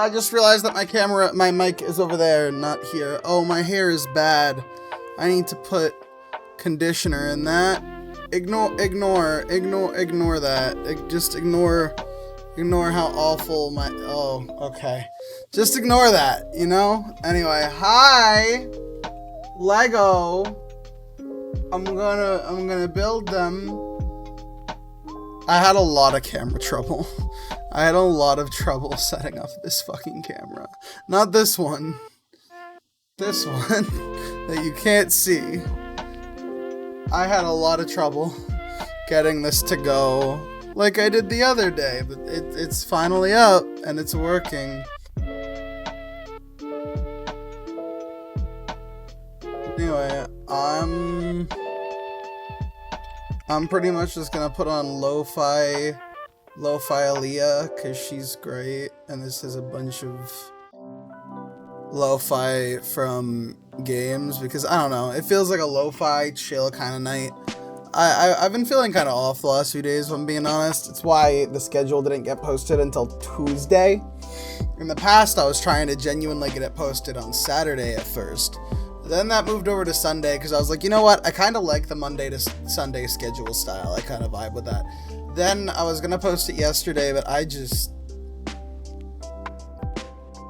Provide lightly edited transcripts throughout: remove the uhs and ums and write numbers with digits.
I just realized that my mic is over there, not here. Oh, my hair is bad. I need to put conditioner in that. Ignore that. Just ignore how awful my, oh, okay. Just ignore that, you know? Anyway, hi, Lego. I'm gonna build them. I had a lot of camera trouble. I had a lot of trouble setting up this fucking camera. Not this one. This one that you can't see. I had a lot of trouble getting this to go like I did the other day, but it's finally up and it's working. Anyway, I'm pretty much just gonna put on lo-fi Aaliyah because she's great, and this is a bunch of lo-fi from games because I don't know, it feels like a lo-fi chill kind of night. I've been feeling kind of off the last few days, if I'm being honest. It's why the schedule didn't get posted until Tuesday. In the past, I was trying to genuinely get it posted on Saturday at first. Then that moved over to Sunday because I was like, you know what? I kind of like the Monday to Sunday schedule style. I kind of vibe with that. Then I was going to post it yesterday, but it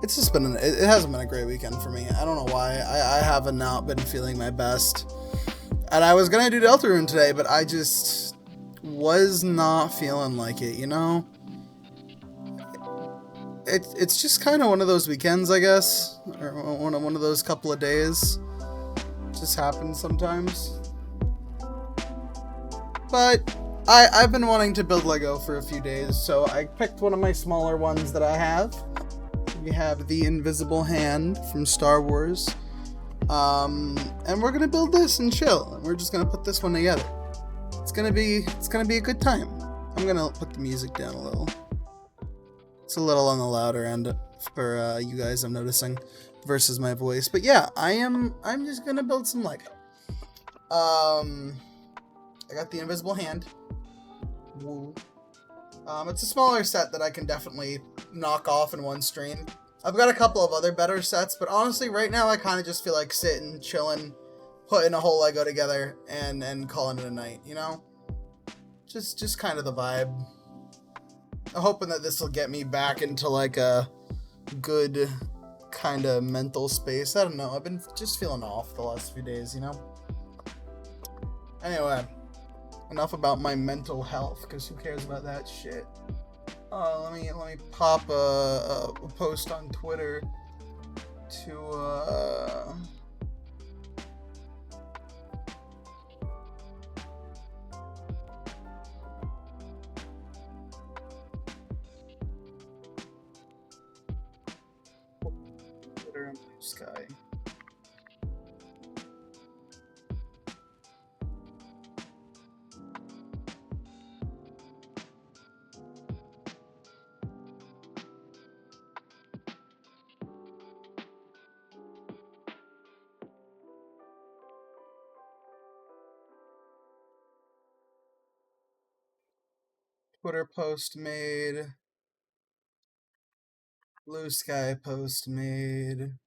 hasn't been a great weekend for me. I don't know why. I have not been feeling my best. And I was going to do Deltarune today, but I just was not feeling like it, you know? It's just kind of one of those weekends, I guess. Or one of those couple of days. It just happens sometimes. But I've been wanting to build Lego for a few days, so I picked one of my smaller ones that I have. We have the Invisible Hand from Star Wars. And we're gonna build this and chill, and we're just gonna put this one together. It's gonna be a good time. I'm gonna put the music down a little. It's a little on the louder end for you guys, I'm noticing, versus my voice. But yeah, I'm just gonna build some Lego. I got the Invisible Hand. Woo. It's a smaller set that I can definitely knock off in one stream. I've got a couple of other better sets, but honestly, right now I kind of just feel like sitting, chilling, putting a whole Lego together, and calling it a night, you know? Just kind of the vibe. I'm hoping that this will get me back into, like, a good kind of mental space. I don't know, I've been just feeling off the last few days, you know? Anyway, enough about my mental health, because who cares about that shit? Let me pop a post on Twitter to Twitter and Blue Sky. Twitter post made. Blue Sky post made.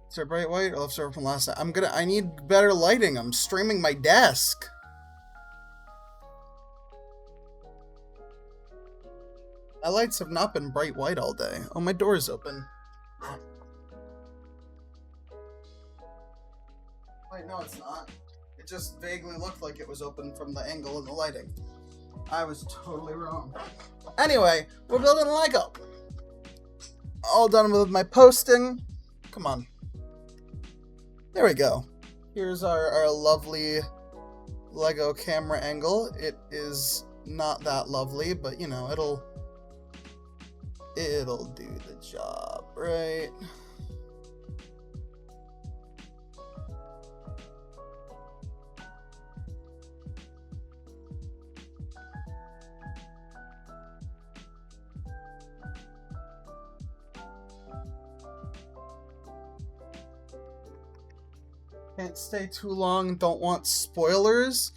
Is there bright white or leftover from last night? I need better lighting. I'm streaming my desk. My lights have not been bright white all day. Oh, my door's open. Wait, no, it's not. It just vaguely looked like it was open from the angle of the lighting. I was totally wrong. Anyway, we're building Lego. All done with my posting. Come on. There we go. Here's our lovely Lego camera angle. It is not that lovely, but you know, it'll do the job, right? Can't stay too long, don't want spoilers?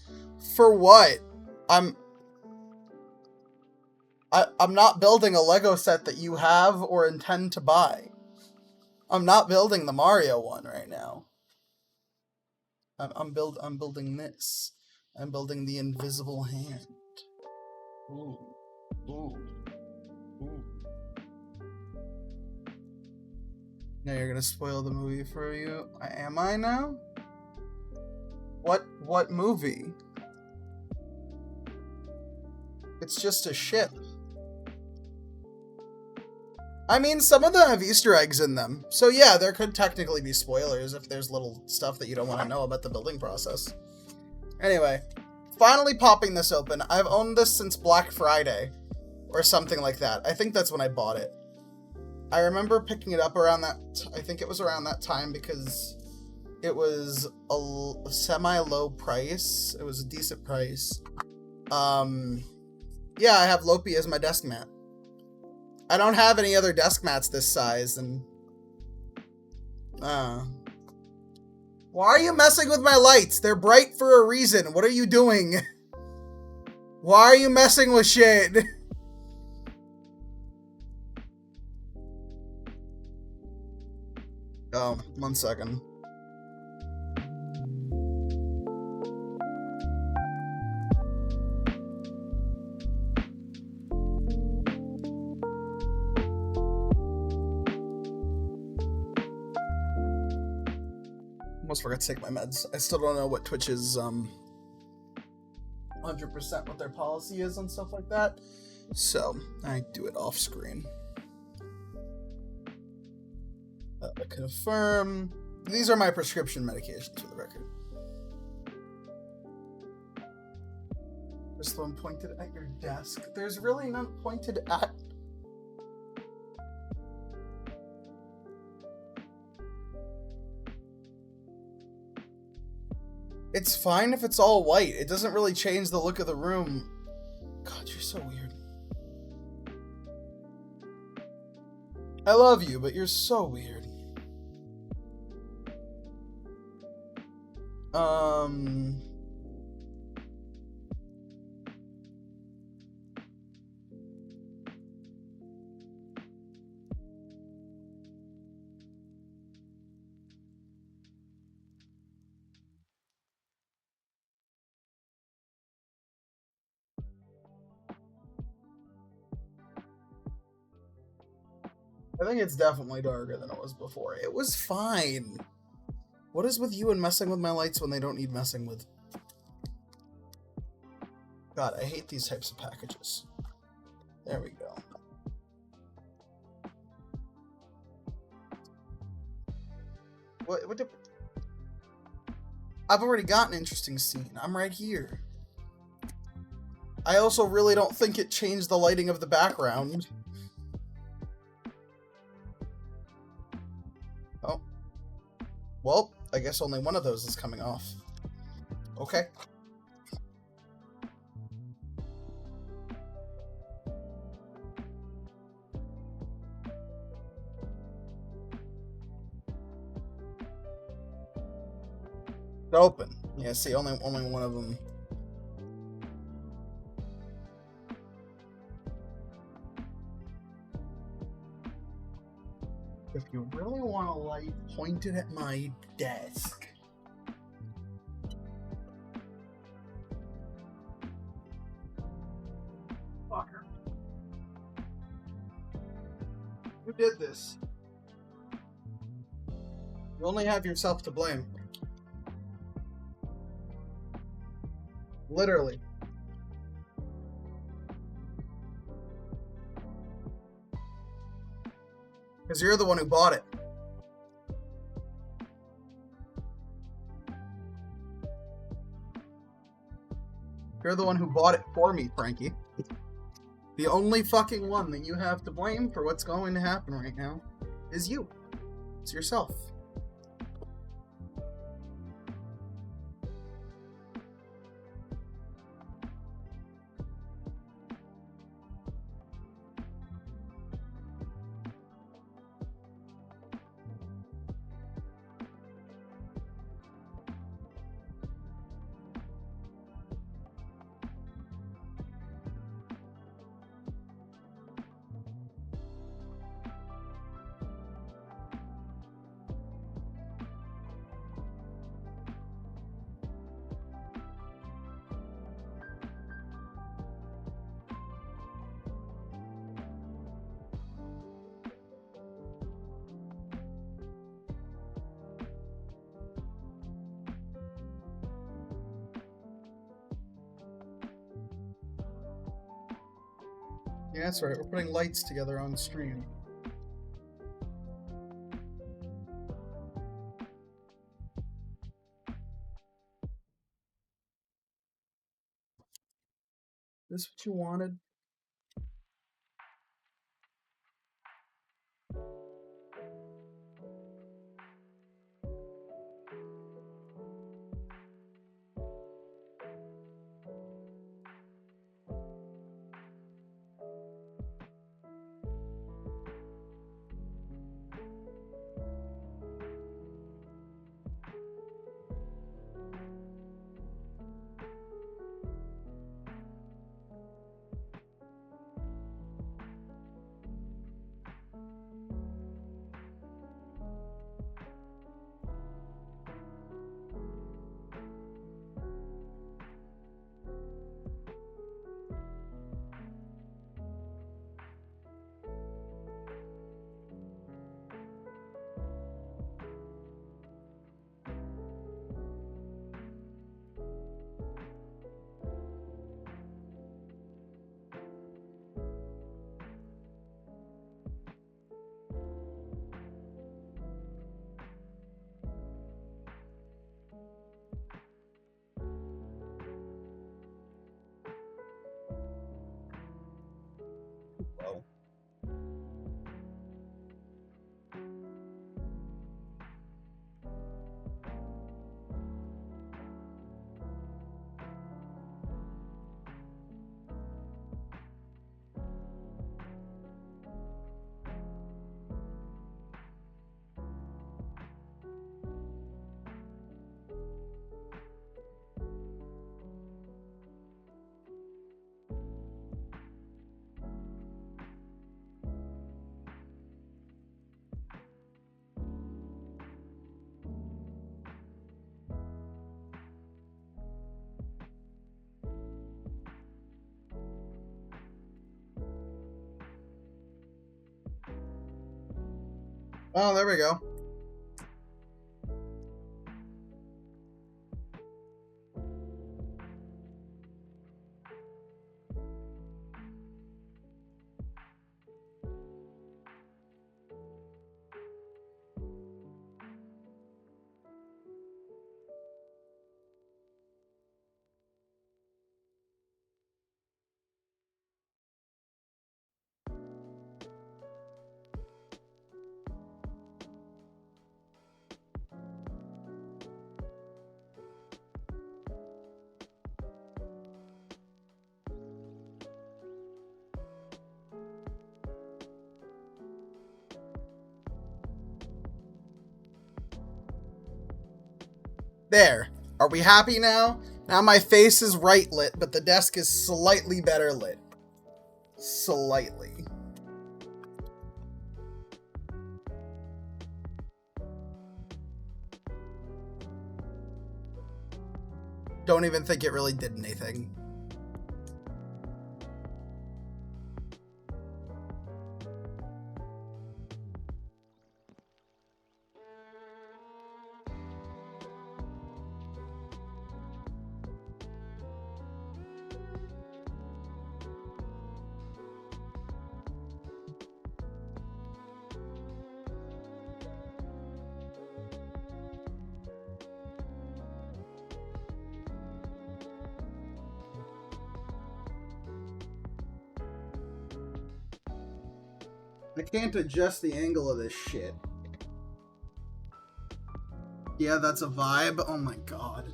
For what? I'm not building a Lego set that you have or intend to buy. I'm not building the Mario one right now. I'm building this. I'm building the invisible hand. Ooh. Ooh. Ooh. Now you're gonna spoil the movie for you. Am I now? What movie? It's just a ship. I mean, some of them have Easter eggs in them. So yeah, there could technically be spoilers if there's little stuff that you don't want to know about the building process. Anyway, finally popping this open. I've owned this since Black Friday. Or something like that. I think that's when I bought it. I remember picking it up around that... I think it was around that time because it was a semi-low price. It was a decent price. Yeah, I have Lopi as my desk mat. I don't have any other desk mats this size, and... Why are you messing with my lights? They're bright for a reason. What are you doing? Why are you messing with shit? Oh, 1 second. Almost forgot to take my meds. I still don't know what Twitch's 100% what their policy is and stuff like that. So, I do it off screen. Confirm. These are my prescription medications for the record. There's one pointed at your desk. There's really none pointed at... It's fine if it's all white. It doesn't really change the look of the room. God, you're so weird. I love you, but you're so weird. I think it's definitely darker than it was before. It was fine. What is with you and messing with my lights when they don't need messing with? God, I hate these types of packages. There we go. What the... I've already got an interesting scene. I'm right here. I also really don't think it changed the lighting of the background. Oh. Well, I guess only one of those is coming off. Okay. Open. Yeah, see, only one of them. if you really want a light pointed at my desk. Fucker. Who did this? You only have yourself to blame. Literally. Because you're the one who bought it. You're the one who bought it for me, Frankie. The only fucking one that you have to blame for what's going to happen right now is you. It's yourself. Yeah, that's right. We're putting lights together on stream. Is this what you wanted? Well. Oh, there we go. There. Are we happy now? Now my face is right lit, but the desk is slightly better lit. Slightly. don't even think it really did anything. I can't adjust the angle of this shit. Yeah, that's a vibe. Oh my god.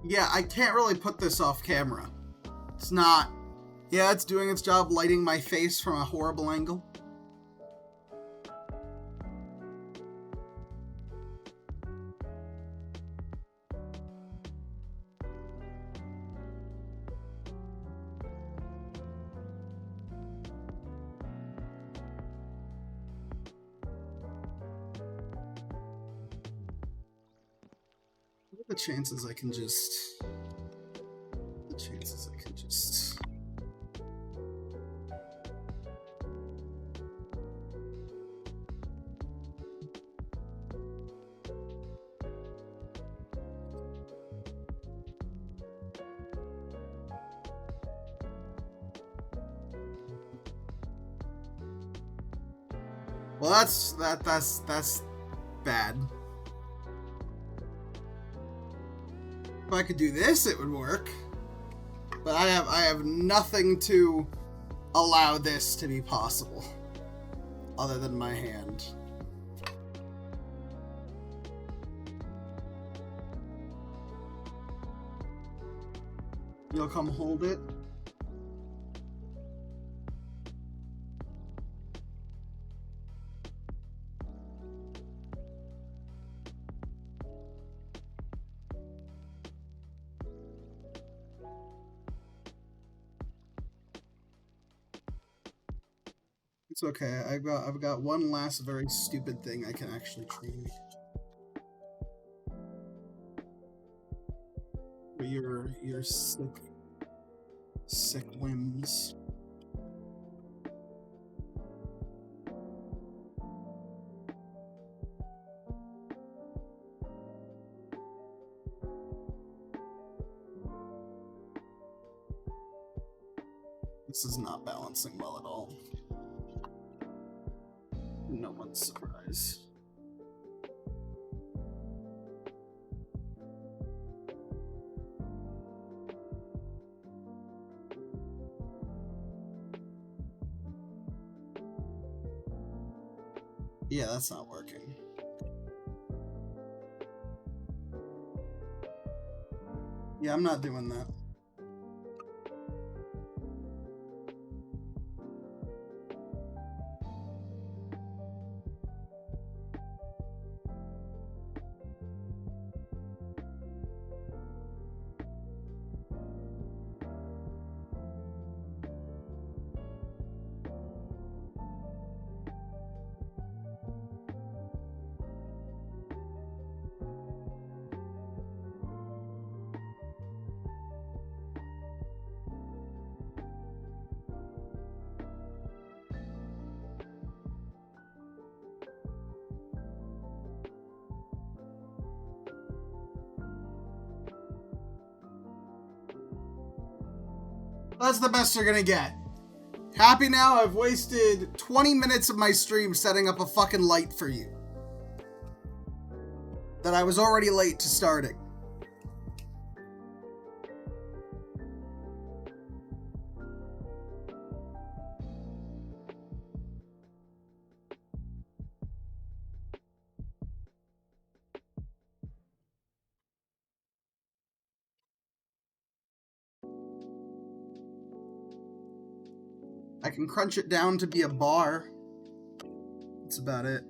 Yeah, I can't really put this off camera. It's not... Yeah, it's doing its job lighting my face from a horrible angle. What are the chances I can just... The chances I can just... Well, that's bad. If I could do this, it would work. But I have nothing to allow this to be possible, other than my hand. You'll come hold it. It's okay. I've got one last very stupid thing I can actually train. For your sick whims. This is not balancing well at all. No one's surprised. Yeah, that's not working. Yeah, I'm not doing that. That's the best you're gonna get. Happy now? I've wasted 20 minutes of my stream setting up a fucking light for you. That I was already late to starting. I can crunch it down to be a bar. That's about it.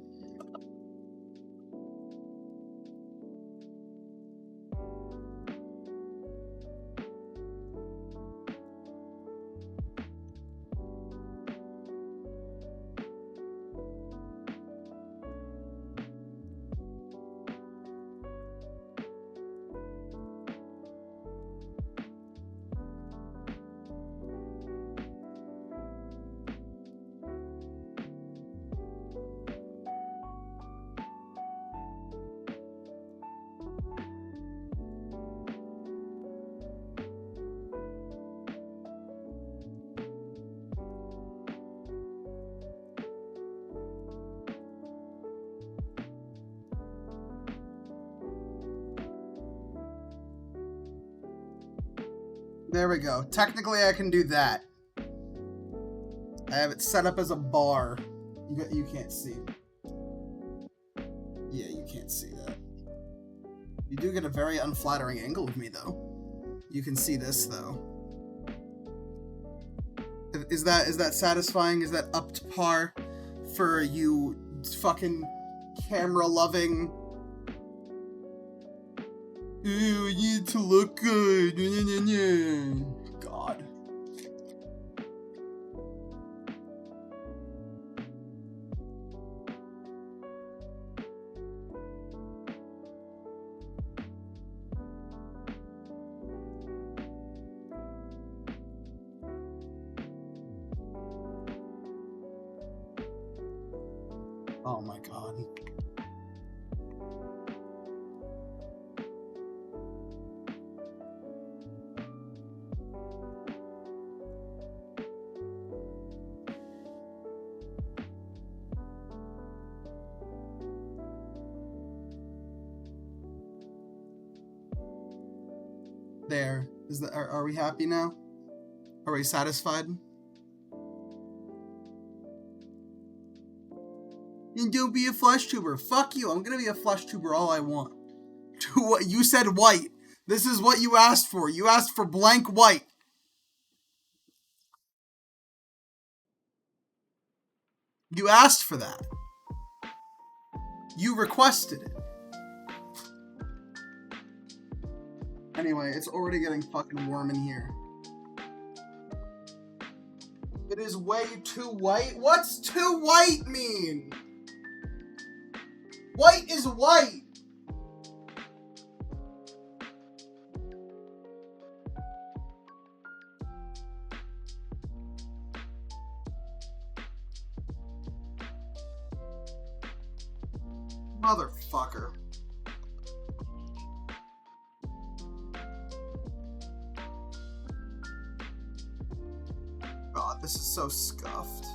There we go. Technically, I can do that. I have it set up as a bar. You can't see. Yeah, you can't see that. You do get a very unflattering angle of me, though. You can see this, though. Is that satisfying? Is that up to par for you fucking camera-loving? Ooh, you need to look good. God. Oh my God. There. Are we happy now? Are we satisfied? And don't be a flesh tuber. Fuck you. I'm gonna be a flesh tuber all I want. To what you said, white. This is what you asked for. You asked for blank white. You asked for that. You requested it. Anyway, it's already getting fucking warm in here. It is way too white? What's too white mean? White is white! Motherfucker. God, this is so scuffed.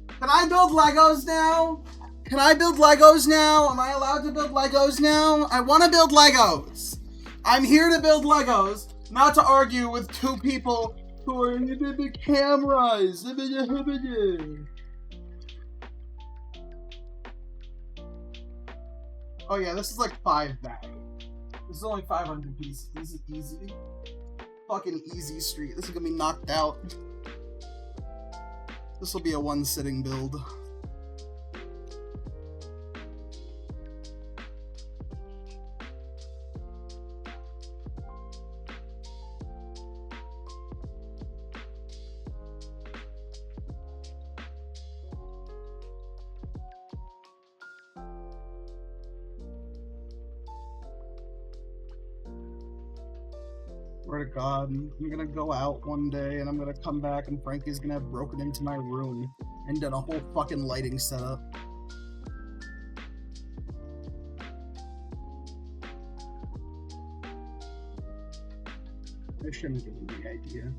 Can I build Legos now? Can I build Legos now? Am I allowed to build Legos now? I want to build Legos. I'm here to build Legos, not to argue with two people who are the cameras. Oh yeah, this is like 5 bags. This is only 500 pieces. This is easy. Fucking easy street. This is gonna be knocked out. This will be a one-sitting build. Swear to God, I'm gonna go out one day and I'm gonna come back and Frankie's gonna have broken into my room and done a whole fucking lighting setup. I shouldn't give him the idea.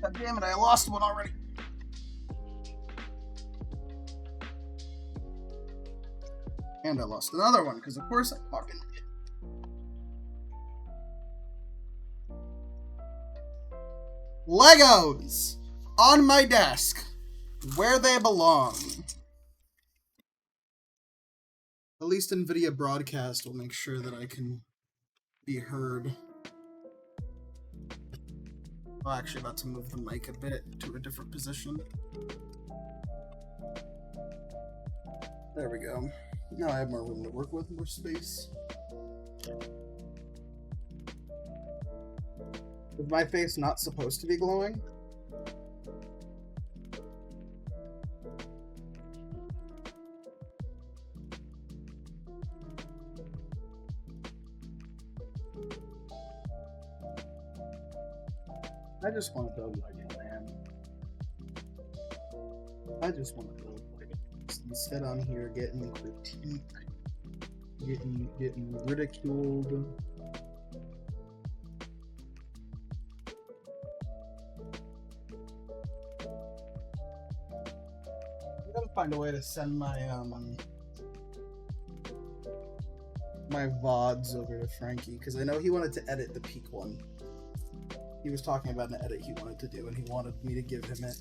God damn it, I lost one already. And I lost another one, because of course I fucking did. Legos! On my desk. Where they belong. At least NVIDIA Broadcast will make sure that I can be heard. I'm actually about to move the mic a bit to a different position. There we go. Now I have more room to work with, more space. Is my face not supposed to be glowing? I just want to build Lego, man. I just want to build Lego. Instead I'm here getting critiqued, getting ridiculed. I gotta find a way to send my my VODs over to Frankie, because I know he wanted to edit the peak one. He was talking about an edit he wanted to do, and he wanted me to give him it.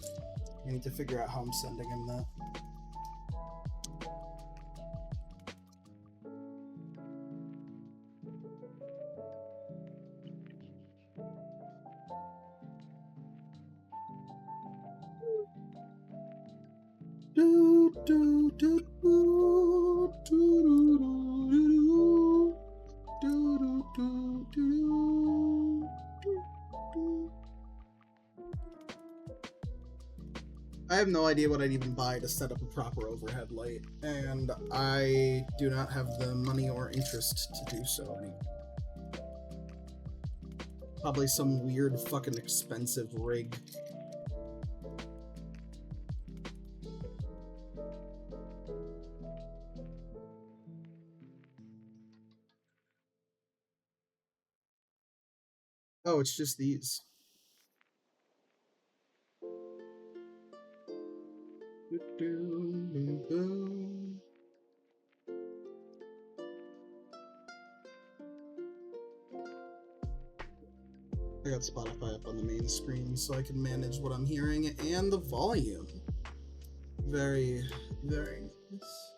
I need to figure out how I'm sending him that. Do, do, do, do, do, do, do, do, do, do, do. I have no idea what I'd even buy to set up a proper overhead light, and I do not have the money or interest to do so. Probably some weird fucking expensive rig. Oh, it's just these. I got Spotify up on the main screen so I can manage what I'm hearing and the volume. Very, very nice.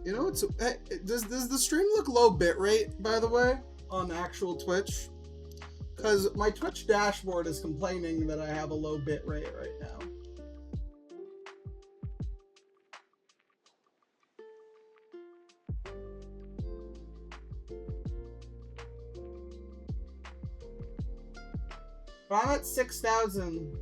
You know, it's does the stream look low bitrate, by the way, on actual Twitch? Because my Twitch dashboard is complaining that I have a low bitrate right now. I'm at 6,000.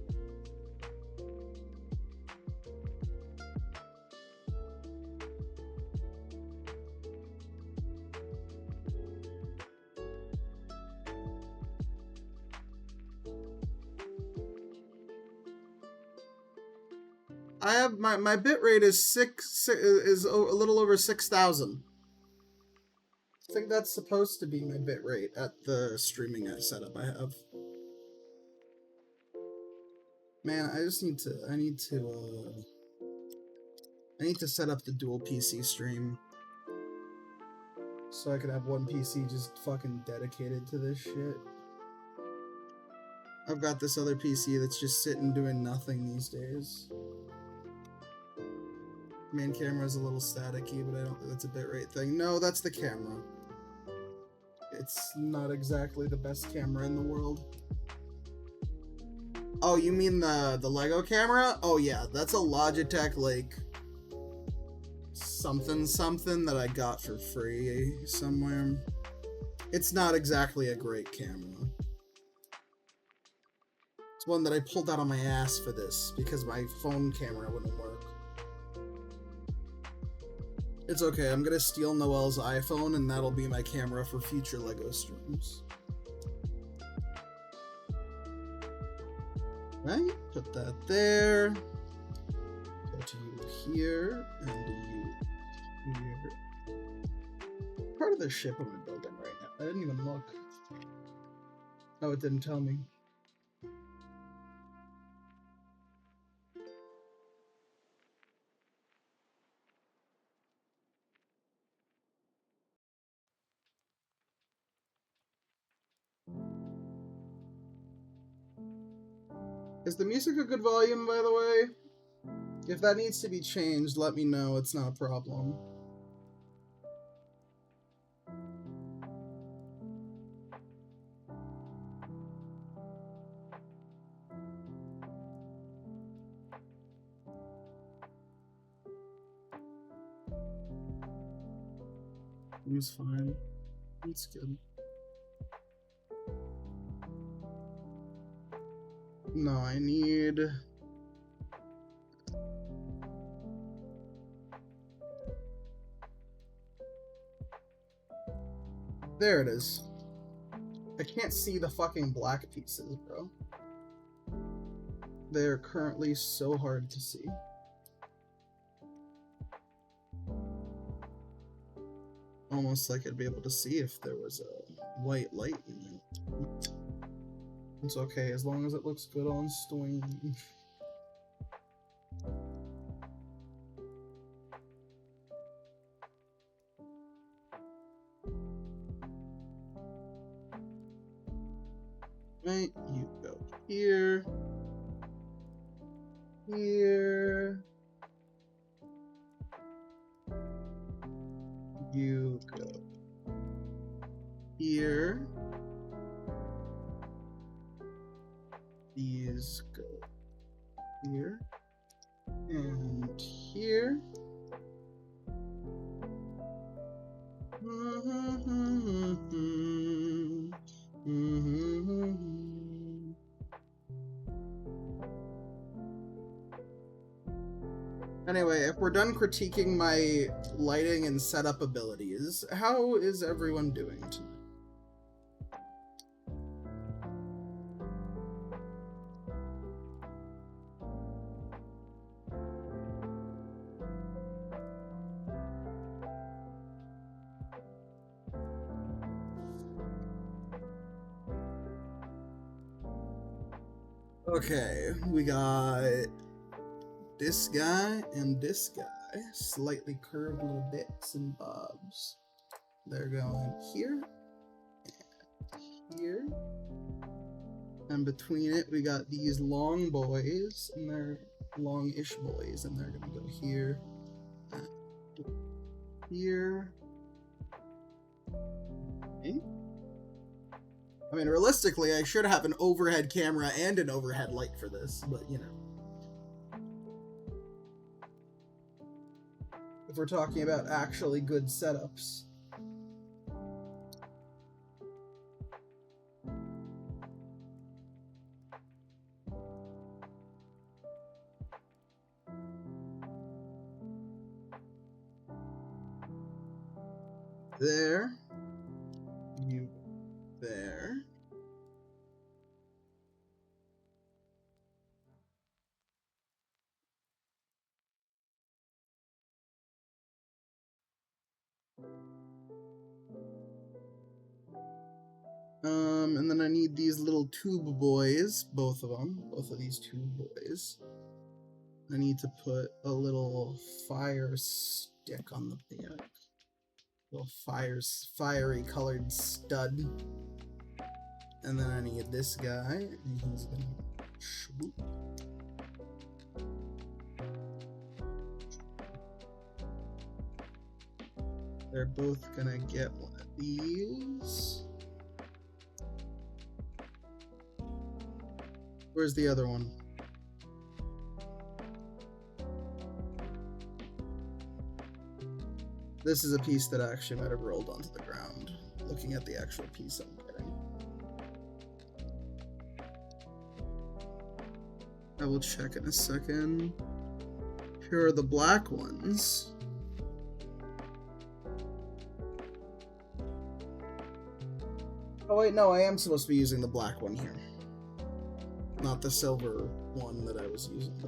I have my bitrate is a little over 6,000. I think that's supposed to be my bitrate at the streaming setup I have. Man, I need to set up the dual PC stream so I could have one PC just fucking dedicated to this shit. I've got this other PC that's just sitting doing nothing these days. Main camera's a little staticky, but I don't think that's a bitrate thing. No, that's the camera. It's not exactly the best camera in the world. Oh, you mean the Lego camera? Oh yeah, that's a Logitech, like, something that I got for free somewhere. It's not exactly a great camera. It's one that I pulled out of my ass for this, because my phone camera wouldn't work. It's okay, I'm gonna steal Noel's iPhone, and that'll be my camera for future Lego streams. Right? Put that there. Put you here, and you here. What part of the ship am I building right now? I didn't even look. Oh, it didn't tell me. Is the music a good volume, by the way? If that needs to be changed, let me know. It's not a problem. It's fine. It's good. No, I need... There it is. I can't see the fucking black pieces, bro. They're currently so hard to see. Almost like I'd be able to see if there was a white light in it. It's okay, as long as it looks good on stream. Right, you go here. Here. You go here. These go here. And here. Anyway, if we're done critiquing my lighting and setup abilities, how is everyone doing tonight? Okay, we got this guy and this guy, slightly curved little bits and bobs. They're going here and here. And between it, we got these long boys, and they're long-ish boys, and they're gonna go here, and here. Okay. I mean, realistically, I should have an overhead camera and an overhead light for this, but you know. If we're talking about actually good setups. There. You there. And then I need these little tube boys, both of these tube boys. I need to put a little fire stick on the back. Little fiery colored stud. And then I need this guy, and he's gonna swoop. They're both gonna get one of these. Where's the other one? This is a piece that actually might have rolled onto the ground, looking at the actual piece I'm getting. I will check in a second. Here are the black ones. Oh wait, no, I am supposed to be using the black one here. Not the silver one that I was using.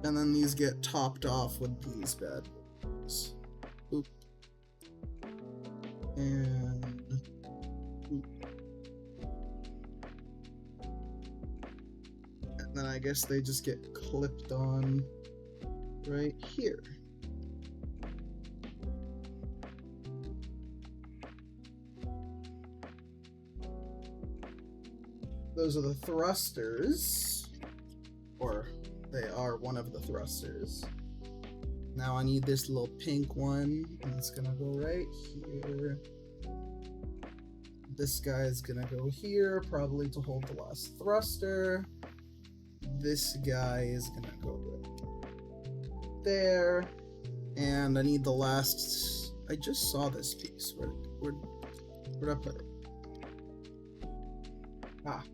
And then these get topped off with these bad boys. Oop. And oop. And then I guess they just get clipped on right here. Those are the thrusters, or they are one of the thrusters. Now I need this little pink one, and it's gonna go right here. This guy is gonna go here, probably to hold the last thruster. This guy is gonna go right there. And I need the last... I just saw this piece. Where'd I put it? Ah.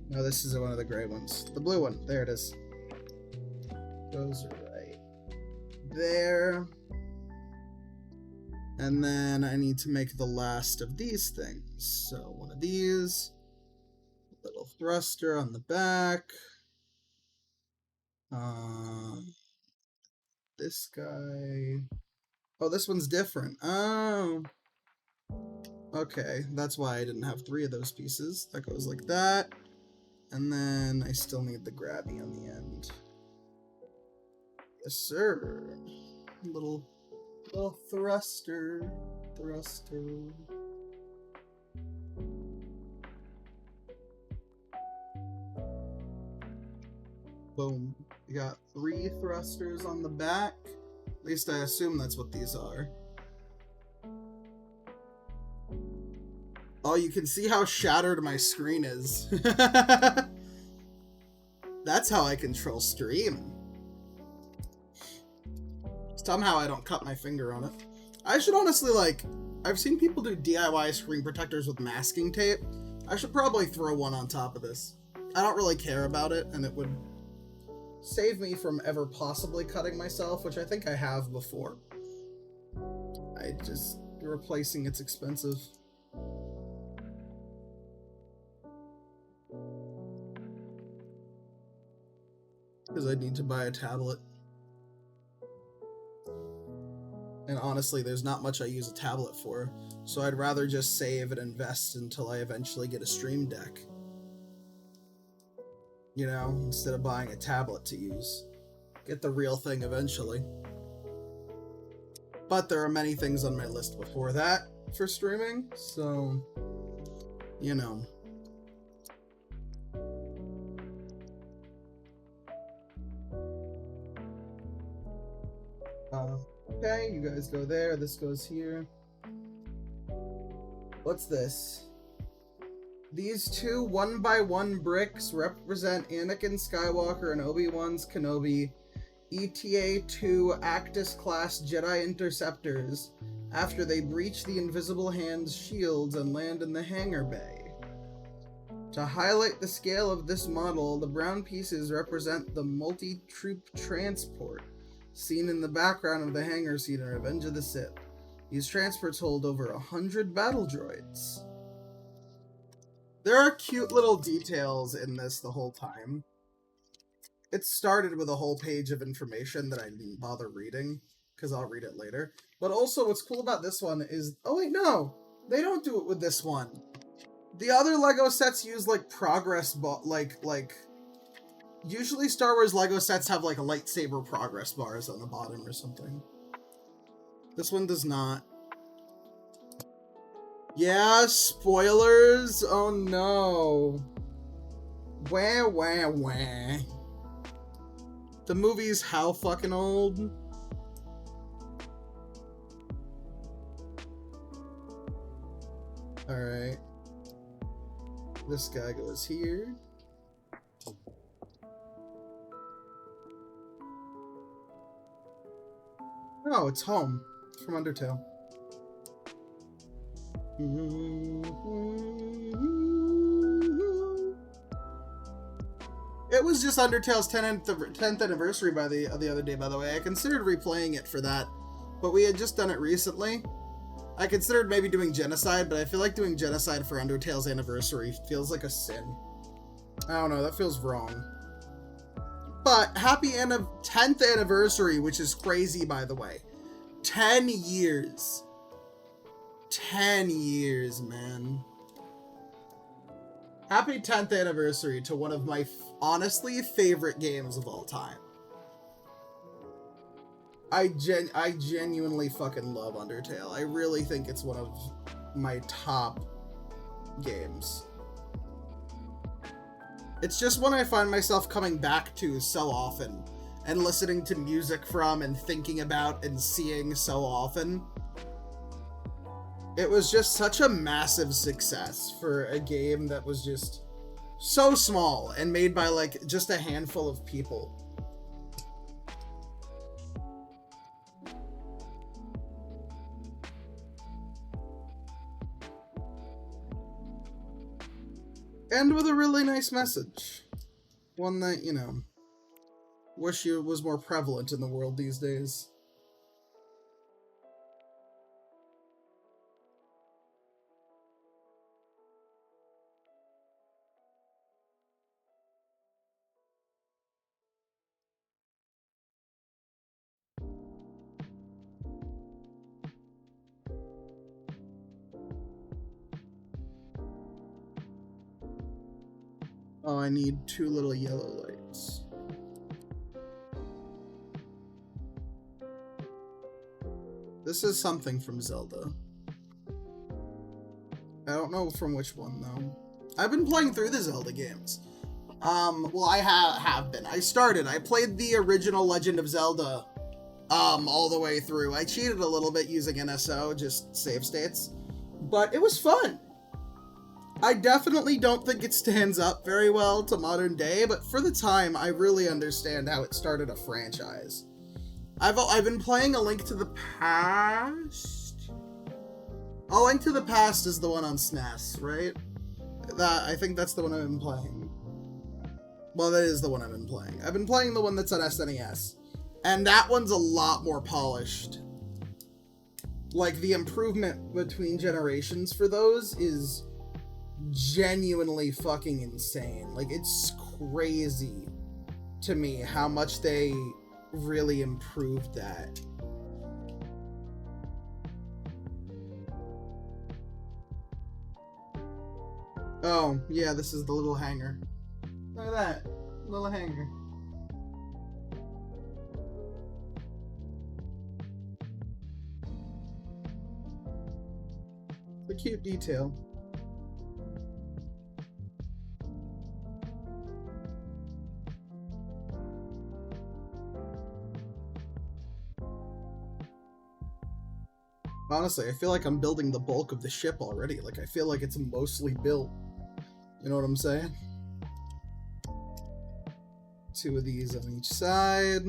No, this is one of the gray ones. The blue one. There it is. Goes right there. And then I need to make the last of these things. So one of these. Little thruster on the back. This guy. Oh, this one's different. Oh. Okay, that's why I didn't have 3 of those pieces. That goes like that. And then I still need the grabby on the end. Yes, sir. Little thruster. thruster. Boom. You got 3 thrusters on the back. At least I assume that's what these are. Oh, you can see how shattered my screen is. That's how I control stream. Somehow I don't cut my finger on it. I should honestly, like, I've seen people do DIY screen protectors with masking tape. I should probably throw one on top of this. I don't really care about it, and it would save me from ever possibly cutting myself, which I think I have before. Replacing it's expensive. Because I need to buy a tablet. And honestly, there's not much I use a tablet for, so I'd rather just save and invest until I eventually get a Stream Deck. You know, instead of buying a tablet to use. Get the real thing eventually. But there are many things on my list before that for streaming, so, you know. Okay, you guys go there, this goes here. What's this? These 2 1x1 bricks represent Anakin Skywalker and Obi-Wan Kenobi ETA-2 Actus-class Jedi Interceptors after they breach the Invisible Hand's shields and land in the hangar bay. To highlight the scale of this model, the brown pieces represent the multi-troop transport seen in the background of the hangar scene in Revenge of the Sith. These transports hold over 100 battle droids. There are cute little details in this the whole time. It started with a whole page of information that I didn't bother reading, because I'll read it later. But also, what's cool about this one is... Oh wait, no! They don't do it with this one. The other LEGO sets use, like, progress usually Star Wars LEGO sets have, like, a lightsaber progress bars on the bottom or something. This one does not. Yeah, spoilers? Oh no. Wah, wah, wah. The movie's how fucking old? Alright. This guy goes here. Oh, it's home. It's from Undertale. It was just Undertale's 10th anniversary the other day, by the way. I considered replaying it for that, but we had just done it recently. I considered maybe doing Genocide, but I feel like doing Genocide for Undertale's anniversary feels like a sin. I don't know, that feels wrong. But happy 10th anniversary, which is crazy, by the way. 10 years. 10 years, man. Happy 10th anniversary to one of my honestly favorite games of all time. I genuinely fucking love Undertale. I really think it's one of my top games. It's just one I find myself coming back to so often, and listening to music from, and thinking about, and seeing so often. It was just such a massive success for a game that was just so small, and made by, like, just a handful of people. And with a really nice message. One that, you know, wish it was more prevalent in the world these days. Oh, I need 2 little yellow lights. This is something from Zelda. I don't know from which one, though. I've been playing through the Zelda games. Well, I have been. I played the original Legend of Zelda, all the way through. I cheated a little bit using NSO, just save states. But it was fun. I definitely don't think it stands up very well to modern day, but for the time, I really understand how it started a franchise. I've been playing A Link to the Past. A Link to the Past is the one on SNES, right? I think that's the one I've been playing. Well, that is the one I've been playing. I've been playing the one that's on SNES, and that one's a lot more polished. Like, the improvement between generations for those is genuinely fucking insane. Like, it's crazy to me how much they really improved that. Oh, yeah, this is the little hangar. Look at that. Little hangar. It's a cute detail. Honestly, I feel like I'm building the bulk of the ship already. Like, I feel like it's mostly built. You know what I'm saying? 2 of these on each side.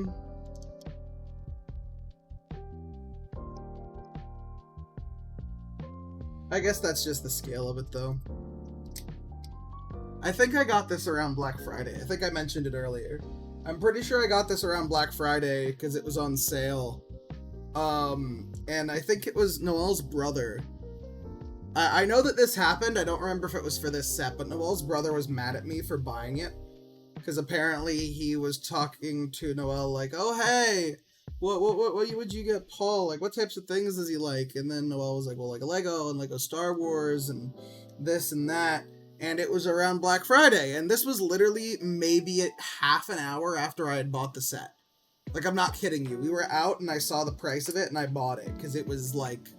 I guess that's just the scale of it, though. I think I got this around Black Friday. I think I mentioned it earlier. I'm pretty sure I got this around Black Friday because it was on sale. And I think it was Noel's brother. I know that this happened. I don't remember if it was for this set, but Noel's brother was mad at me for buying it. Because apparently he was talking to Noel like, oh, hey, what would you get Paul? Like, what types of things does he like? And then Noel was like, well, like a Lego and like a Star Wars and this and that. And it was around Black Friday. And this was literally maybe half an hour after I had bought the set. Like, I'm not kidding you. We were out and I saw the price of it and I bought it because it was like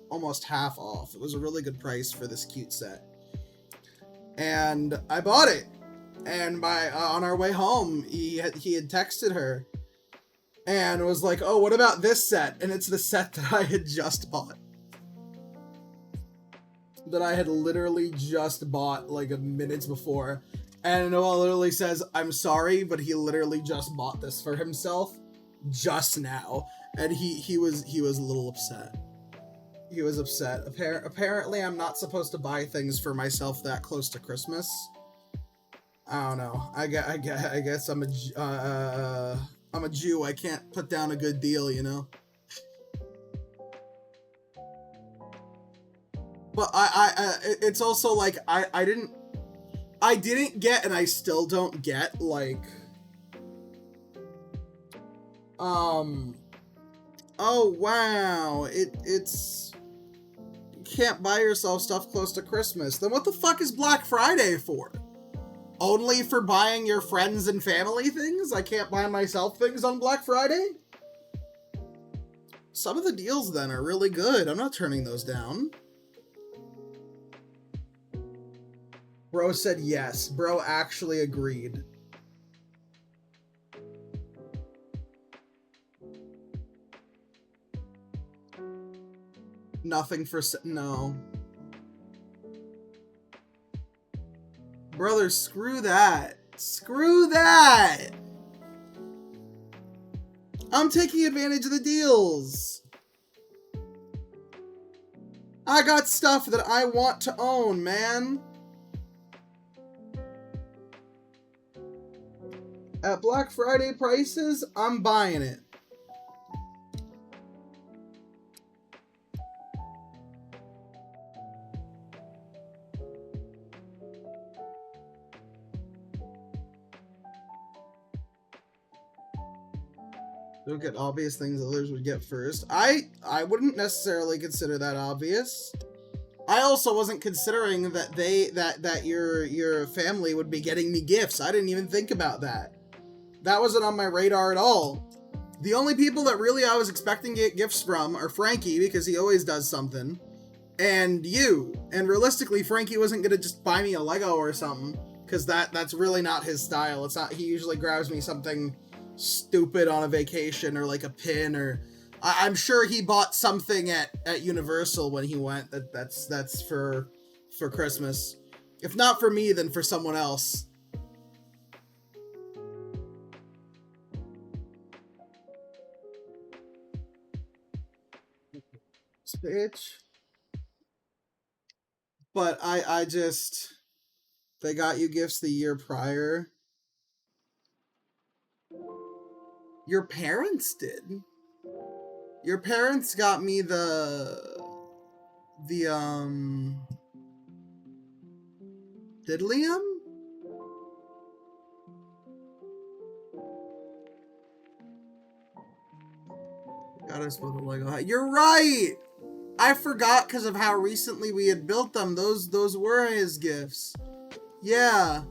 almost half off. It was a really good price for this cute set. And I bought it. And on our way home, he had texted her and was like, oh, what about this set? And it's the set that I had just bought. That I had literally just bought like a minutes before. And Noel literally says, I'm sorry, but he literally just bought this for himself just now. And he was a little upset. He was upset. Apparently, I'm not supposed to buy things for myself that close to Christmas. I don't know. I guess I'm a Jew. I can't put down a good deal, you know? But it's also like, I didn't get, and I still don't get, like, oh wow, it's, you can't buy yourself stuff close to Christmas. Then what the fuck is Black Friday for? Only for buying your friends and family things? I can't buy myself things on Black Friday? Some of the deals then are really good. I'm not turning those down. Bro said yes. Bro actually agreed. Nothing for no. Brother, screw that. Screw that! I'm taking advantage of the deals. I got stuff that I want to own, man. At Black Friday prices, I'm buying it. Look at obvious things others would get first. I wouldn't necessarily consider that obvious. I also wasn't considering that that your family would be getting me gifts. I didn't even think about that. That wasn't on my radar at all. The only people that really I was expecting to get gifts from are Frankie, because he always does something. and you. And realistically, Frankie wasn't gonna just buy me a Lego or something, because that's really not his style. It's not. He usually grabs me something stupid on a vacation, or like a pin, or I'm sure he bought something at Universal when he went. That's for Christmas. If not for me, then for someone else. Bitch. But I just, they got you gifts the year prior. Your parents did. Your parents got me the Diddlium? Got us with a Lego hat. You're right! I forgot because of how recently we had built them. Those were his gifts. Yeah.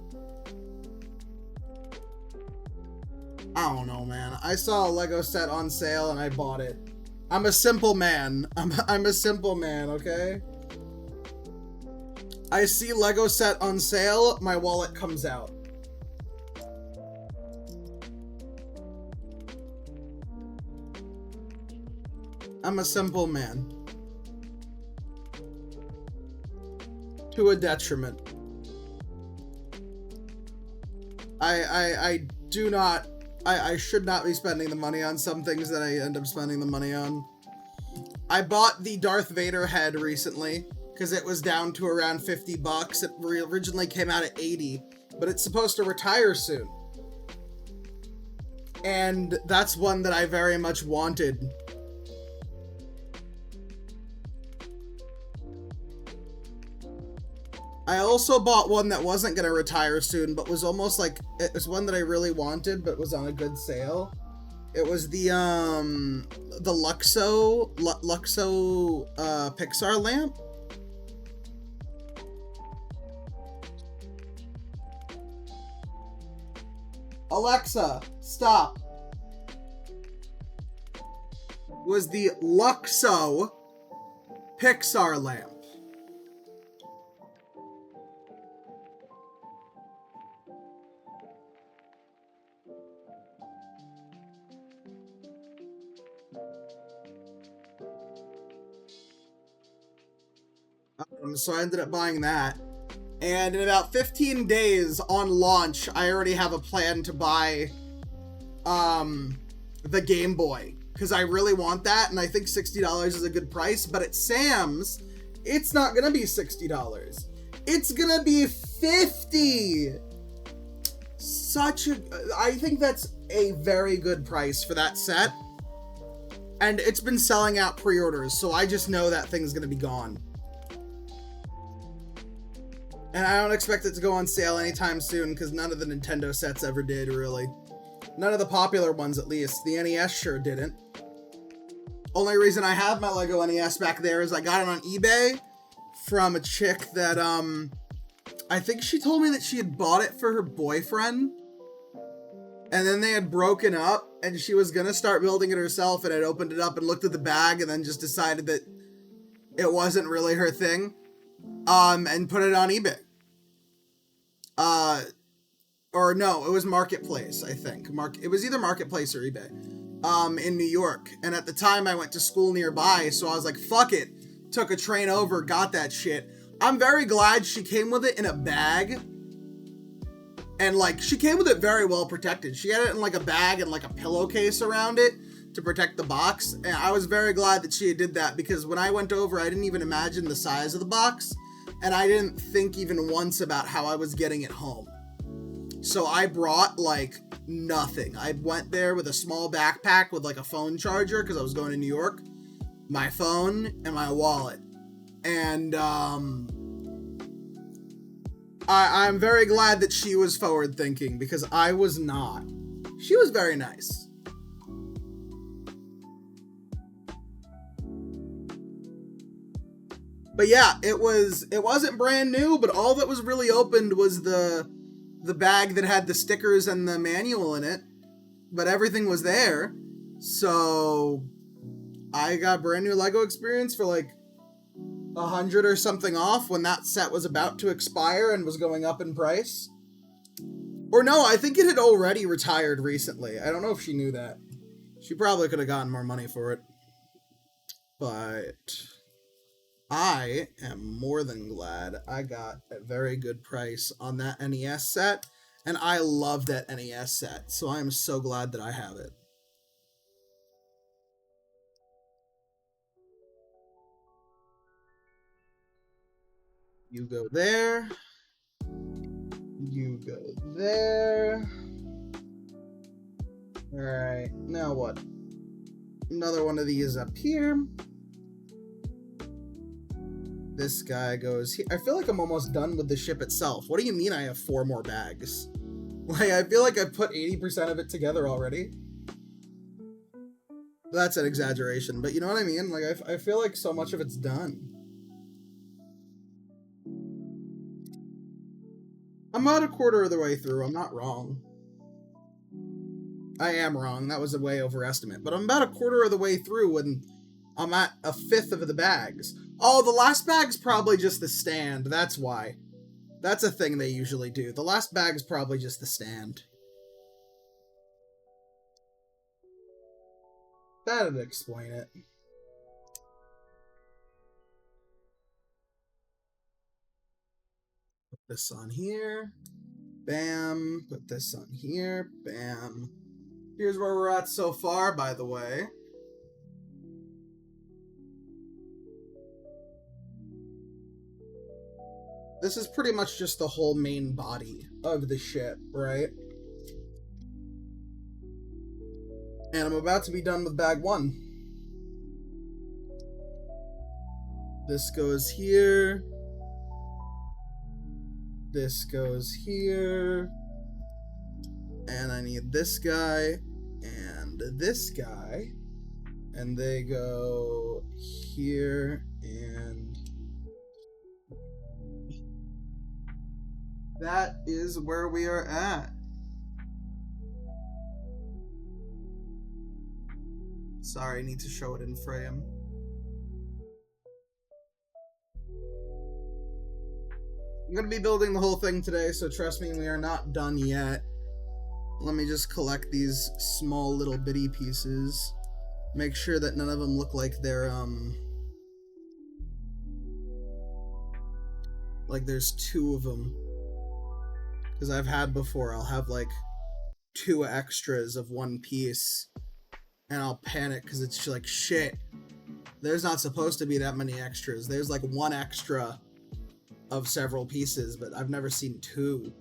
I don't know, man. I saw a Lego set on sale and I bought it. I'm a simple man. I'm a simple man, okay? I see Lego set on sale, my wallet comes out. I'm a simple man. To a detriment. I do not, I should not be spending the money on some things that I end up spending the money on. I bought the Darth Vader head recently because it was down to around 50 bucks. It originally came out at 80, but it's supposed to retire soon. And that's one that I very much wanted. I also bought one that wasn't going to retire soon, but was almost like, it was one that I really wanted, but was on a good sale. It was the Luxo Pixar lamp. Alexa, stop. Was the Luxo Pixar lamp. So I ended up buying that. And in about 15 days on launch, I already have a plan to buy the Game Boy. Because I really want that, and I think $60 is a good price. But at Sam's, it's not going to be $60. It's going to be $50. I think that's a very good price for that set. And it's been selling out pre-orders, so I just know that thing's going to be gone. And I don't expect it to go on sale anytime soon, because none of the Nintendo sets ever did, really. None of the popular ones, at least. The NES sure didn't. Only reason I have my Lego NES back there is I got it on eBay from a chick that, I think she told me that she had bought it for her boyfriend. And then they had broken up, and she was gonna start building it herself, and had opened it up and looked at the bag, and then just decided that it wasn't really her thing. And put it on eBay. Or no, it was Marketplace, I think. It was either Marketplace or eBay. In New York. And at the time I went to school nearby, so I was like, fuck it. Took a train over, got that shit. I'm very glad she came with it in a bag. And like, she came with it very well protected. She had it in like a bag and like a pillowcase around it to protect the box. And I was very glad that she did that, because when I went over, I didn't even imagine the size of the box. And I didn't think even once about how I was getting it home. So I brought like nothing. I went there with a small backpack with like a phone charger, because I was going to New York, my phone, and my wallet. And I'm very glad that she was forward thinking, because I was not. She was very nice. But yeah, it wasn't brand new, but all that was really opened was the bag that had the stickers and the manual in it. But everything was there. So I got brand new Lego experience for like 100 or something off when that set was about to expire and was going up in price. Or no, I think it had already retired recently. I don't know if she knew that. She probably could have gotten more money for it. But I am more than glad I got a very good price on that NES set. And I love that NES set, so I am so glad that I have it. You go there. You go there. Alright, now what? Another one of these up here. This guy goes here. I feel like I'm almost done with the ship itself. What do you mean I have 4 more bags? Like, I feel like I've put 80% of it together already. That's an exaggeration, but you know what I mean? Like, I feel like so much of it's done. I'm about a quarter of the way through. I'm not wrong. I am wrong. That was a way overestimate. But I'm about a quarter of the way through when I'm at a fifth of the bags. Oh, the last bag's probably just the stand. That's why. That's a thing they usually do. The last bag's probably just the stand. That'd explain it. Put this on here. Bam. Put this on here. Bam. Here's where we're at so far, by the way. This is pretty much just the whole main body of the ship, right? And I'm about to be done with bag 1. This goes here. This goes here. And I need this guy and this guy. And they go here and... that is where we are at. Sorry, I need to show it in frame. I'm going to be building the whole thing today, so trust me, we are not done yet. Let me just collect these small little bitty pieces. Make sure that none of them look like they're, like there's 2 of them. Because I've had before, I'll have like 2 extras of 1 piece. And I'll panic because it's like, shit, there's not supposed to be that many extras. There's like 1 extra of several pieces, but I've never seen 2.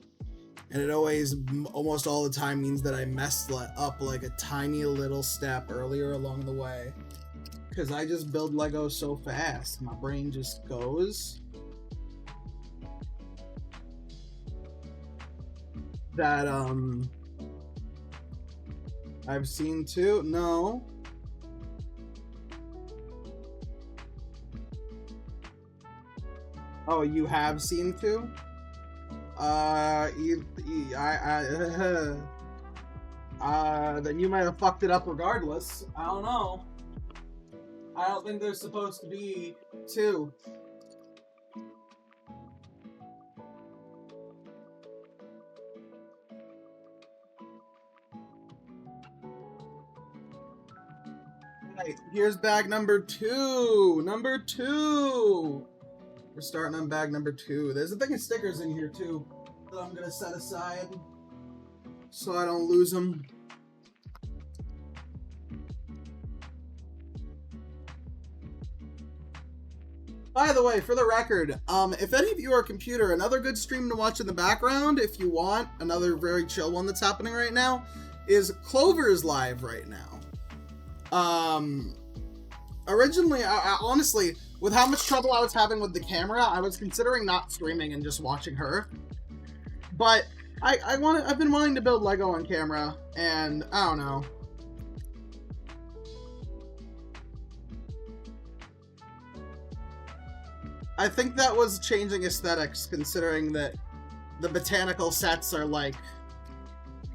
And it always, almost all the time, means that I messed up like a tiny little step earlier along the way. Because I just build Lego so fast. My brain just goes. That, I've seen 2. No. Oh, you have seen 2? Then you might have fucked it up regardless. I don't know. I don't think there's supposed to be 2. Right, here's bag number 2. Number 2. We're starting on bag number 2. There's a thing of stickers in here too that I'm gonna set aside so I don't lose them. By the way, for the record, if any of you are a computer, another good stream to watch in the background, if you want, another very chill one that's happening right now, is Clover's live right now. Originally, I honestly, with how much trouble I was having with the camera, I was considering not streaming and just watching her. But I've been wanting to build Lego on camera, and I don't know. I think that was changing aesthetics, considering that the botanical sets are like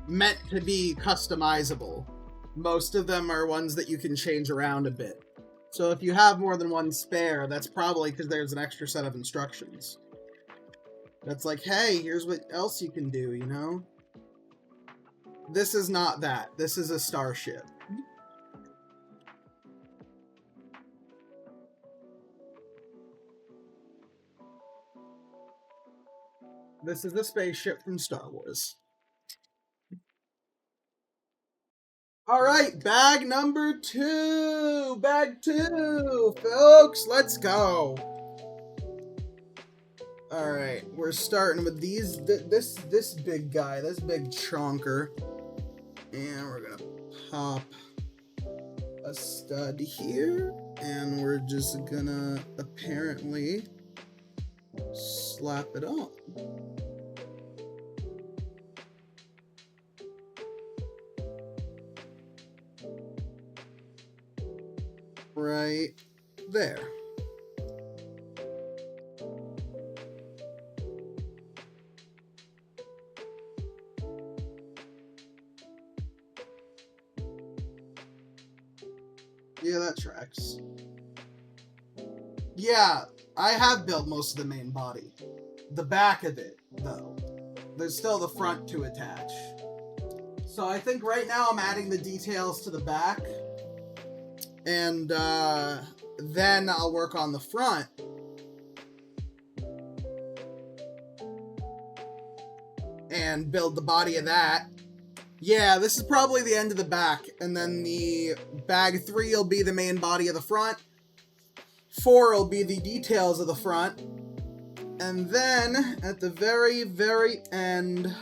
meant to be customizable. Most of them are ones that you can change around a bit. So if you have more than one spare, that's probably because there's an extra set of instructions. That's like, hey, here's what else you can do, you know? This is not that. This is a starship. This is the spaceship from Star Wars. Alright, bag number 2! Bag 2! Folks, let's go! Alright, we're starting with these, this big guy, this big chonker. And we're gonna pop a stud here. And we're just gonna, apparently, slap it on. Right there. Yeah, that tracks. Yeah, I have built most of the main body. The back of it, though. There's still the front to attach. So I think right now I'm adding the details to the back. And then I'll work on the front. And build the body of that. Yeah, this is probably the end of the back. And then the bag 3 will be the main body of the front. 4 will be the details of the front. And then, at the very, very end,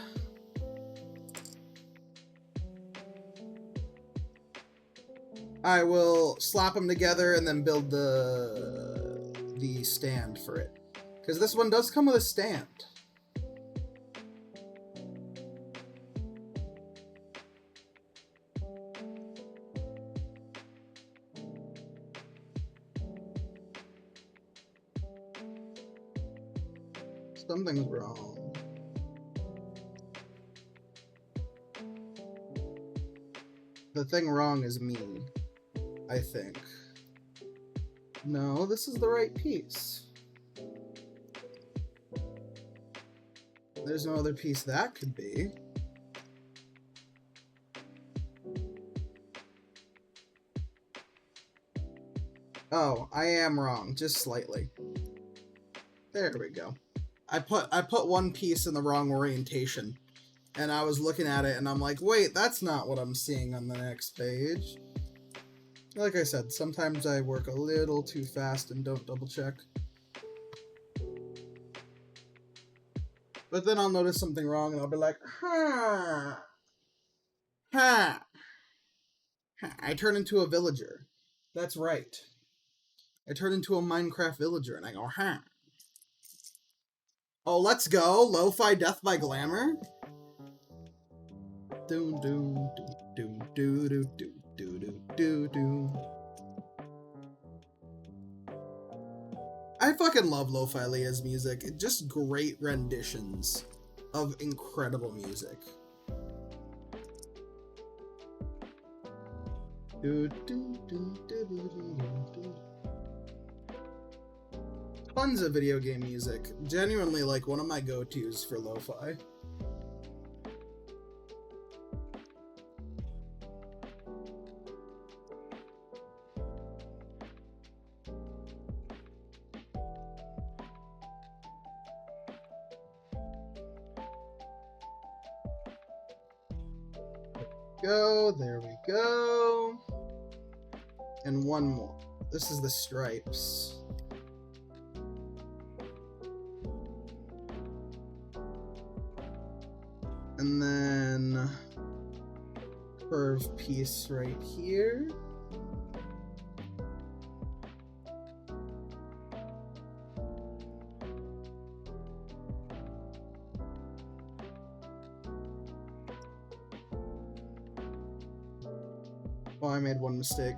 I will slap them together and then build the stand for it. Because this one does come with a stand. Something's wrong. The thing wrong is me, I think. No, this is the right piece. There's no other piece that could be. Oh, I am wrong, just slightly. There we go. I put one piece in the wrong orientation, and I was looking at it and I'm like, wait, that's not what I'm seeing on the next page. Like I said, sometimes I work a little too fast and don't double check. But then I'll notice something wrong and I'll be like, huh, huh, huh. I turn into a villager. That's right. I turn into a Minecraft villager and I go, huh. Oh, let's go. Lo-fi Death by Glamour. Do do do do do do do do do. I fucking love Lo-Fi Leah's music. Just great renditions of incredible music. Do do do do do do do. Tons of video game music. Genuinely, like, one of my go-tos for lo-fi. There we go. And one more. This is the stripes. And then curve piece right here. Oh, I made one mistake.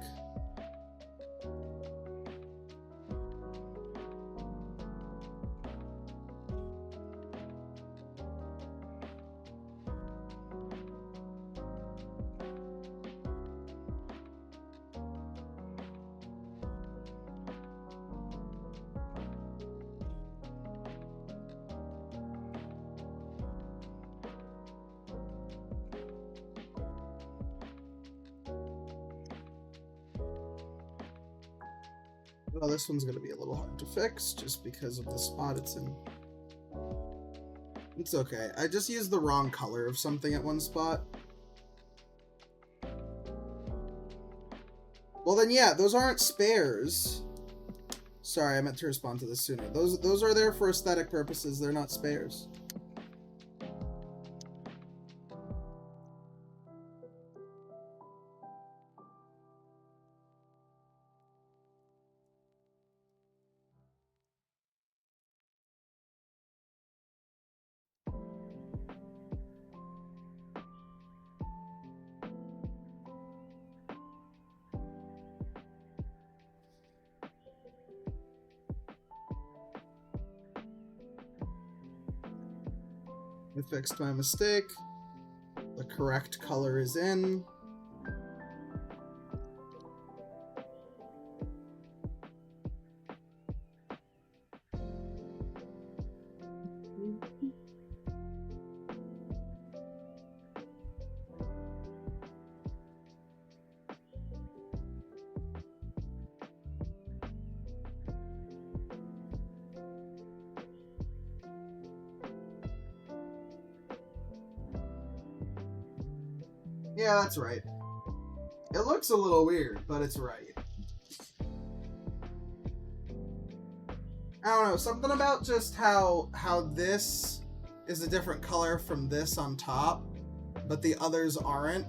Well, this one's gonna be a little hard to fix just because of the spot it's in. It's okay. I just used the wrong color of something at one spot. Well then, yeah, those aren't spares. Sorry, I meant to respond to this sooner. Those are there for aesthetic purposes. They're not spares. I fixed my mistake. The correct color is in. Yeah, that's right. It looks a little weird, but it's right. I don't know, something about just how this is a different color from this on top, but the others aren't,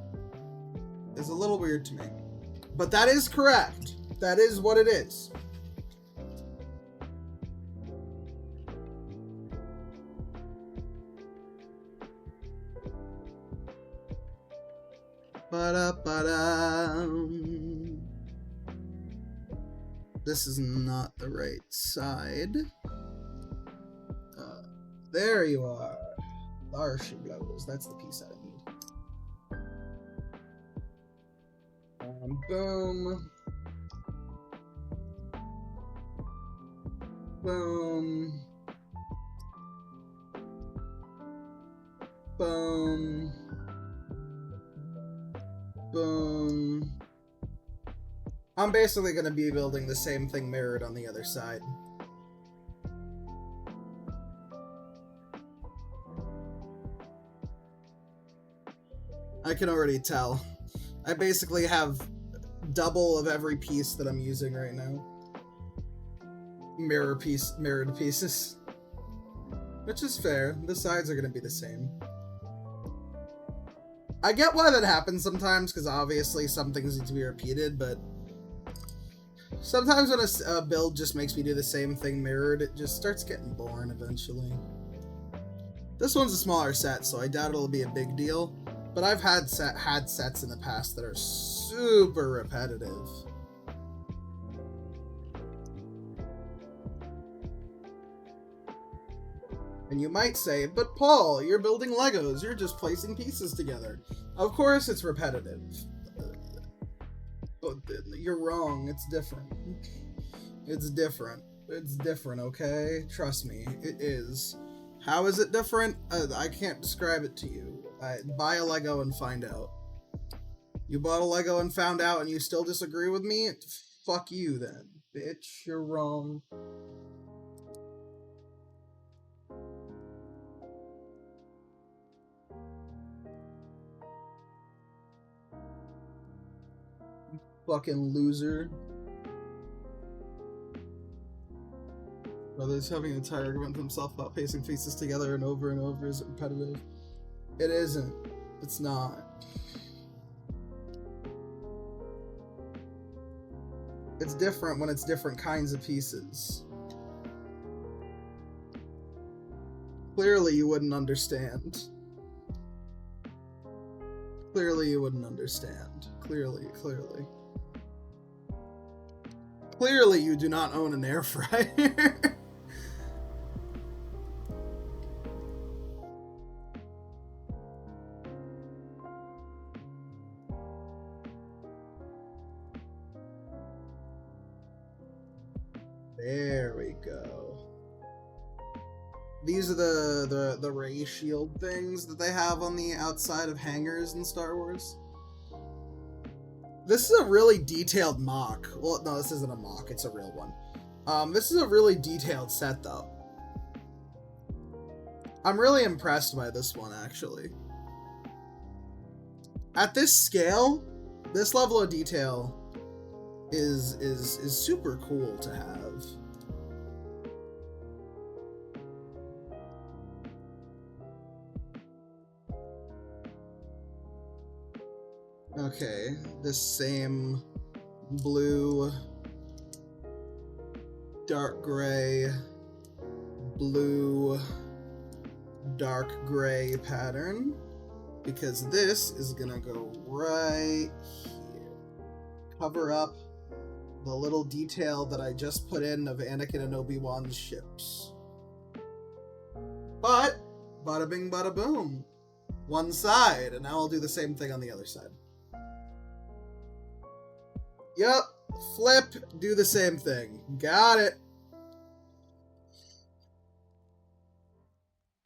is a little weird to me. But that is correct. That is what it is. This is not the right side. There you are. There she blows. That's the piece I need. Boom. Boom. Boom. Boom. I'm basically going to be building the same thing mirrored on the other side. I can already tell. I basically have double of every piece that I'm using right now. Mirrored pieces. Which is fair. The sides are going to be the same. I get why that happens sometimes, because obviously some things need to be repeated, but sometimes when a build just makes me do the same thing mirrored, it just starts getting boring eventually. This one's a smaller set, so I doubt it'll be a big deal, but I've had sets in the past that are super repetitive. And you might say, but Paul, you're building Legos, you're just placing pieces together. Of course it's repetitive. But you're wrong, it's different. It's different. It's different, okay? Trust me, it is. How is it different? I can't describe it to you. Buy a Lego and find out. You bought a Lego and found out and you still disagree with me? Fuck you then, bitch, you're wrong. Fucking loser. Brother's having an entire argument with himself about pacing pieces together and over is repetitive. It isn't. It's not. It's different when it's different kinds of pieces. Clearly you wouldn't understand. Clearly you wouldn't understand. Clearly. Clearly you do not own an air fryer. There we go. These are the ray shield things that they have on the outside of hangars in Star Wars. This is a really detailed mock. Well, no, this isn't a mock. It's a real one. This is a really detailed set, though. I'm really impressed by this one, actually. At this scale, this level of detail is super cool to have. Okay, this same blue, dark gray, blue, dark gray pattern, because this is gonna go right here. Cover up the little detail that I just put in of Anakin and Obi-Wan's ships. But, bada bing bada boom. One side, and now I'll do the same thing on the other side. Yep, flip, do the same thing. Got it.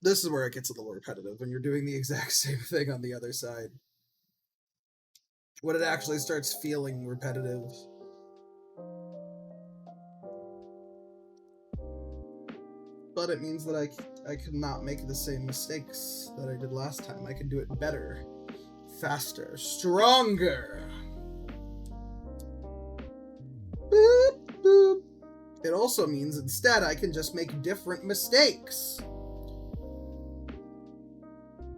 This is where it gets a little repetitive, when you're doing the exact same thing on the other side. When it actually starts feeling repetitive. But it means that I cannot make the same mistakes that I did last time. I can do it better, faster, stronger. Boop, boop. It also means instead I can just make different mistakes.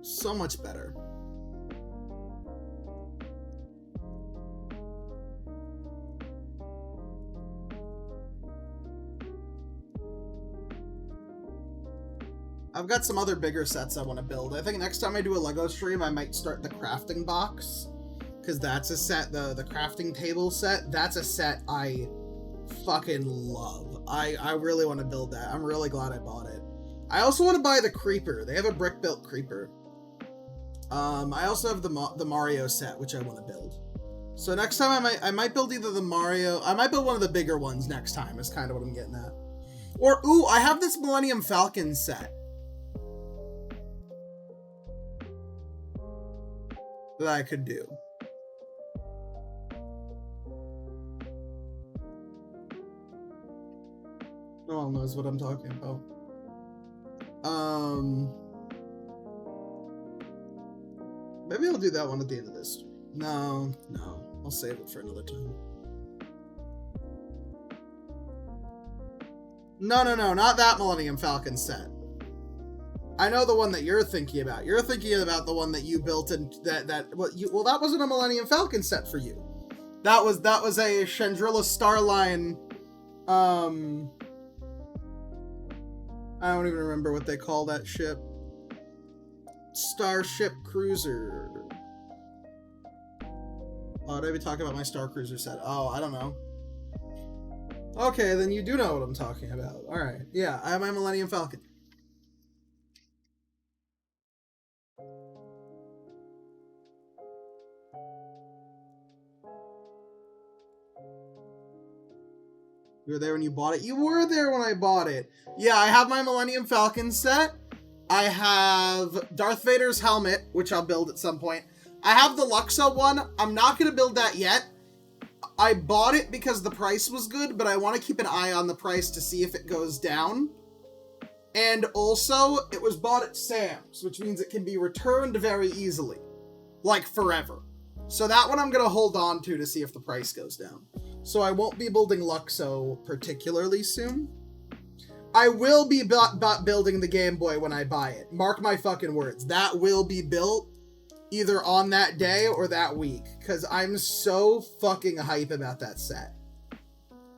So much better. I've got some other bigger sets I want to build. I think next time I do a LEGO stream, I might start the crafting box. Because that's a set, the crafting table set, that's a set I fucking love. I really want to build that. I'm really glad I bought it. I also want to buy the creeper. They have a brick-built creeper. I also have the Mario set, which I want to build. So next time I might build either the Mario... I might build one of the bigger ones next time, is kind of what I'm getting at. Or, ooh, I have this Millennium Falcon set that I could do. No one knows what I'm talking about. Maybe I'll do that one at the end of this. No, I'll save it for another time. No, not that Millennium Falcon set. I know the one that you're thinking about. You're thinking about the one that you built and that that wasn't a Millennium Falcon set for you. That was a Chandrilla Starline. I don't even remember what they call that ship. Starship Cruiser. Oh, did I be talking about my Star Cruiser set? Oh, I don't know. Okay, then you do know what I'm talking about. Alright, yeah, I have my Millennium Falcon. You were there when you bought it? You were there when I bought it. Yeah, I have my Millennium Falcon set. I have Darth Vader's helmet, which I'll build at some point. I have the Luxo one. I'm not going to build that yet. I bought it because the price was good, but I want to keep an eye on the price to see if it goes down. And also, it was bought at Sam's, which means it can be returned very easily. Like, forever. So that one I'm going to hold on to see if the price goes down. So I won't be building Luxo particularly soon. I will be building the Game Boy when I buy it. Mark my fucking words. That will be built either on that day or that week. Because I'm so fucking hype about that set.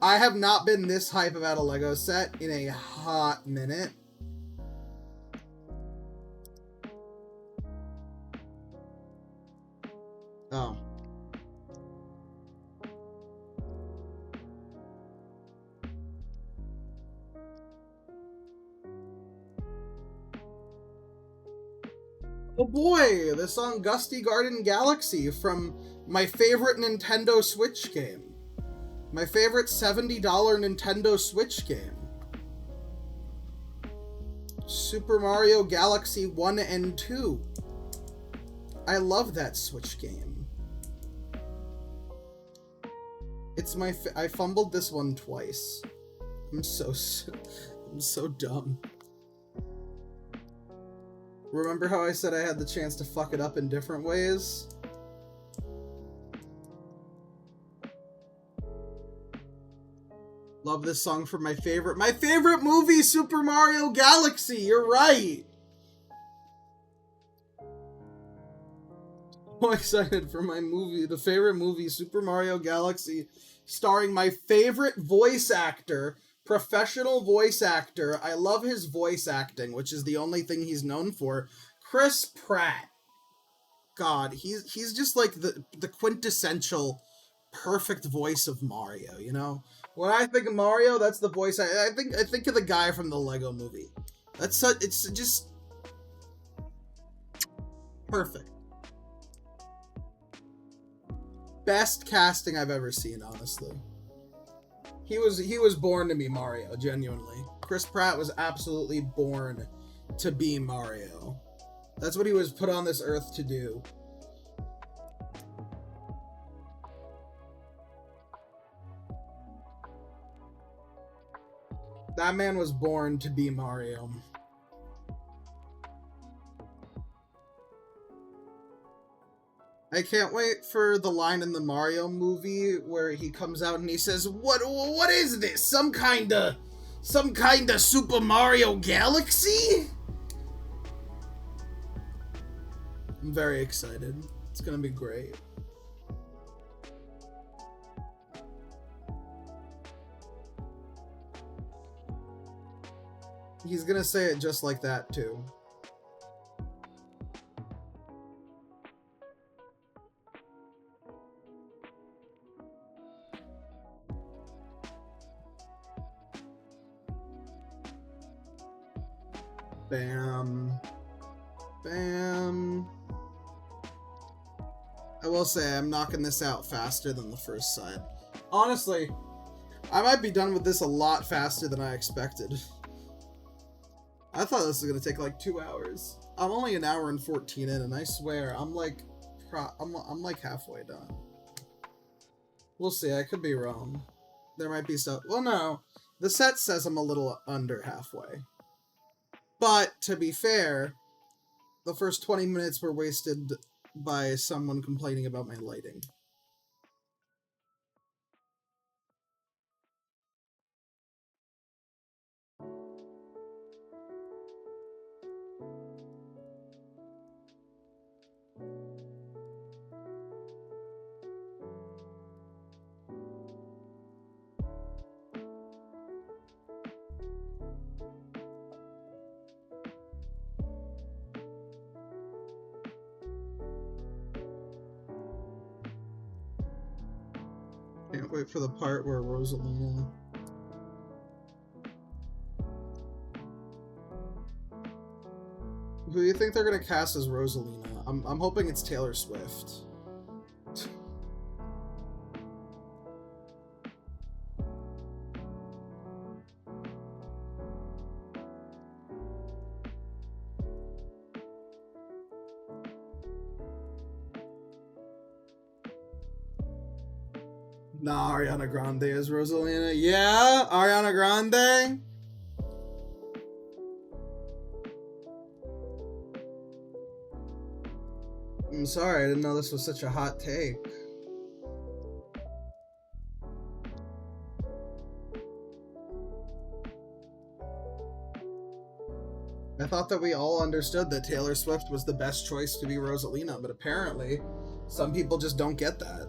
I have not been this hype about a LEGO set in a hot minute. Oh. Oh boy, the song Gusty Garden Galaxy from my favorite Nintendo Switch game. My favorite $70 Nintendo Switch game. Super Mario Galaxy 1 and 2. I love that Switch game. it's my I fumbled this one twice. I'm so I'm so dumb. Remember how I said I had the chance to fuck it up in different ways? Love this song from my favorite movie, Super Mario Galaxy. You're right. So excited for my movie, the favorite movie, Super Mario Galaxy, starring my favorite voice actor, professional voice actor. I love his voice acting, which is the only thing he's known for. Chris Pratt. God, he's just like the quintessential perfect voice of Mario, you know? When I think of Mario, that's the voice I think of the guy from the Lego movie. It's just perfect. Best casting I've ever seen, honestly. He was born to be Mario, genuinely. Chris Pratt was absolutely born to be Mario. That's what he was put on this earth to do. That man was born to be Mario. I can't wait for the line in the Mario movie where he comes out and he says, "What is this? Some kind of Super Mario Galaxy?" I'm very excited. It's gonna be great. He's gonna say it just like that too. Bam. Bam. I will say, I'm knocking this out faster than the first side. Honestly, I might be done with this a lot faster than I expected. I thought this was going to take like 2 hours. I'm only an hour and 14 in, and I swear, I'm like halfway done. We'll see, I could be wrong. There might be stuff. Well, no. The set says I'm a little under halfway. But, to be fair, the first 20 minutes were wasted by someone complaining about my lighting. Can't wait for the part where Rosalina... Who do you think they're gonna cast as Rosalina? I'm hoping it's Taylor Swift. Nah, Ariana Grande is Rosalina. Yeah, Ariana Grande. I'm sorry, I didn't know this was such a hot take. I thought that we all understood that Taylor Swift was the best choice to be Rosalina, but apparently some people just don't get that.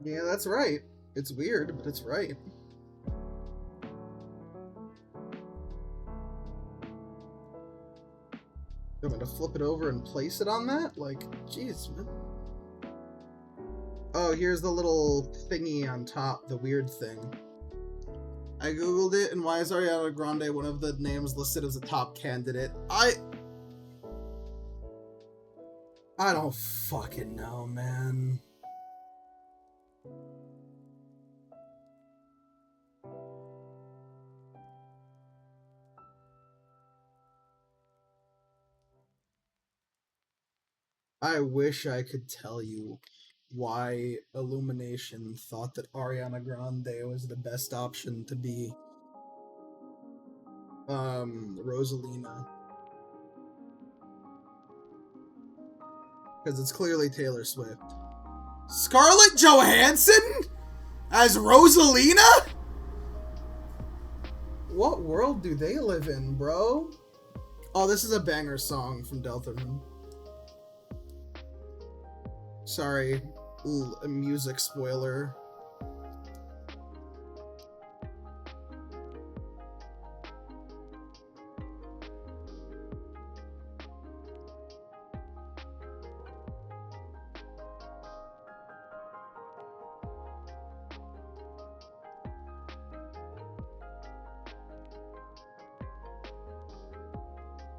Yeah, that's right. It's weird, but it's right. I'm gonna flip it over and place it on that? Like, jeez, man. Oh, here's the little thingy on top, the weird thing. I googled it, and why is Ariana Grande one of the names listed as a top candidate? I don't fucking know, man. I wish I could tell you why Illumination thought that Ariana Grande was the best option to be Rosalina. Because it's clearly Taylor Swift. Scarlett Johansson as Rosalina? What world do they live in, bro? Oh, this is a banger song from Deltarune. Sorry, a music spoiler.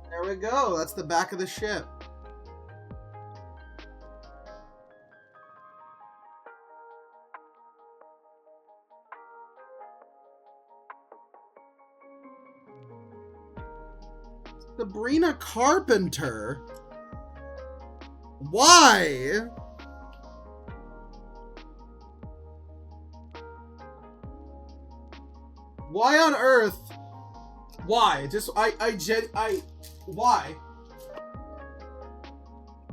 There we go. That's the back of the ship. Sabrina Carpenter? Why? Why on earth? Why? Just, why?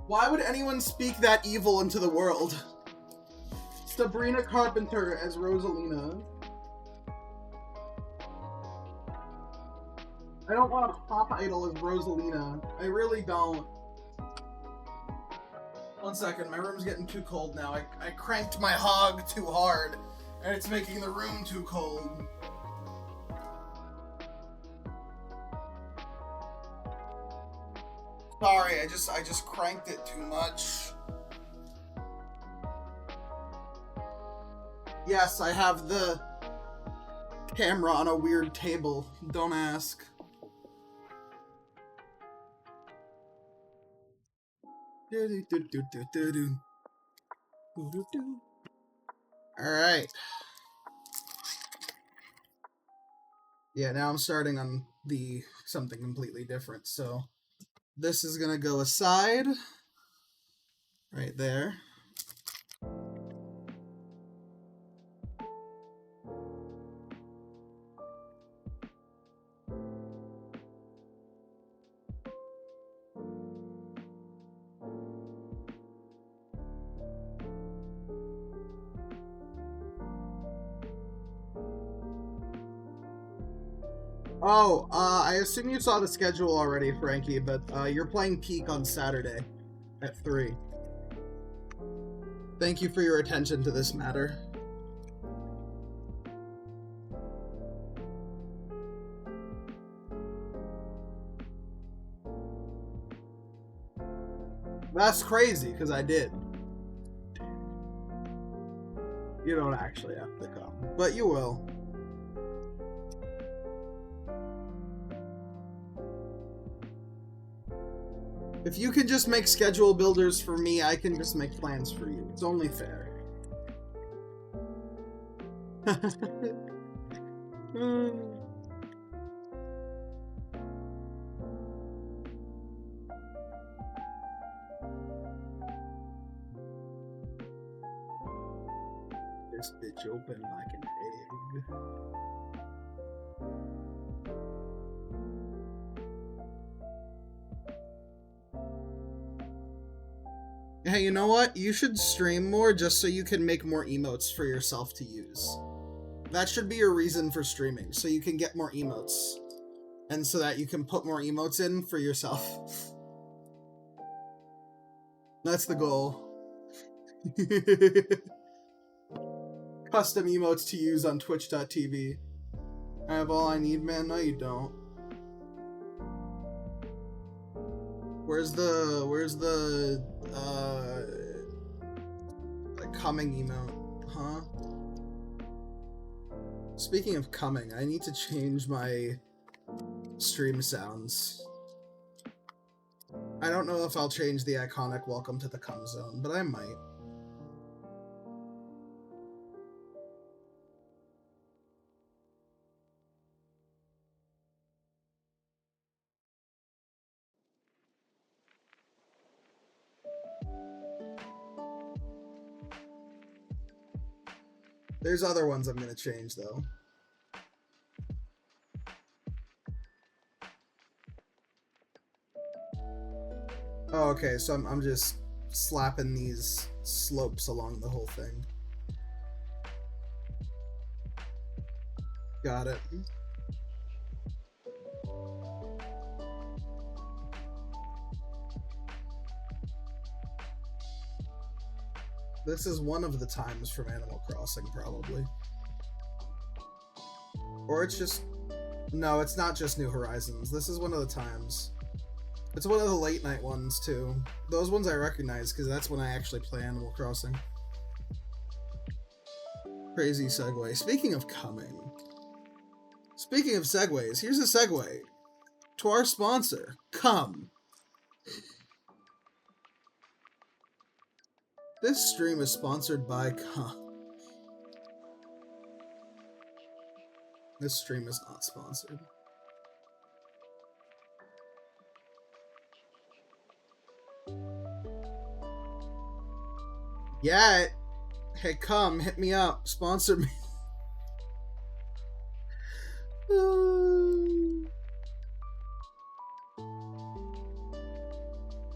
Why would anyone speak that evil into the world? Sabrina Carpenter as Rosalina. I don't want a pop idol as Rosalina. I really don't. One second, my room's getting too cold now. I cranked my hog too hard, and it's making the room too cold. Sorry, I just cranked it too much. Yes, I have the camera on a weird table. Don't ask. Alright. Yeah, now I'm starting on the something completely different, so this is gonna go aside right there. Oh, I assume you saw the schedule already, Frankie, but you're playing Peak on Saturday at 3. Thank you for your attention to this matter. That's crazy, because I did. You don't actually have to come, but you will. If you can just make schedule builders for me, I can just make plans for you. It's only fair. This bitch open like an egg. Hey, you know what? You should stream more just so you can make more emotes for yourself to use. That should be your reason for streaming, so you can get more emotes. And so that you can put more emotes in for yourself. That's the goal. custom emotes to use on twitch.tv. I have all I need, man. No, you don't. Where's the coming emote, huh? Speaking of coming, I need to change my stream sounds. I don't know if I'll change the iconic welcome to the cum zone, but I might. There's other ones I'm gonna change though. Oh, okay, so I'm just slapping these slopes along the whole thing. Got it. This is one of the times from Animal Crossing, probably. Or it's just... No, it's not just New Horizons. This is one of the times. It's one of the late night ones, too. Those ones I recognize, because that's when I actually play Animal Crossing. Crazy segue. Speaking of coming. Speaking of segues, here's a segue to our sponsor, Come. This stream is sponsored by Come. This stream is not sponsored. Yeah. Hey, Come, hit me up. Sponsor me.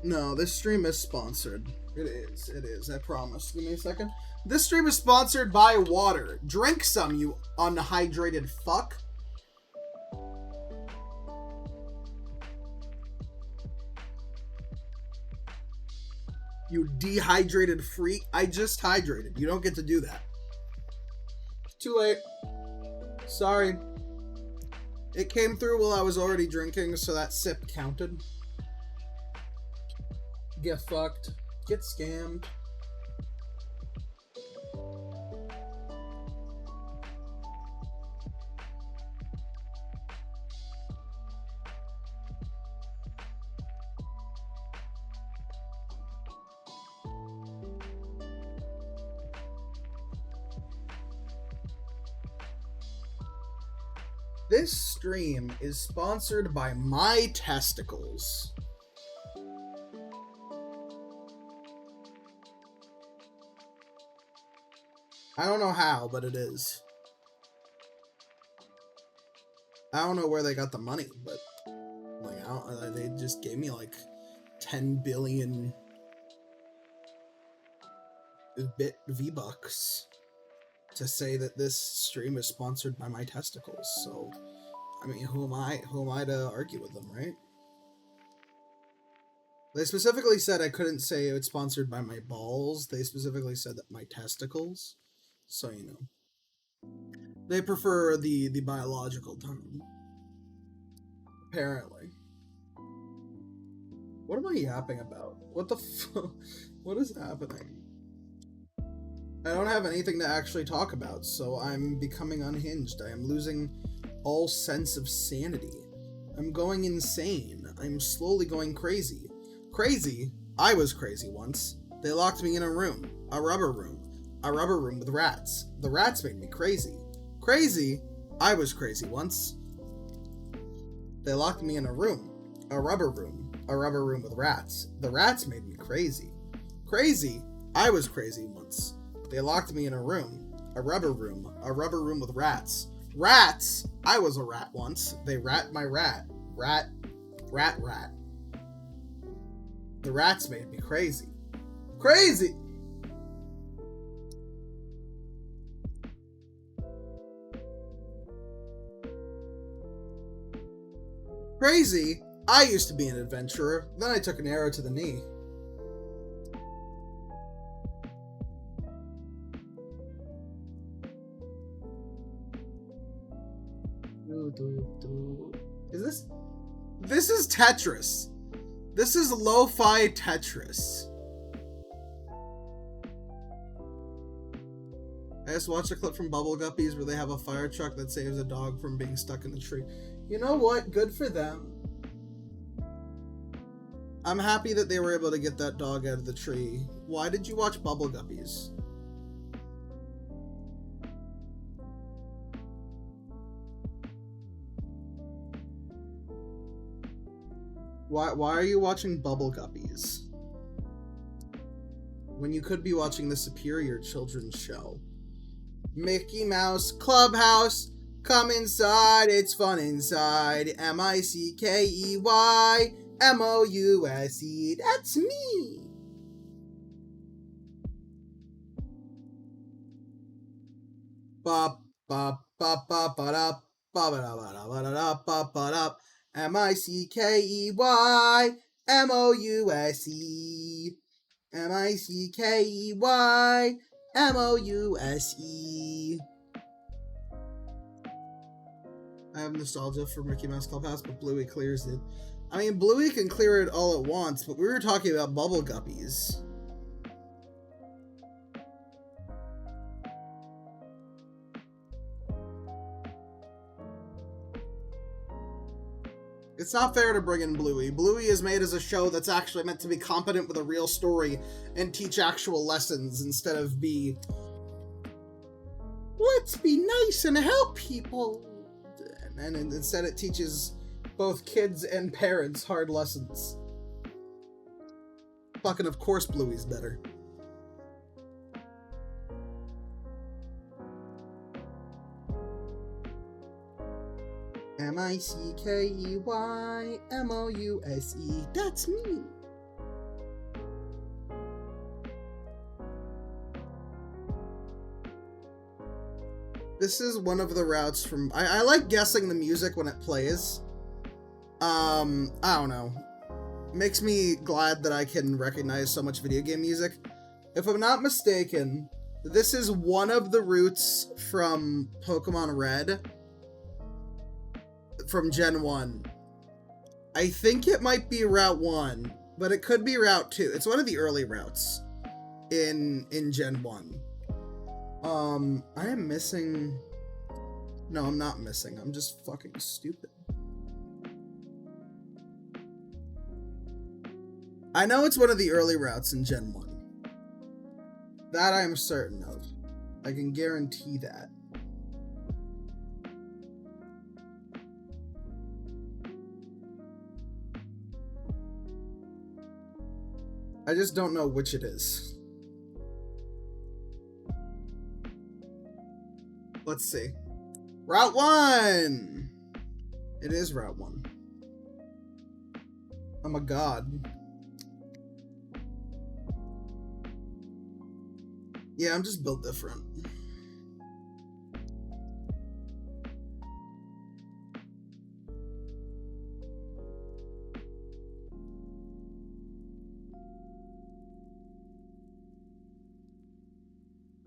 No, this stream is sponsored. It is, I promise. Give me a second. This stream is sponsored by water. Drink some, you unhydrated fuck. You dehydrated freak. I just hydrated. You don't get to do that. Too late. Sorry. It came through while I was already drinking, so that sip counted. Get fucked. Get scammed. This stream is sponsored by my testicles. I don't know how, but it is. I don't know where they got the money, but like they just gave me like 10 billion V-Bucks to say that this stream is sponsored by my testicles. So, I mean, who am I to argue with them, right? They specifically said I couldn't say it's sponsored by my balls. They specifically said that my testicles. So, you know. They prefer the biological term. Apparently. What am I yapping about? What the fuck? What is happening? I don't have anything to actually talk about, so I'm becoming unhinged. I am losing all sense of sanity. I'm going insane. I'm slowly going crazy. Crazy? I was crazy once. They locked me in a room. A rubber room. A rubber room with rats. The rats made me crazy. Crazy? I was crazy once. They locked me in a room. A rubber room. A rubber room with rats. The rats made me crazy. Crazy? I was crazy once. They locked me in a room. A rubber room. A rubber room with rats. Rats? I was a rat once. They rat my rat. Rat. Rat. The rats made me crazy. Crazy! Crazy? I used to be an adventurer. Then I took an arrow to the knee. Is this? This is Tetris. This is lo-fi Tetris. I just watched a clip from Bubble Guppies where they have a fire truck that saves a dog from being stuck in the tree. You know what? Good for them. I'm happy that they were able to get that dog out of the tree. Why did you watch Bubble Guppies? Why are you watching Bubble Guppies? When you could be watching the superior children's show. Mickey Mouse Clubhouse, come inside, it's fun inside. MICKEYMOUSE, that's me. Bop bop bop bop bop bop bop bop bop MICKEYMOUSE MICKEYMOUSE. I have nostalgia for Mickey Mouse Clubhouse, but Bluey clears it. I mean, Bluey can clear it all at once, but we were talking about Bubble Guppies. It's not fair to bring in Bluey. Bluey is made as a show that's actually meant to be competent with a real story and teach actual lessons instead of be, let's be nice and help people. And instead it teaches both kids and parents hard lessons. Fucking of course Bluey's better. MICKEYMOUSE, that's me. This is one of the routes from... I like guessing the music when it plays. I don't know. Makes me glad that I can recognize so much video game music. If I'm not mistaken, this is one of the routes from Pokemon Red. From Gen 1. I think it might be Route 1, but it could be Route 2. It's one of the early routes in Gen 1. I am missing... No, I'm not missing. I'm just fucking stupid. I know it's one of the early routes in Gen 1. That I am certain of. I can guarantee that. I just don't know which it is. Let's see. Route 1! It is Route 1. Oh my god. Yeah, I'm just built different.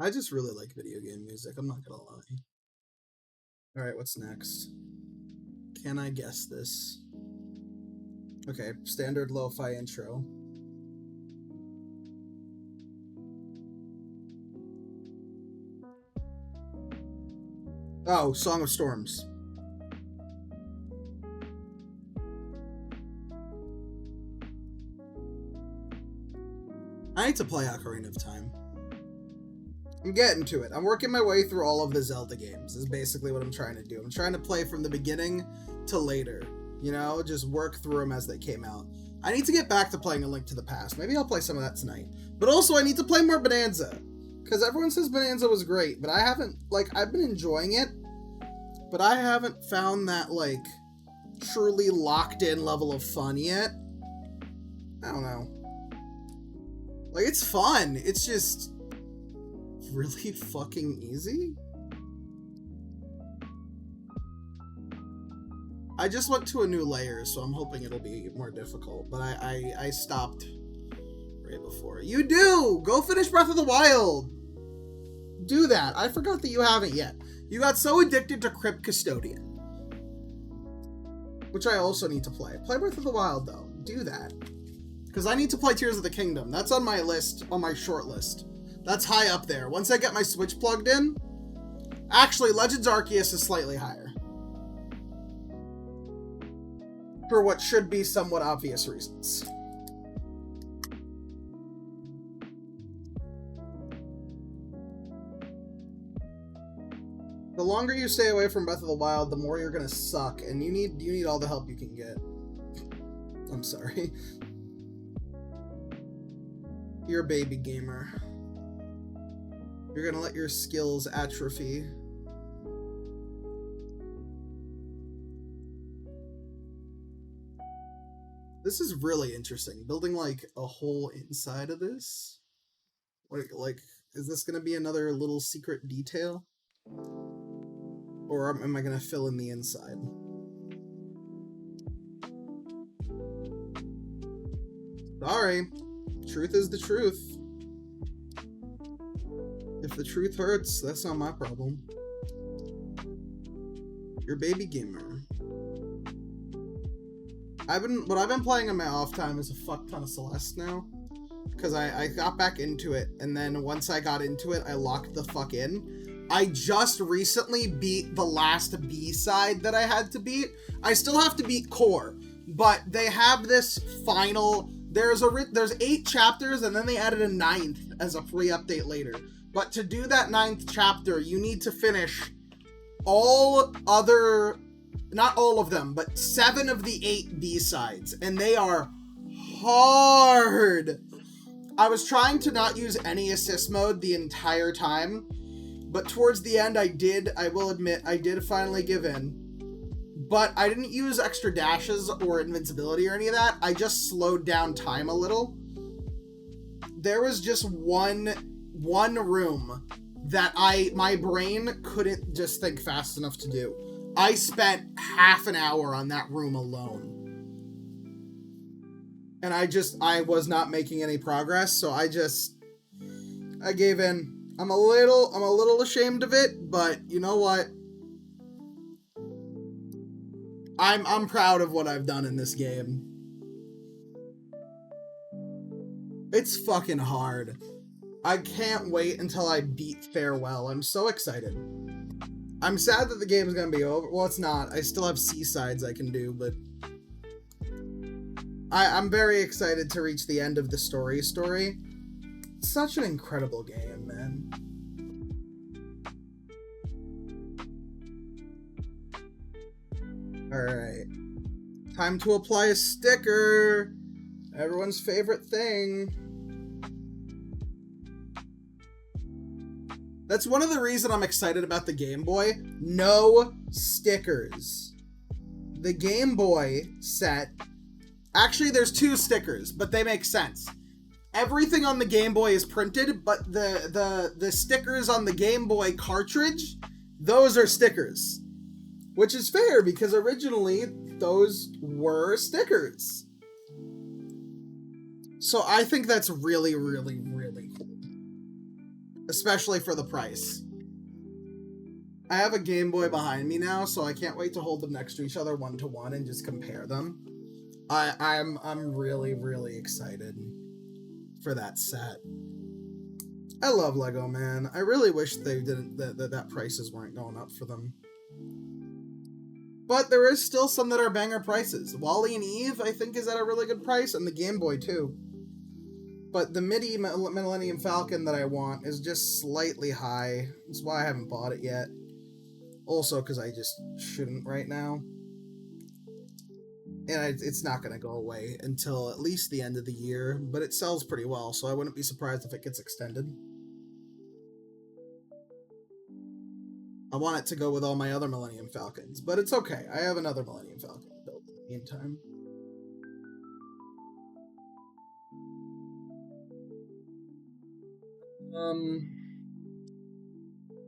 I just really like video game music, I'm not gonna lie. Alright, what's next? Can I guess this? Okay, standard lo-fi intro. Oh, Song of Storms. I need to play Ocarina of Time. I'm getting to it. I'm working my way through all of the Zelda games, is basically what I'm trying to do. I'm trying to play from the beginning to later, you know, just work through them as they came out. I need to get back to playing A Link to the Past. Maybe I'll play some of that tonight. But also, I need to play more Bonanza, because everyone says Bonanza was great, but I haven't, like, I've been enjoying it, but I haven't found that, like, truly locked-in level of fun yet. I don't know. Like, it's fun. It's just really fucking easy. I just went to a new layer, so I'm hoping it'll be more difficult, but I stopped right before. You do! Go finish Breath of the Wild! Do that. I forgot that you haven't yet. You got so addicted to Crypt Custodian. which I also need to play. Play Breath of the Wild, though. Do that. Because I need to play Tears of the Kingdom. That's on my list, on my short list. That's high up there. Once I get my Switch plugged in... Actually, Legends Arceus is slightly higher. For what should be somewhat obvious reasons. The longer you stay away from Breath of the Wild, the more you're gonna suck, and you need all the help you can get. I'm sorry. You're a baby gamer. You're gonna let your skills atrophy. This is really interesting. Building, like, a whole inside of this? Like, is this gonna be another little secret detail? Or am I gonna fill in the inside? Sorry. Truth is the truth. If the truth hurts, that's not my problem. You're a baby gamer. What I've been playing in my off time is a fuck ton of Celeste now. Because I got back into it, and then once I got into it, I locked the fuck in. I just recently beat the last B-side that I had to beat. I still have to beat Core, but they have this final... There's 8 chapters, and then they added a 9th as a free update later. But to do that 9th chapter, you need to finish all other... Not all of them, but 7 of the 8 B-sides, and they are hard. I was trying to not use any assist mode the entire time, but towards the end I will admit, I did finally give in. But I didn't use extra dashes or invincibility or any of that. I just slowed down time a little. There was just one room that my brain couldn't just think fast enough to do. I spent half an hour on that room alone. And I was not making any progress, so I gave in. I'm a little ashamed of it, but you know what? I'm proud of what I've done in this game. It's fucking hard. I can't wait until I beat Farewell. I'm so excited. I'm sad that the game is going to be over. Well, it's not. I still have C-sides I can do, but... I'm very excited to reach the end of the story. It's such an incredible game, man. Alright. Time to apply a sticker! Everyone's favorite thing. That's one of the reasons I'm excited about the Game Boy. No stickers. The Game Boy set... Actually, there's 2 stickers, but they make sense. Everything on the Game Boy is printed, but the stickers on the Game Boy cartridge, those are stickers. Which is fair, because originally, those were stickers. So I think that's really, really, really cool. Especially for the price. I have a Game Boy behind me now, so I can't wait to hold them next to each other one-to-one and just compare them. I'm really, really excited for that set. I love Lego, man. I really wish they didn't that prices weren't going up for them. But there is still some that are banger prices. Wally and Eve, I think, is at a really good price, and the Game Boy too. But the MIDI Millennium Falcon that I want is just slightly high. That's why I haven't bought it yet. Also, because I just shouldn't right now. And it's not going to go away until at least the end of the year, but it sells pretty well, so I wouldn't be surprised if it gets extended. I want it to go with all my other Millennium Falcons, but it's okay. I have another Millennium Falcon built in the meantime.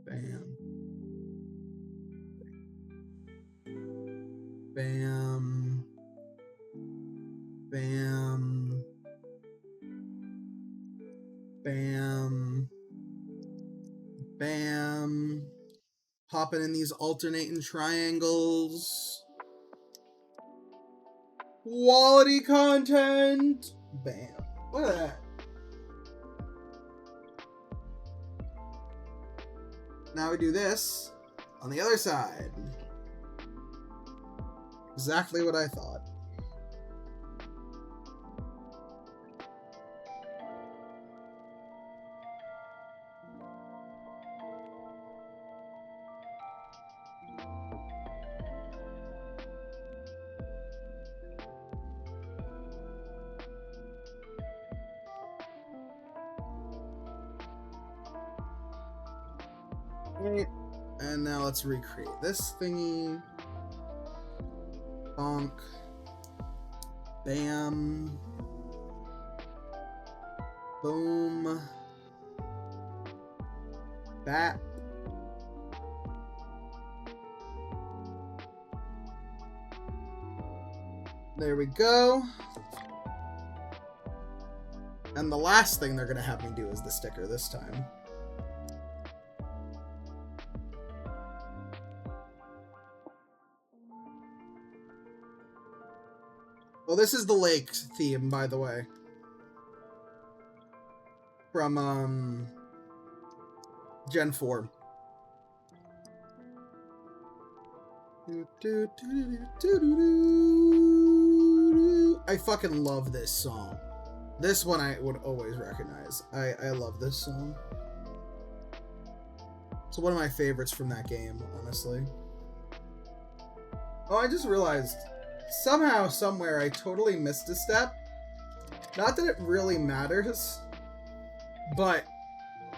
Bam. Bam. Bam. Bam. Bam. Popping in these alternating triangles. Quality content! Bam. Look at that. Now we do this on the other side. Exactly what I thought. Right. And now let's recreate this thingy. Bonk. Bam. Boom. Bat. There we go. And the last thing they're gonna have me do is the sticker this time. Well, this is the lake theme, by the way. From, Gen 4. I fucking love this song. This one I would always recognize. I love this song. It's one of my favorites from that game, honestly. Oh, I just realized, somehow, somewhere, I totally missed a step. Not that it really matters, but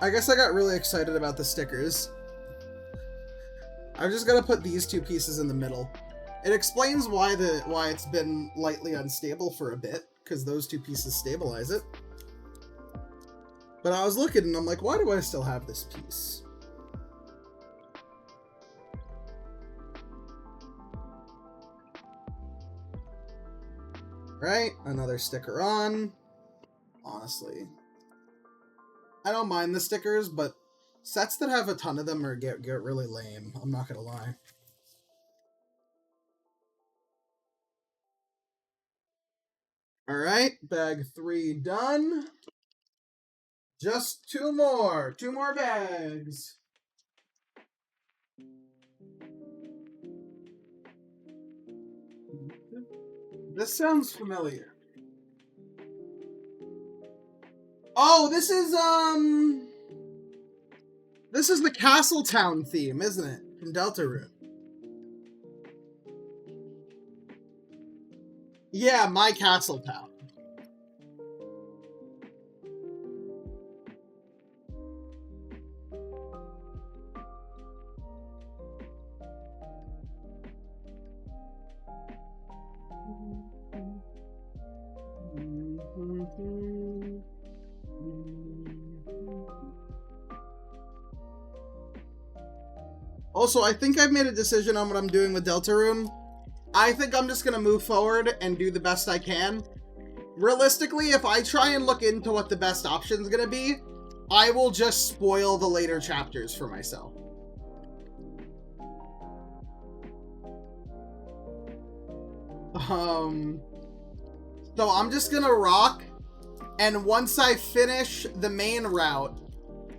I guess I got really excited about the stickers. I'm just gonna put these two pieces in the middle. It explains why it's been lightly unstable for a bit, because those two pieces stabilize it. But I was looking and I'm like, why do I still have this piece? Right, another sticker on. Honestly, I don't mind the stickers, but sets that have a ton of them get really lame. I'm not gonna lie. All right, bag 3 done. Just two more bags. This sounds familiar. Oh, this is the Castletown theme, isn't it? From Deltarune. Yeah, my Castletown. Also, I think I've made a decision on what I'm doing with Deltarune. I think I'm just going to move forward and do the best I can. Realistically, if I try and look into what the best option is going to be, I will just spoil the later chapters for myself. So I'm just going to rock, and once I finish the main route,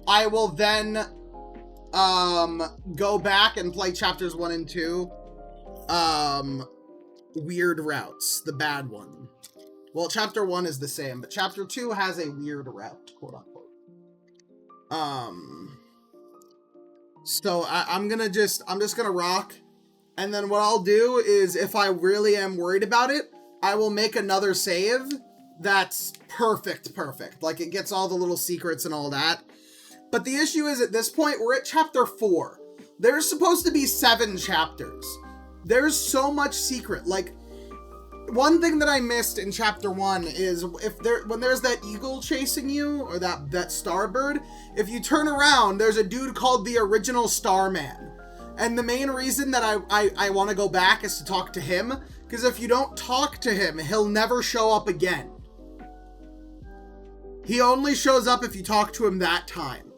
I will then go back and play chapters 1 and 2. Weird routes, the bad one. Well, chapter 1 is the same, but chapter 2 has a weird route, quote unquote. So I'm just gonna rock, and then what I'll do is, if I really am worried about it, I will make another save that's perfect. Like, it gets all the little secrets and all that. But the issue is, at this point, we're at chapter 4. There's supposed to be 7 chapters. There's so much secret. Like, one thing that I missed in chapter 1 is when there's that eagle chasing you, or that starbird, if you turn around, there's a dude called the Original Starman. And the main reason that I want to go back is to talk to him, because if you don't talk to him, he'll never show up again. He only shows up if you talk to him that time.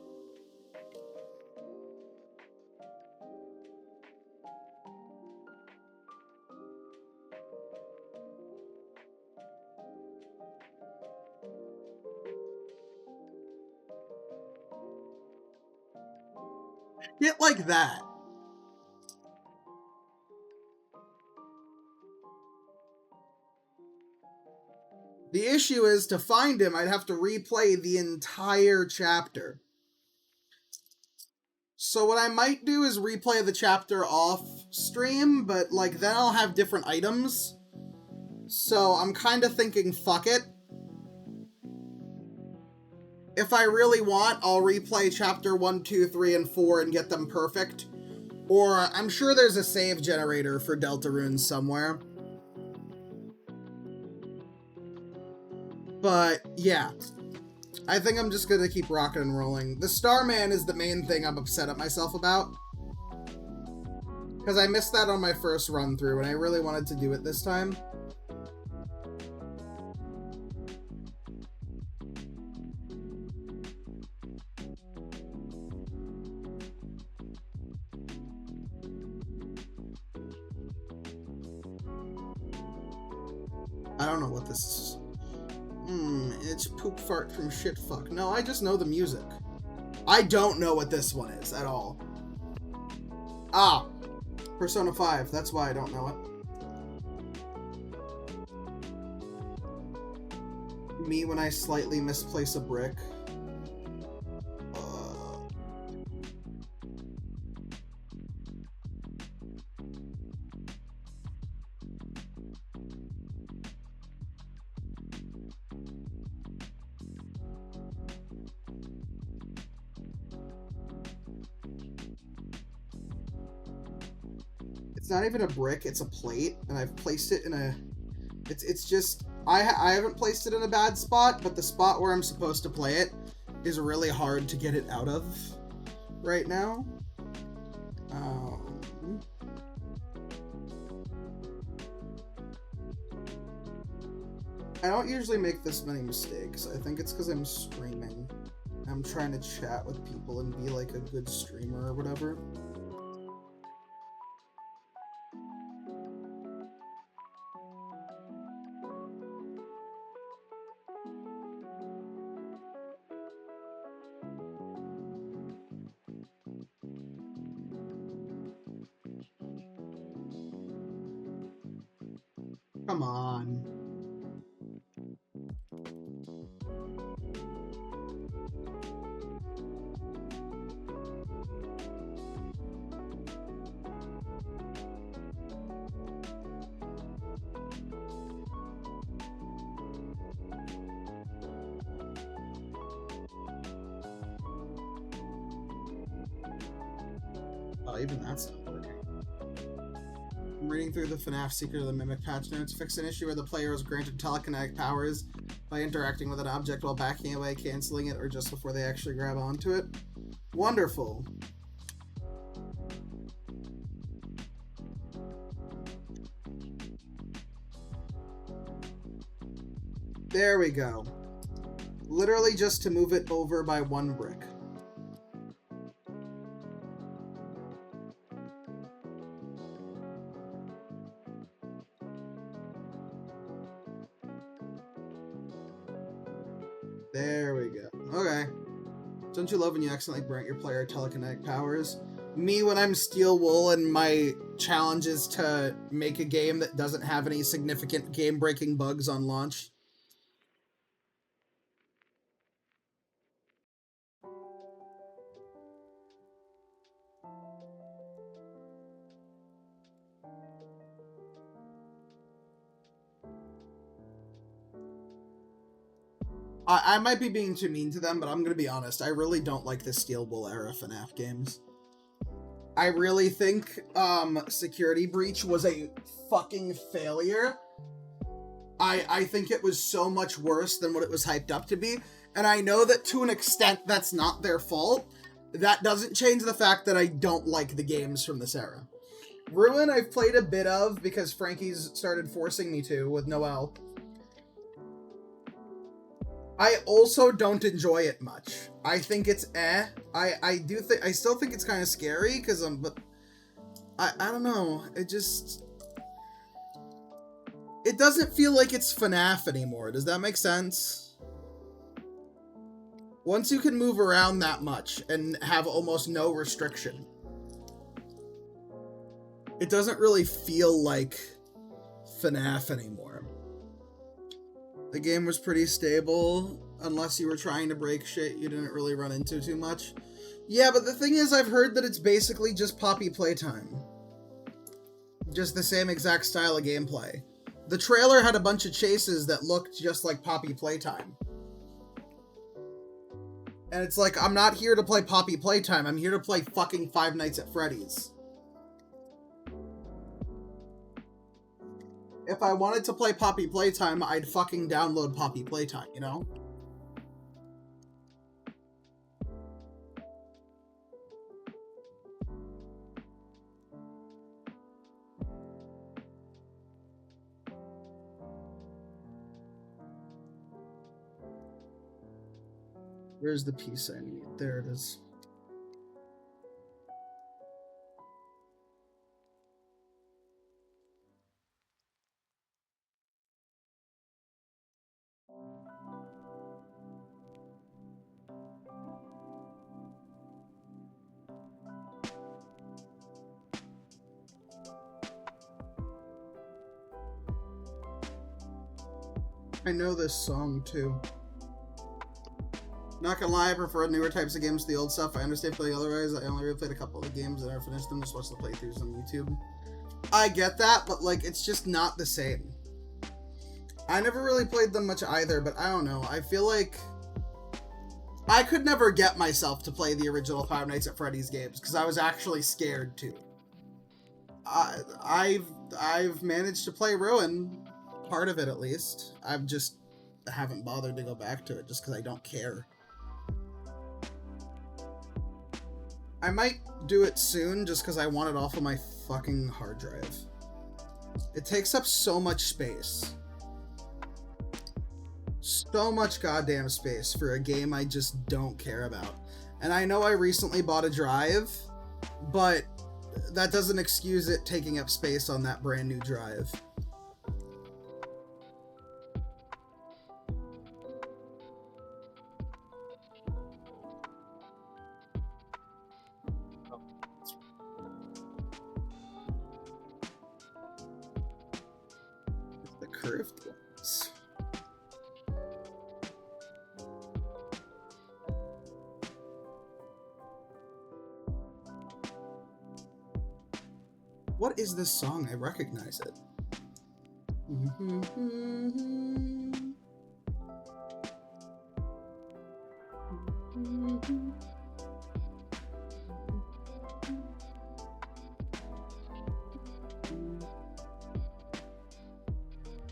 Get like that. The issue is, to find him, I'd have to replay the entire chapter. So what I might do is replay the chapter off stream, but like then I'll have different items. So I'm kind of thinking, fuck it. If I really want, I'll replay chapter 1, 2, 3, and 4 and get them perfect. Or I'm sure there's a save generator for Deltarunes somewhere. But yeah, I think I'm just gonna keep rocking and rolling. The Starman is the main thing I'm upset at myself about. Because I missed that on my first run through, and I really wanted to do it this time. I don't know what this is. It's poop fart from shit fuck. No, I just know the music. I don't know what this one is at all. Ah, Persona 5. That's why I don't know it. Me when I slightly misplace a brick. It's not even a brick, it's a plate, and I've placed it in a... It's just... I haven't placed it in a bad spot, but the spot where I'm supposed to play it is really hard to get it out of right now. I don't usually make this many mistakes. I think it's because I'm streaming. I'm trying to chat with people and be like a good streamer or whatever. Come on. Oh, even that's not working. I'm reading through the FNAF Secret of the Mimic patch notes. Fix an issue where the player is granted telekinetic powers by interacting with an object while backing away, canceling it, or just before they actually grab onto it. Wonderful. There we go. Literally just to move it over by one brick. There we go. Okay. Don't you love when you accidentally grant your player telekinetic powers? Me when I'm Steel Wool and my challenge is to make a game that doesn't have any significant game-breaking bugs on launch. I might be being too mean to them, but I'm gonna be honest. I really don't like the Steel Wool era FNAF games. I really think Security Breach was a fucking failure. I think it was so much worse than what it was hyped up to be, and I know that to an extent that's not their fault. That doesn't change the fact that I don't like the games from this era. Ruin I've played a bit of because Frankie's started forcing me to with Noelle. I also don't enjoy it much. I think it's eh. I still think it's kind of scary because but I don't know. It doesn't feel like it's FNAF anymore. Does that make sense? Once you can move around that much and have almost no restriction, it doesn't really feel like FNAF anymore. The game was pretty stable. Unless you were trying to break shit, you didn't really run into too much. Yeah, but the thing is, I've heard that it's basically just Poppy playtime. Just the same exact style of gameplay. The trailer had a bunch of chases that looked just like Poppy playtime. And it's like, I'm not here to play Poppy playtime, I'm here to play fucking Five Nights at Freddy's. If I wanted to play Poppy playtime, I'd fucking download Poppy playtime, you know? Where's the piece I need? There it is. I know this song too. Not gonna lie, I prefer newer types of games to the old stuff. I understand playing otherwise. I only really played a couple of the games and I finished them, just watched the playthroughs on YouTube. I get that, but like, it's just not the same. I never really played them much either, but I don't know. I feel like I could never get myself to play the original Five Nights at Freddy's games because I was actually scared to. I've managed to play Ruin, part of it at least. I haven't bothered to go back to it just because I don't care. I might do it soon just because I want it off of my fucking hard drive. It takes up so much space. So much goddamn space for a game I just don't care about. And I know I recently bought a drive, but that doesn't excuse it taking up space on that brand new drive. The curved ones. What is this song? I recognize it.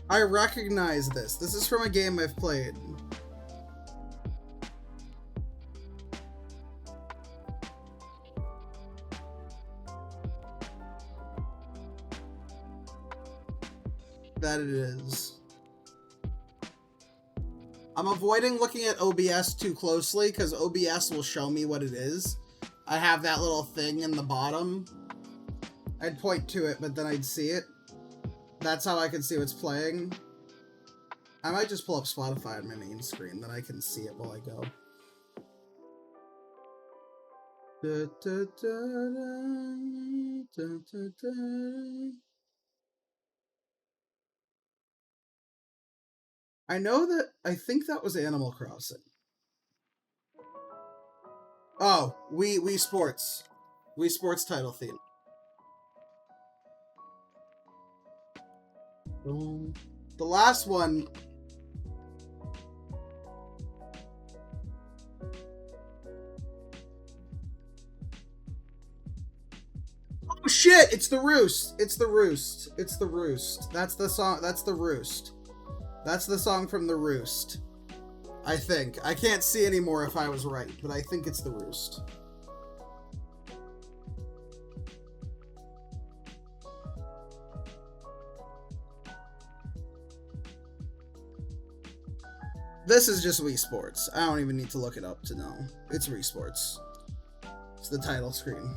I recognize this. This is from a game I've played. That it is. I'm avoiding looking at OBS too closely because OBS will show me what it is. I have that little thing in the bottom. I'd point to it, but then I'd see it. That's how I can see what's playing. I might just pull up Spotify on my main screen, then I can see it while I go. Da, da, da, da, da, da. I know that, I think that was Animal Crossing. Oh, Wii Sports. Wii Sports title theme. The last one... Oh shit! It's the Roost! It's the Roost. It's the Roost. That's the song. That's the Roost. That's the song from The Roost. I think. I can't see anymore if I was right, but I think it's The Roost. This is just Wii Sports. I don't even need to look it up to know. It's Wii Sports. It's the title screen.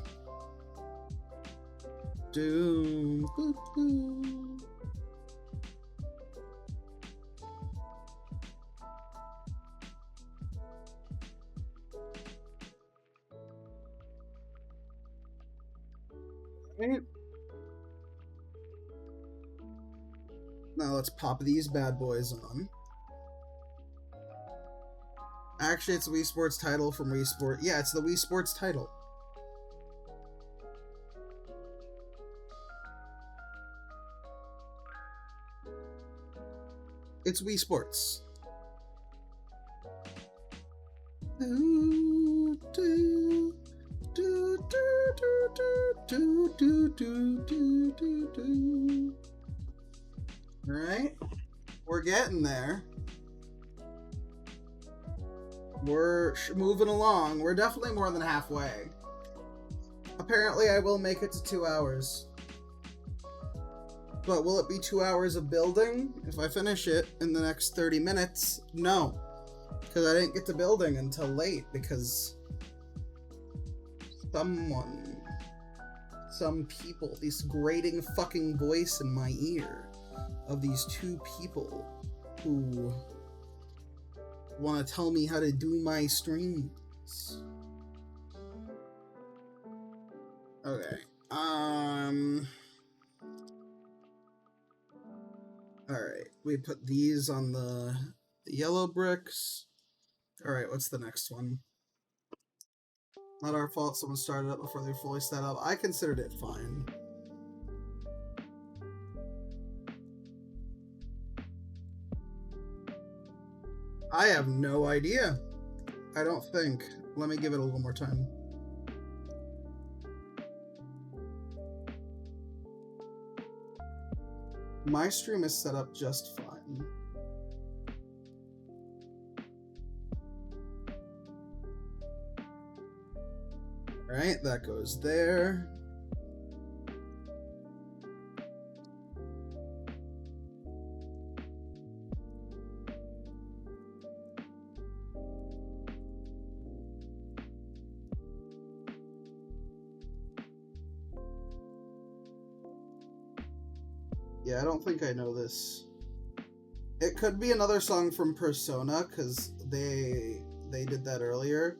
Doom, boop, boop. Right. Now let's pop these bad boys on. Actually, it's a Wii Sports title from Wii Sport. Yeah, it's the Wii Sports title. It's Wii Sports. Alright, we're getting there. We're moving along. We're definitely more than halfway. Apparently, I will make it to 2 hours. But will it be 2 hours of building if I finish it in the next 30 minutes? No. Because I didn't get to building until late because some people, this grating fucking voice in my ear of these two people who want to tell me how to do my streams. Okay. Alright, we put these on the yellow bricks. Alright, what's the next one? Not our fault someone started up before they fully set up. I considered it fine. I have no idea. I don't think. Let me give it a little more time. My stream is set up just fine. Alright, that goes there. Yeah, I don't think I know this. It could be another song from Persona, because they did that earlier,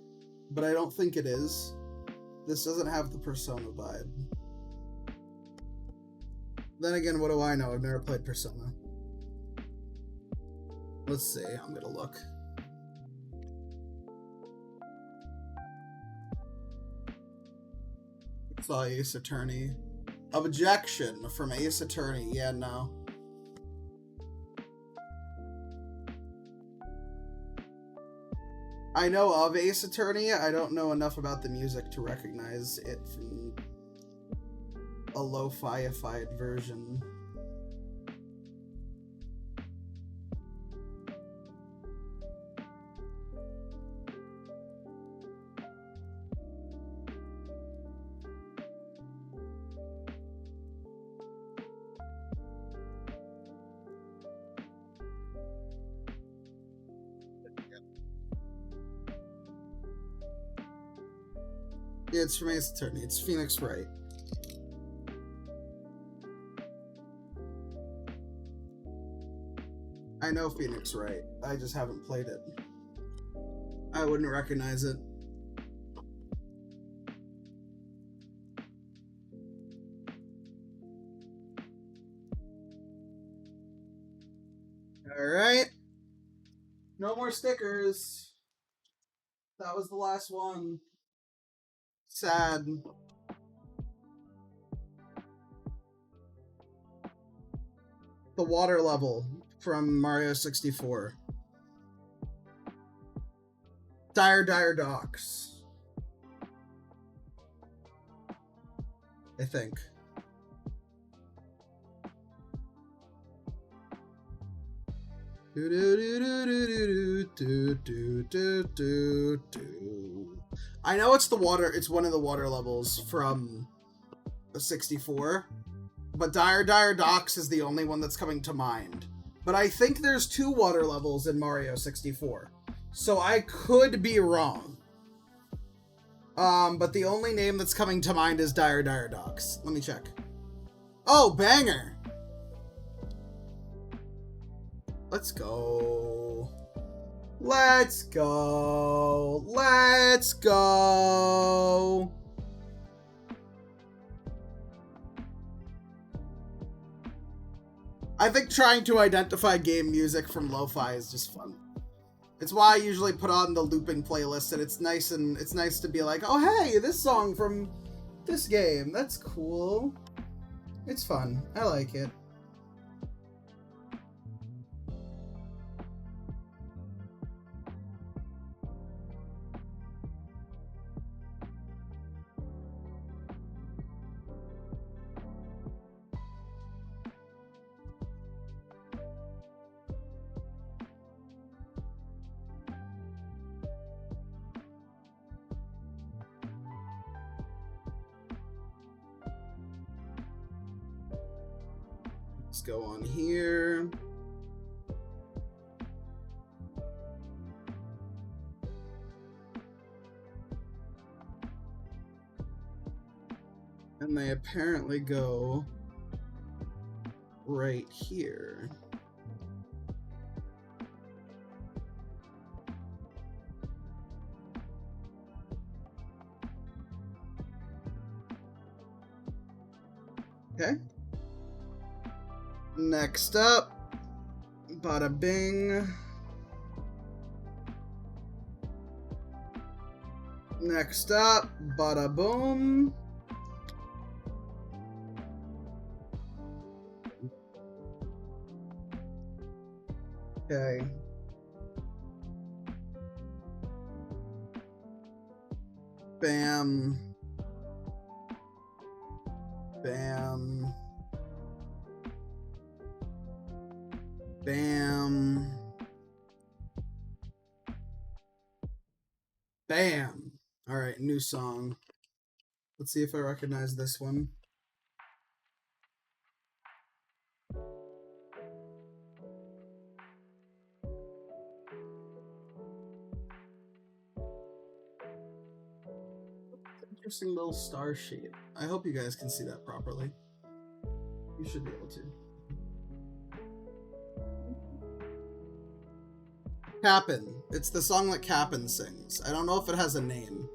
but I don't think it is. This doesn't have the Persona vibe. Then again, what do I know? I've never played Persona. Let's see, I'm gonna look. Saw Ace Attorney. Objection from Ace Attorney. Yeah, no. I know of Ace Attorney. I don't know enough about the music to recognize it from a lo-fi-ified version. Yeah, it's from Ace Attorney. It's Phoenix Wright. I know Phoenix Wright. I just haven't played it. I wouldn't recognize it. Alright. No more stickers. That was the last one. Sad. The water level from Mario 64. Dire Docks. I think. I know it's the water. It's one of the water levels from the 64, but Dire Docks is the only one that's coming to mind. But I think there's 2 water levels in Mario 64, so I could be wrong. But the only name that's coming to mind is Dire Docks. Let me check. Oh, banger! Let's go. Let's go. Let's go. I think trying to identify game music from lo-fi is just fun. It's why I usually put on the looping playlist, and it's nice to be like, oh hey, this song from this game, that's cool. It's fun. I like it. Let's go on here. And they apparently go right here. Okay. Next up, bada bing. Next up, bada boom. Okay. Bam. Bam. Bam. Bam. All right, new song. Let's see if I recognize this one. Interesting little star shape. I hope you guys can see that properly. You should be able to. Cap'n. It's the song that Cap'n sings. I don't know if it has a name.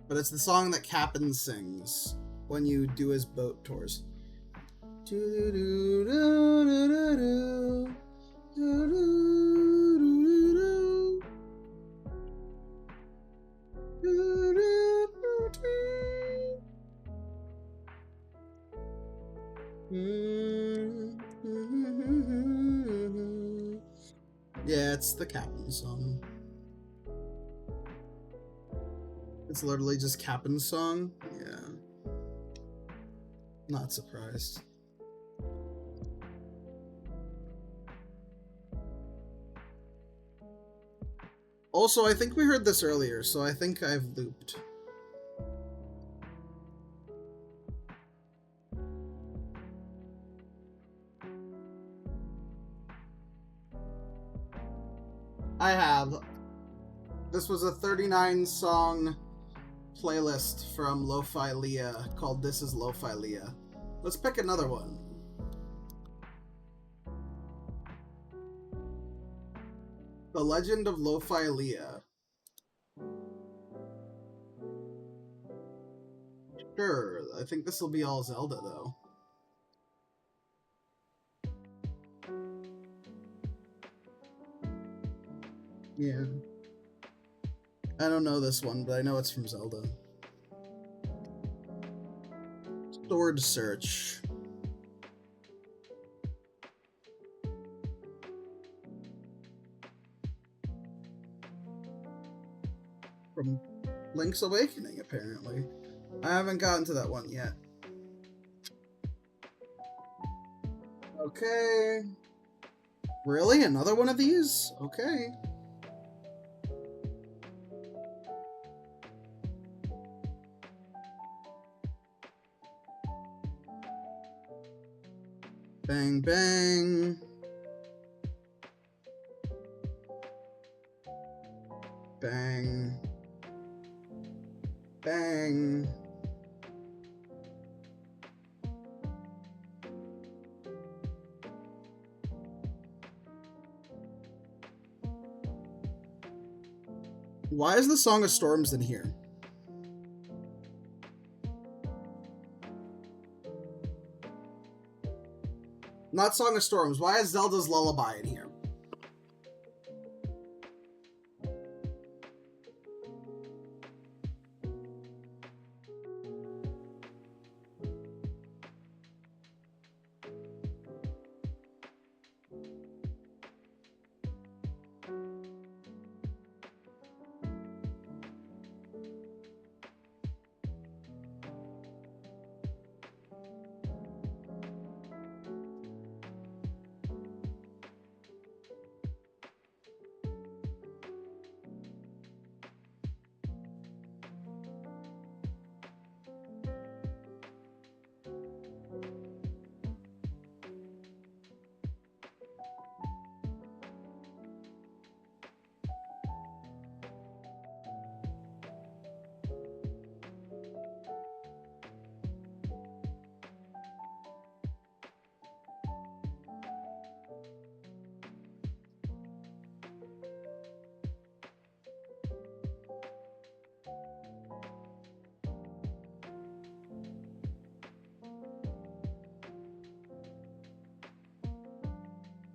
But it's the song that Cap'n sings when you do his boat tours. Yeah, it's the Cap'n song. It's literally just Cap'n's song. Yeah. Not surprised. Also, I think we heard this earlier, so I think I've looped. I have. This was a 39-song playlist from Lo-Fi Leah called This is Lo-Fi Leah. Let's pick another one. The Legend of Lo-Fi Leah. Sure, I think this will be all Zelda though. Yeah. I don't know this one, but I know it's from Zelda. Sword Search. From Link's Awakening, apparently. I haven't gotten to that one yet. Okay. Really? Another one of these? Okay. Bang, bang. Bang. Bang. Why is the Song of Storms in here? Not Song of Storms. Why is Zelda's Lullaby in here?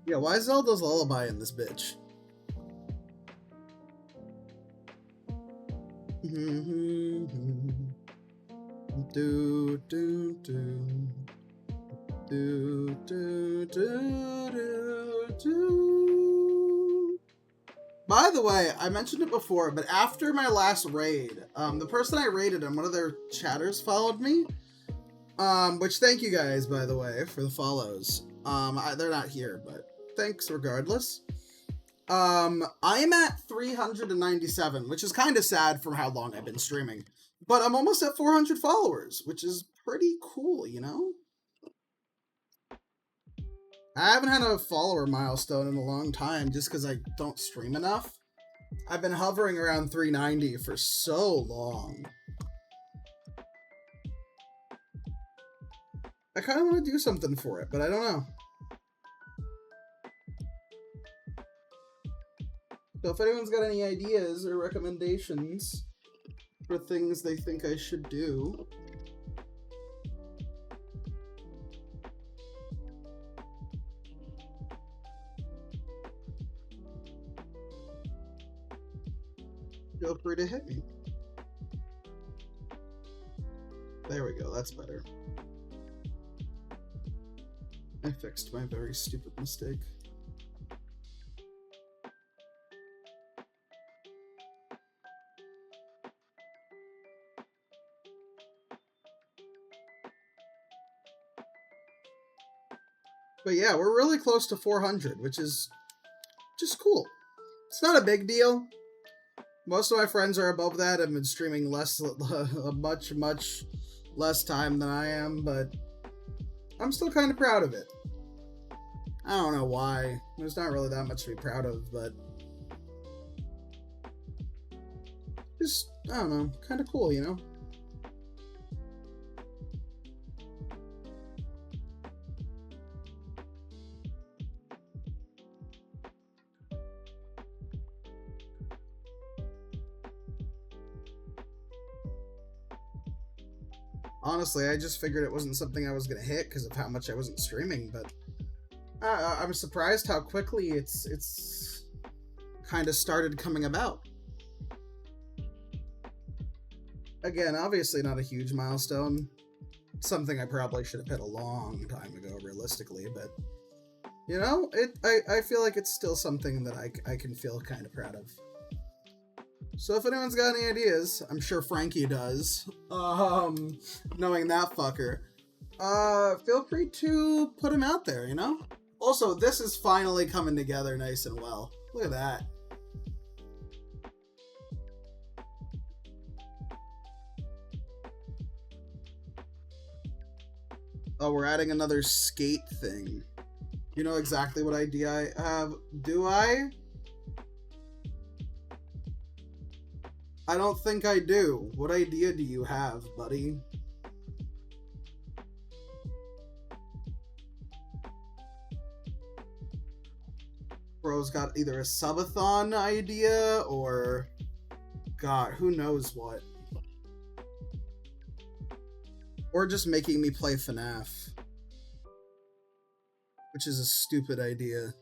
Yeah, why is Zelda's Lullaby in this bitch? Do do do do do do do. By the way, I mentioned it before, but after my last raid, the person I raided and one of their chatters followed me. Which thank you guys, by the way, for the follows. They're not here, but thanks regardless. I'm at 397, which is kind of sad from how long I've been streaming. But I'm almost at 400 followers, which is pretty cool, you know? I haven't had a follower milestone in a long time just because I don't stream enough. I've been hovering around 390 for so long. I kind of want to do something for it, but I don't know. So if anyone's got any ideas or recommendations for things they think I should do, feel free to hit me. There we go, that's better. I fixed my very stupid mistake. But yeah, we're really close to 400, which is just cool. It's not a big deal. Most of my friends are above that and been streaming much less time than I am, but I'm still kind of proud of it. I don't know why. There's not really that much to be proud of, but just, I don't know, kind of cool, you know? Honestly, I just figured it wasn't something I was going to hit because of how much I wasn't streaming, but I'm surprised how quickly it's kind of started coming about. Again, obviously not a huge milestone. Something I probably should have hit a long time ago, realistically, but you know, I feel like it's still something that I can feel kind of proud of. So if anyone's got any ideas, I'm sure Frankie does, knowing that fucker, feel free to put them out there, you know? Also, this is finally coming together nice and well. Look at that. Oh, we're adding another skate thing. You know exactly what idea I have, do I? I don't think I do. What idea do you have, buddy? Bro's got either a subathon idea or, God, who knows what. Or just making me play FNAF. which is a stupid idea.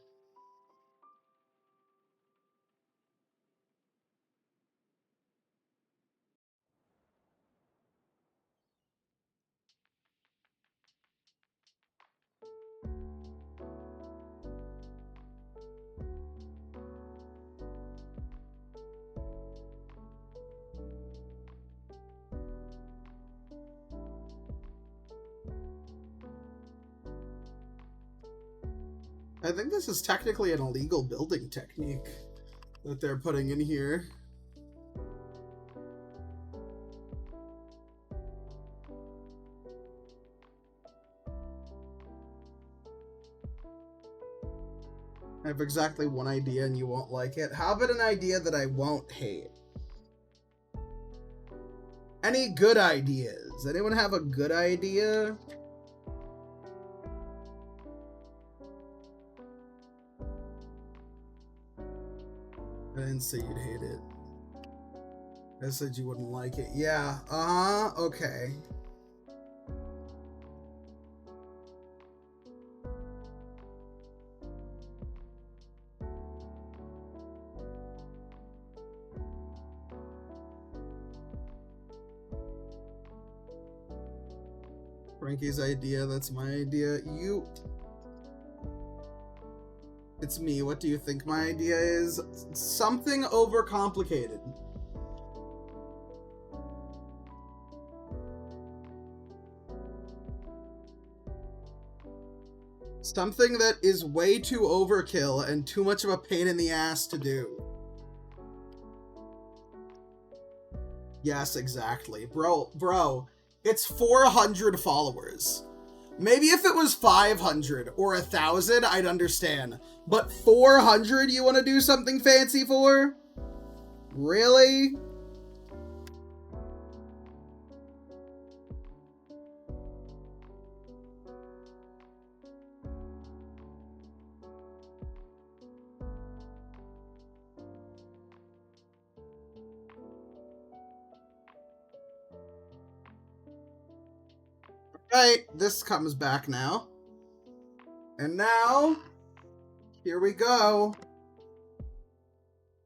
I think this is technically an illegal building technique that they're putting in here. I have exactly one idea and you won't like it. How about an idea that I won't hate? Any good ideas? Anyone have a good idea? I didn't say you'd hate it. I said you wouldn't like it. Yeah, okay. Frankie's idea, that's my idea. It's me. What do you think my idea is? Something overcomplicated. Something that is way too overkill and too much of a pain in the ass to do. Yes, exactly. Bro, it's 400 followers. Maybe if it was 500 or 1,000, I'd understand. But 400 you want to do something fancy for? Really? Right, this comes back now. And now, here we go.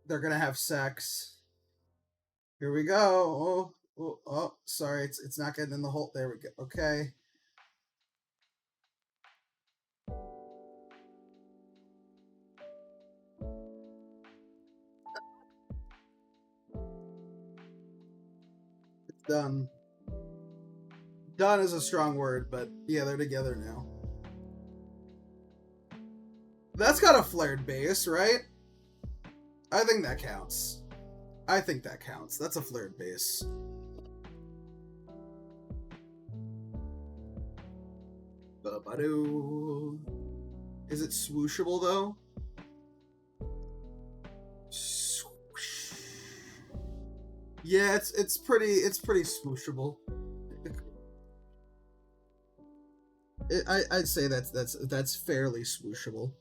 They're gonna have sex. Here we go. Oh, sorry, it's not getting in the hole. There we go. Okay. It's done. Done is a strong word, but yeah, they're together now. That's got a flared base, right? I think that counts. I think that counts. That's a flared base. Is it swooshable though? Swoosh. Yeah, it's pretty swooshable. I'd say that's fairly swooshable.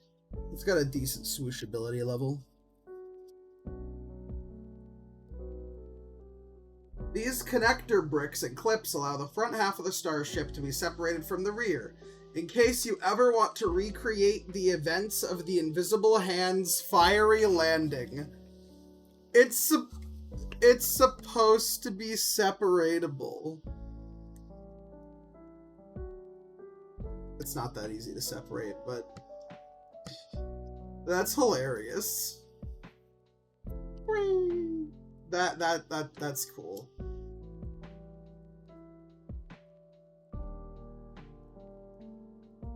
It's got a decent swooshability level. These connector bricks and clips allow the front half of the starship to be separated from the rear, in case you ever want to recreate the events of the Invisible Hand's fiery landing. It's supposed to be separatable. It's not that easy to separate, but that's hilarious. That's cool.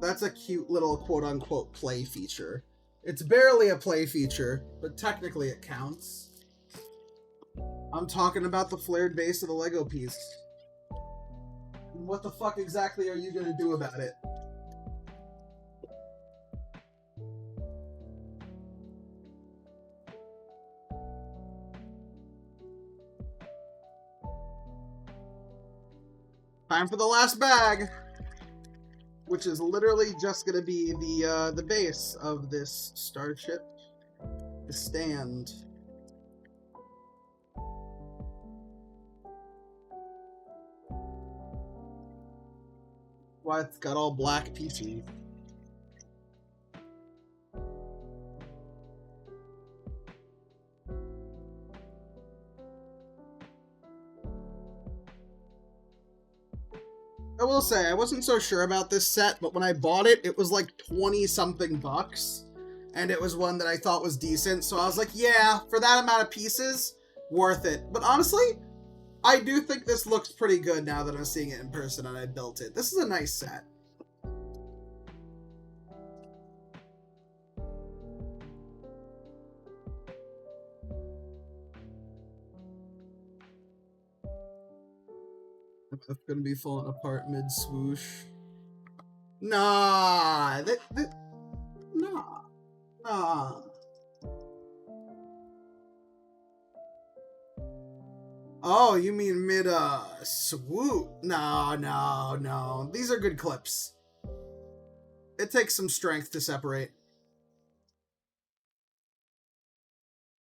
That's a cute little quote-unquote play feature. It's barely a play feature, but technically it counts. I'm talking about the flared base of the Lego piece. What the fuck exactly are you gonna do about it? Time for the last bag, which is literally just going to be the base of this starship, the stand. Why it's got all black pieces. I will say, I wasn't so sure about this set, but when I bought it, it was like 20-something bucks. And it was one that I thought was decent, so I was like, yeah, for that amount of pieces, worth it. But honestly, I do think this looks pretty good now that I'm seeing it in person and I built it. This is a nice set. It's gonna be falling apart mid-swoosh. Nah, nah. Oh, you mean swoop? No. These are good clips. It takes some strength to separate.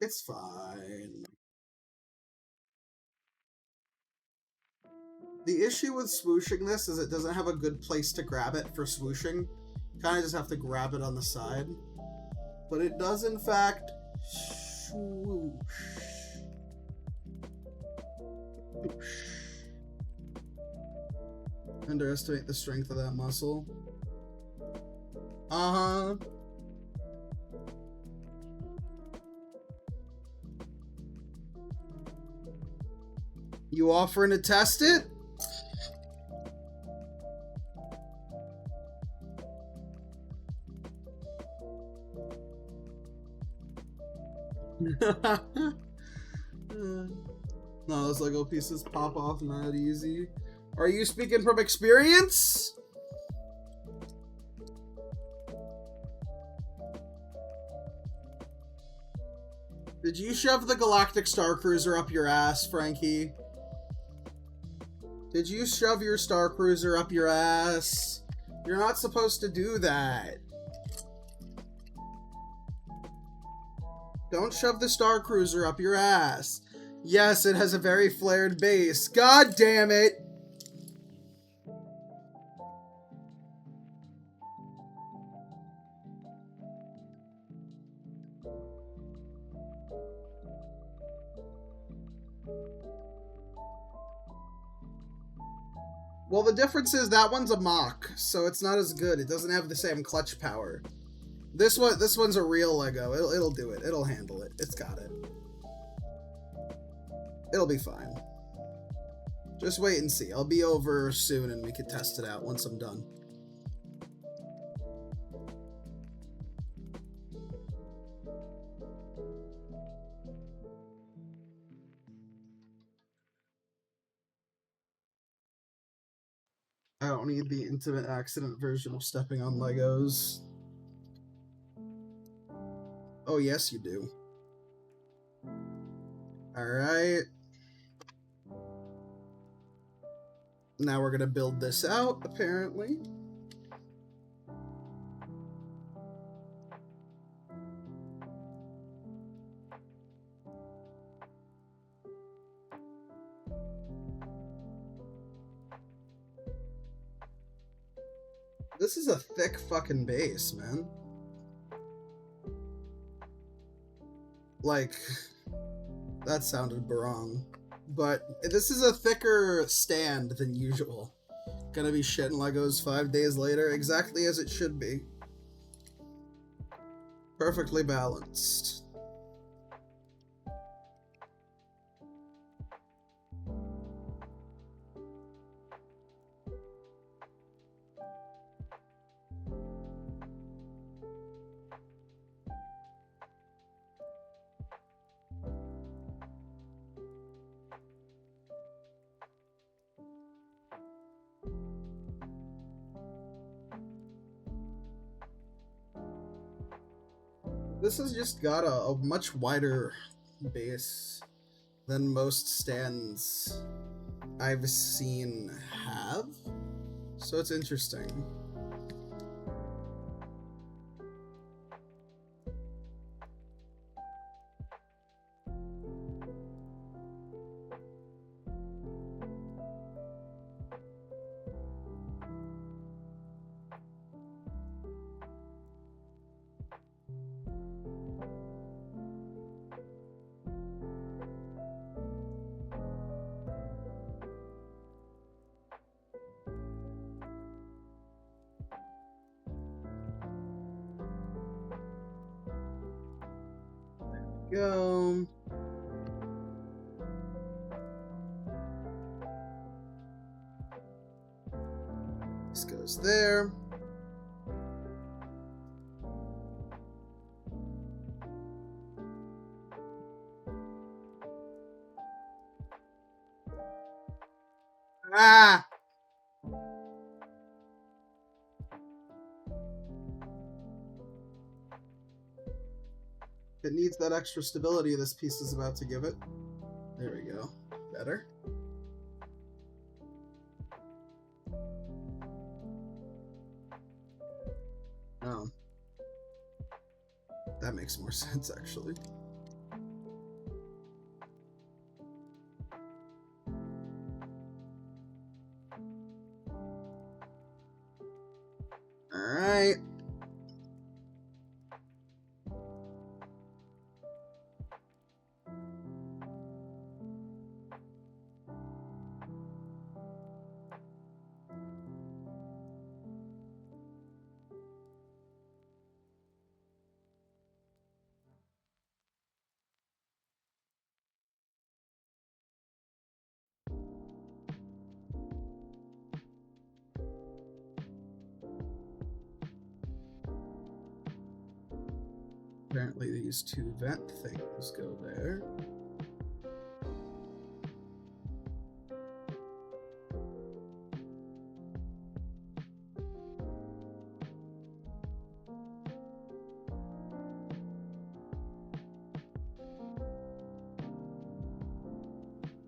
It's fine. The issue with swooshing this is it doesn't have a good place to grab it for swooshing. Kind of just have to grab it on the side. But it does, in fact, swoosh. Underestimate the strength of that muscle. Uh-huh. You offering to test it? No, those Lego pieces pop off not easy. Are you speaking from experience? Did you shove the Galactic Star Cruiser up your ass, Frankie? Did you shove your Star Cruiser up your ass? You're not supposed to do that. Don't shove the Star Cruiser up your ass. Yes, it has a very flared base. God damn it! Well, the difference is that one's a mock, so it's not as good. It doesn't have the same clutch power. This one's a real Lego. It'll do it. It'll handle it. It's got it. It'll be fine. Just wait and see. I'll be over soon and we can test it out once I'm done. I don't need the intimate accident version of stepping on Legos. Oh, yes, you do. Alright. Now we're gonna build this out, apparently. This is a thick fucking base, man. Like, that sounded wrong. But this is a thicker stand than usual. Gonna be shitting Legos 5 days later, exactly as it should be. Perfectly balanced. This has just got a much wider base than most stands I've seen have, so it's interesting. Go. This goes there. Ah! It needs that extra stability this piece is about to give it. There we go. Better. Oh. That makes more sense, actually. Alright. Apparently these two vent things go there.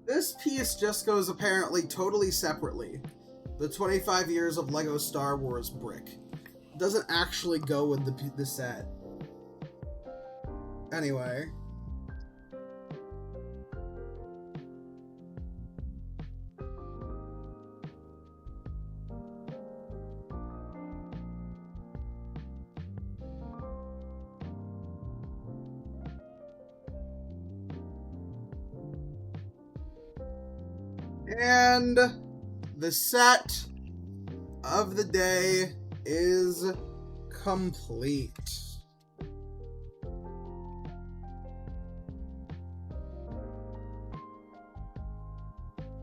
This piece just goes apparently totally separately. The 25 years of LEGO Star Wars brick. It doesn't actually go with the set. Anyway. And the set of the day is complete.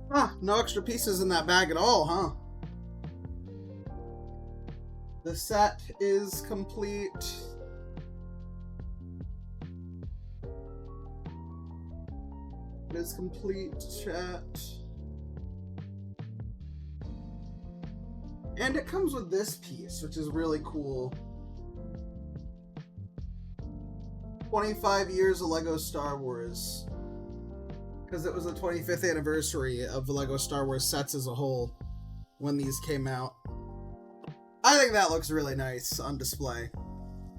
Huh, no extra pieces in that bag at all, huh? The set is complete. It is complete, chat. And it comes with this piece, which is really cool. 25 years of LEGO Star Wars. Because it was the 25th anniversary of the LEGO Star Wars sets as a whole when these came out. I think that looks really nice on display.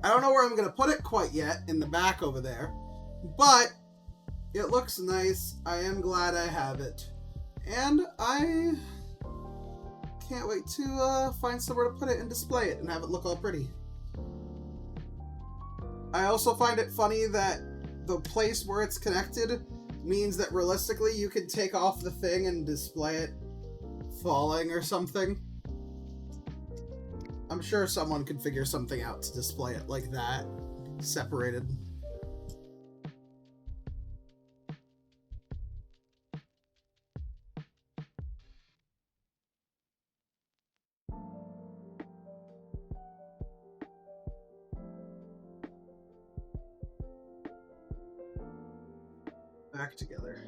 I don't know where I'm going to put it quite yet, in the back over there. But it looks nice. I am glad I have it. And I can't wait to find somewhere to put it and display it and have it look all pretty. I also find it funny that the place where it's connected means that realistically you could take off the thing and display it falling or something. I'm sure someone could figure something out to display it like that, separated. Back together.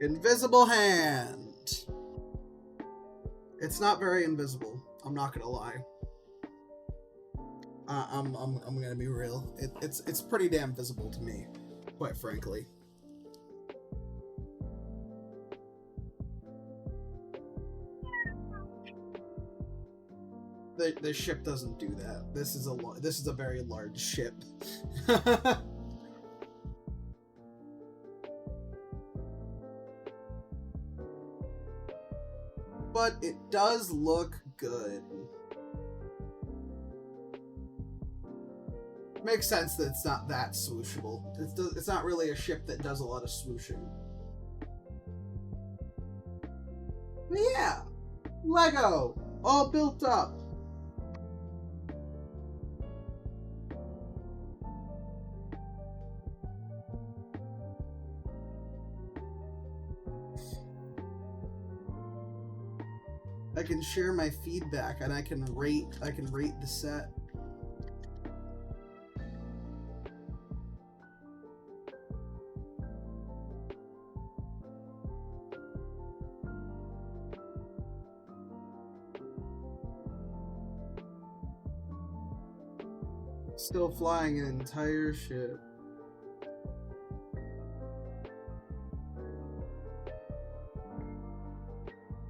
Invisible hand. It's not very invisible. I'm not gonna lie. I'm gonna be real. It's pretty damn visible to me, quite frankly. The ship doesn't do that. This is a very large ship. But it does look good. Makes sense that it's not that swooshable. It's not really a ship that does a lot of swooshing. But yeah, Lego! All built up. I can share my feedback and I can rate the set. Still flying an entire ship.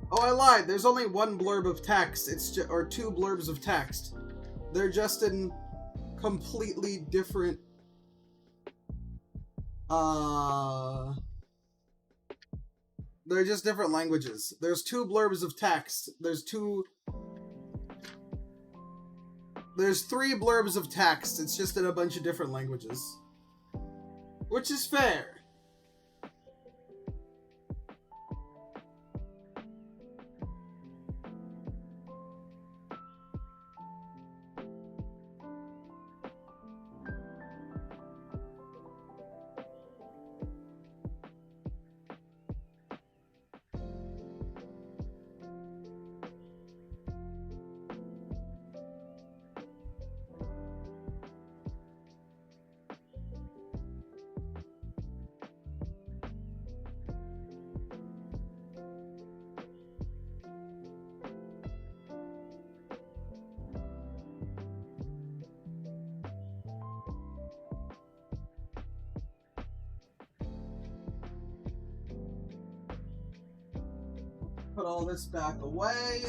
Oh, I lied. There's only one blurb of text. It's or two blurbs of text. They're just in completely different. They're just different languages. There's two blurbs of text. There's three blurbs of text. It's just in a bunch of different languages, which is fair. Put all this back away.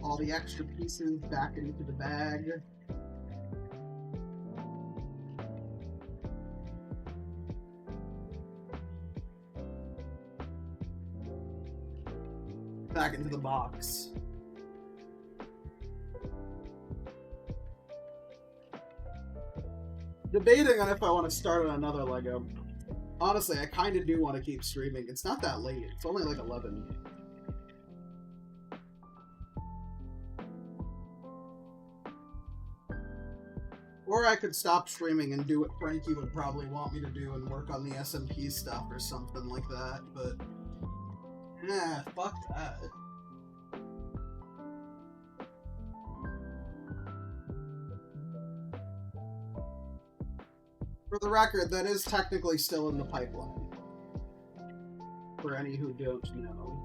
All the extra pieces back into the bag. Back into the box. Debating on if I want to start on another Lego. Honestly, I kind of do want to keep streaming. It's not that late. It's only like 11. Or I could stop streaming and do what Frankie would probably want me to do and work on the SMP stuff or something like that, but... nah, fuck that. For the record, that is technically still in the pipeline. For any who don't know.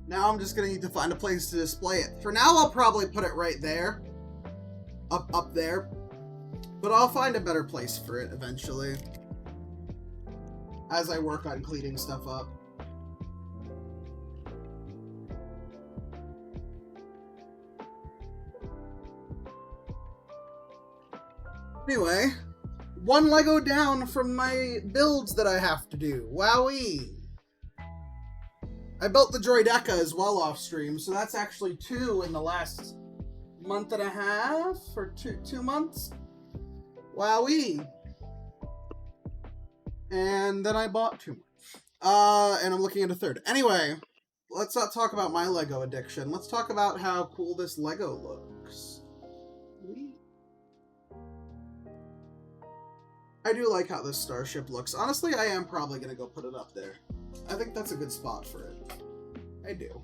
Now I'm just gonna need to find a place to display it. For now, I'll probably put it right there. Up there. But I'll find a better place for it eventually. As I work on cleaning stuff up. Anyway, one Lego down from my builds that I have to do. Wowee! I built the Droideka as well off stream, so that's actually 2 in the last month and a half, or two months. Wowee! And then I bought 2 more. And I'm looking at a third. Anyway, let's not talk about my Lego addiction. Let's talk about how cool this Lego looks. I do like how this starship looks. Honestly, I am probably going to go put it up there. I think that's a good spot for it. I do.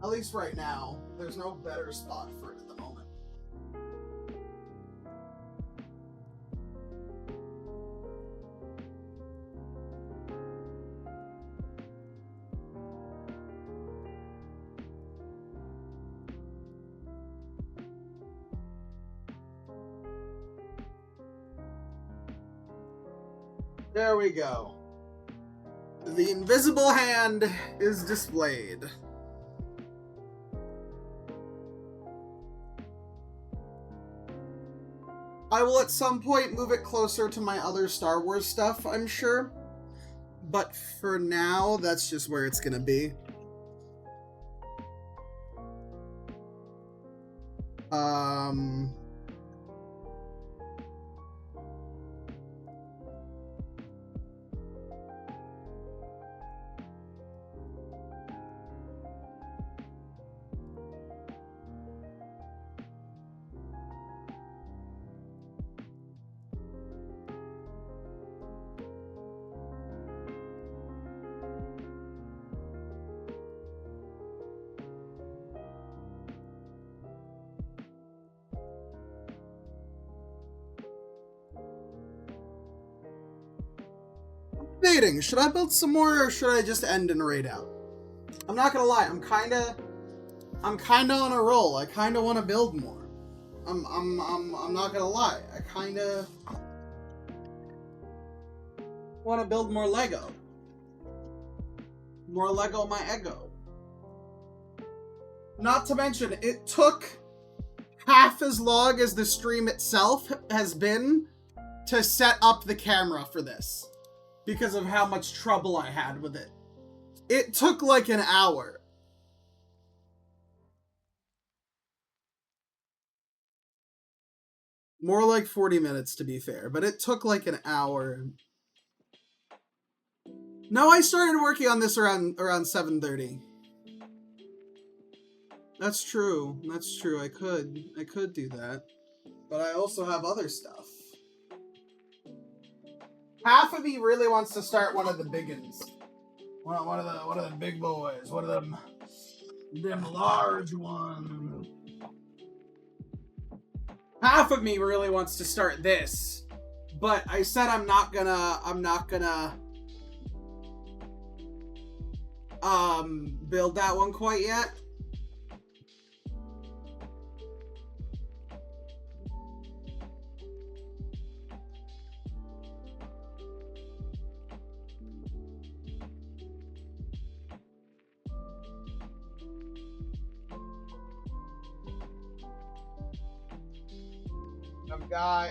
At least right now. There's no better spot for it at the moment. There we go. The invisible hand is displayed. I will at some point move it closer to my other Star Wars stuff, I'm sure. But for now, that's just where it's gonna be. Debating, should I build some more or should I just end and raid out? I'm not gonna lie, I'm kinda on a roll. I kinda wanna build more. I'm not gonna lie. I kinda wanna build more Lego. More Lego my ego. Not to mention, it took half as long as the stream itself has been to set up the camera for this. Because of how much trouble I had with it. It took like an hour. More like 40 minutes to be fair, but it took like an hour. No, I started working on this around 7:30. That's true. That's true. I could do that. But I also have other stuff. Half of me really wants to start one of the biggins. One of the big boys. One of them large ones. Half of me really wants to start this. But I said I'm not gonna build that one quite yet. I've got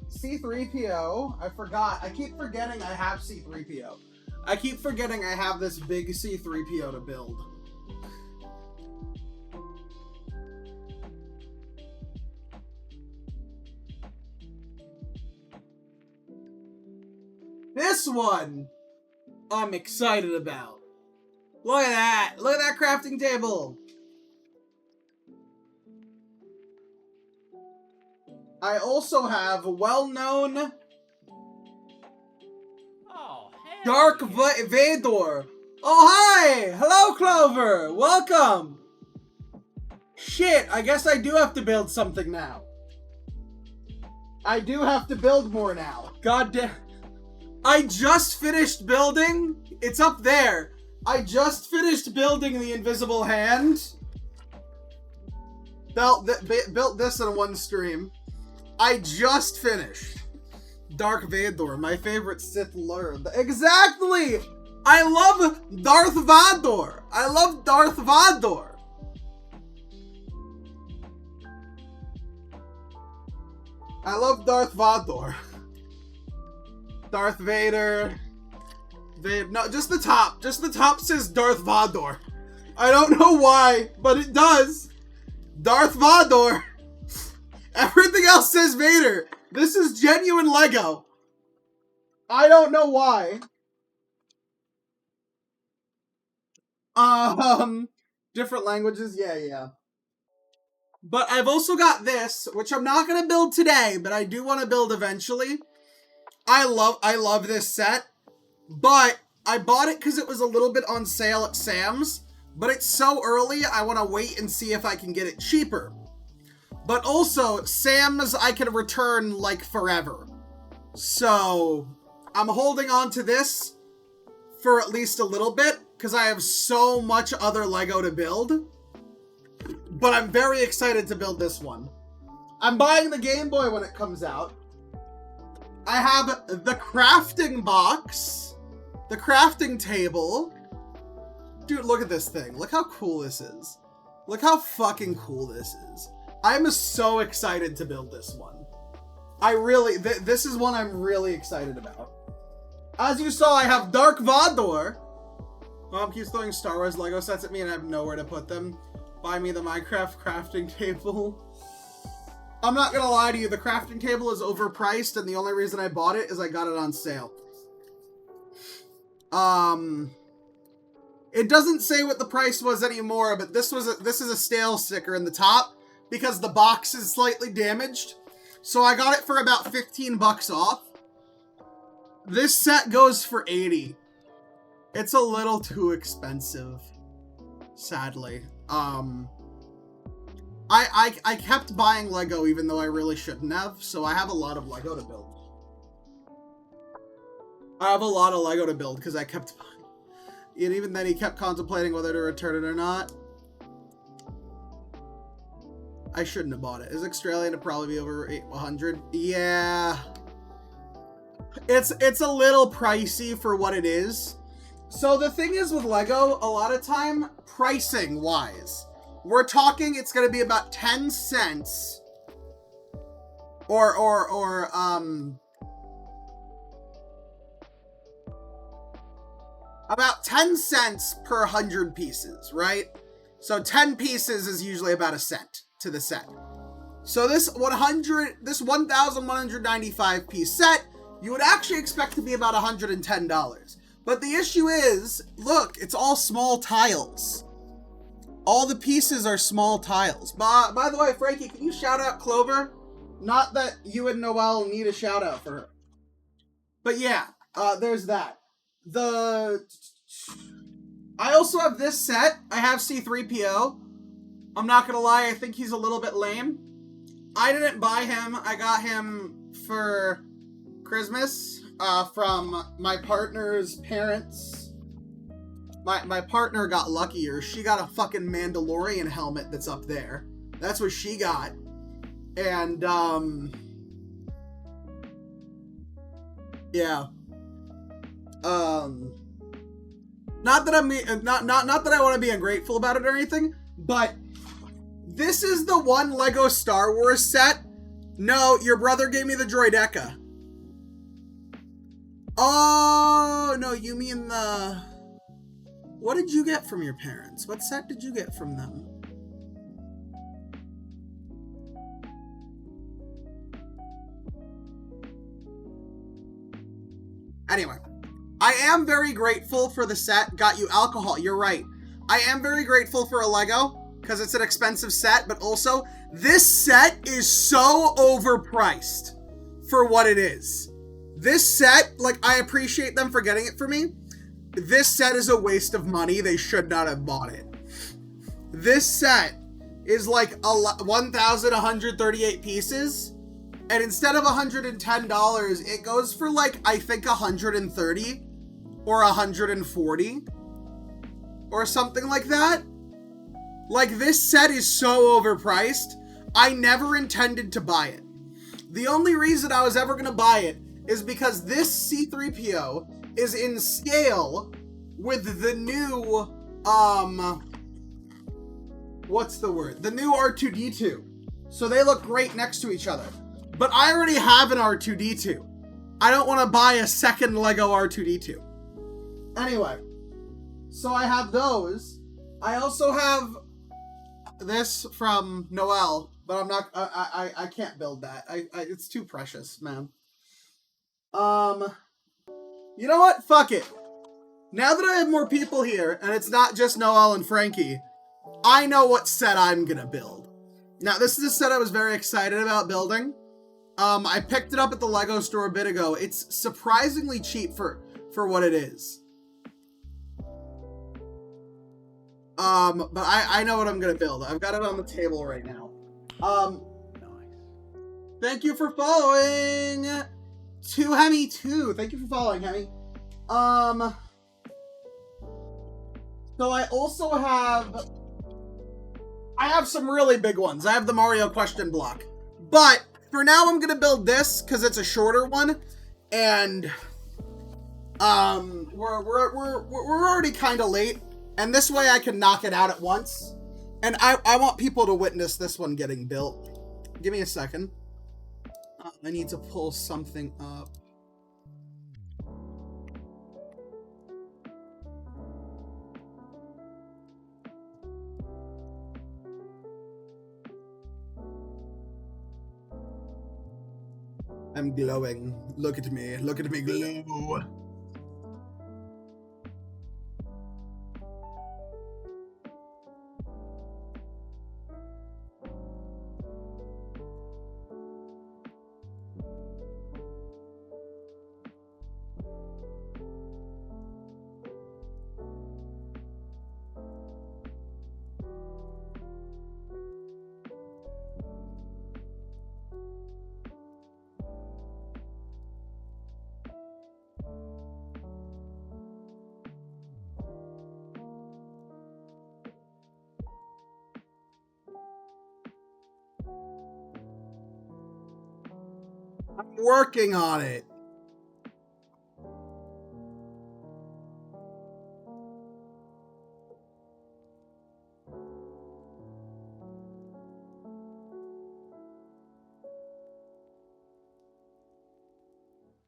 C-3PO. I forgot. I keep forgetting I have C-3PO. I keep forgetting I have this big C-3PO to build. This one I'm excited about. Look at that. Look at that crafting table. I also have well-known Dark Vador. Oh, hi! Hello, Clover! Welcome! Shit, I guess I do have to build something now. I do have to build more now. God damn. I just finished building. It's up there. I just finished building the invisible hand. Built this in one stream. I just finished. Dark Vador, my favorite Sith Lord. Exactly! I love Darth Vador. I love Darth Vador. I love Darth Vador. Darth Vader. No, just the top. Just the top says Darth Vador. I don't know why, but it does. Darth Vador. Everything else says Vader. This is genuine Lego. I don't know why. Different languages? Yeah. But I've also got this, which I'm not gonna build today, but I do want to build eventually. I love this set, but I bought it because it was a little bit on sale at Sam's, but it's so early, I want to wait and see if I can get it cheaper. But also, Sam's I can return, like, forever. So, I'm holding on to this for at least a little bit, because I have so much other Lego to build. But I'm very excited to build this one. I'm buying the Game Boy when it comes out. I have the crafting box, the crafting table. Dude, look at this thing. Look how cool this is. Look how fucking cool this is. I'm so excited to build this one. This is one I'm really excited about. As you saw, I have Dark Vador. Mom keeps throwing Star Wars Lego sets at me and I have nowhere to put them. Buy me the Minecraft crafting table. I'm not gonna lie to you, the crafting table is overpriced and the only reason I bought it is I got it on sale. It doesn't say what the price was anymore, but this is a stale sticker in the top because the box is slightly damaged. So I got it for about 15 bucks off. This set goes for 80. It's a little too expensive, sadly. I kept buying Lego even though I really shouldn't have, so I have a lot of Lego to build. I have a lot of Lego to build because I kept buying. And even then he kept contemplating whether to return it or not. I shouldn't have bought it. Is Australian to probably be over 100? Yeah. It's a little pricey for what it is. So the thing is with Lego, a lot of time, pricing wise, we're talking it's going to be about 10 cents about 10 cents per 100 pieces, right? So 10 pieces is usually about a cent to the set. So this 1,195 piece set, you would actually expect to be about $110. But the issue is, look, it's all small tiles. All the pieces are small tiles. By the way, Frankie, can you shout out Clover? Not that you and Noelle need a shout out for her. But yeah, there's that. I also have this set. I have C-3PO. I'm not gonna lie, I think he's a little bit lame. I didn't buy him. I got him for Christmas from my partner's parents. My partner got luckier. She got a fucking Mandalorian helmet that's up there. That's what she got. And, yeah. Not that I want to be ungrateful about it or anything, but this is the one Lego Star Wars set. No, your brother gave me the Droideka. Oh, no, you mean the... What did you get from your parents? What set did you get from them? Anyway, I am very grateful for the set. Got you alcohol. You're right. I am very grateful for a Lego because it's an expensive set, but also this set is so overpriced for what it is. This set, like, I appreciate them for getting it for me. This set is a waste of money. They should not have bought it. This set is like 1,138 pieces. And instead of $110, it goes for like, I think 130 or 140 or something like that. Like, this set is so overpriced. I never intended to buy it. The only reason I was ever going to buy it is because this C-3PO is in scale with the new, what's the word? The new R2-D2. So they look great next to each other. But I already have an R2-D2. I don't want to buy a second Lego R2-D2. Anyway, so I have those. I also have this from Noelle, but I'm not, I can't build that. It's too precious, man. You know what? Fuck it. Now that I have more people here, and it's not just Noelle and Frankie, I know what set I'm gonna build. Now, this is a set I was very excited about building. I picked it up at the Lego store a bit ago. It's surprisingly cheap for what it is. But I know what I'm gonna build. I've got it on the table right now. Thank you for following! To Hemi too. Thank you for following, Hemi. So I also have... I have some really big ones. I have the Mario question block. But for now, I'm gonna build this because it's a shorter one, and we're already kind of late, and this way I can knock it out at once. And I want people to witness this one getting built. Give me a second. I need to pull something up. I'm glowing. Look at me. Look at me glow. I'm working on it.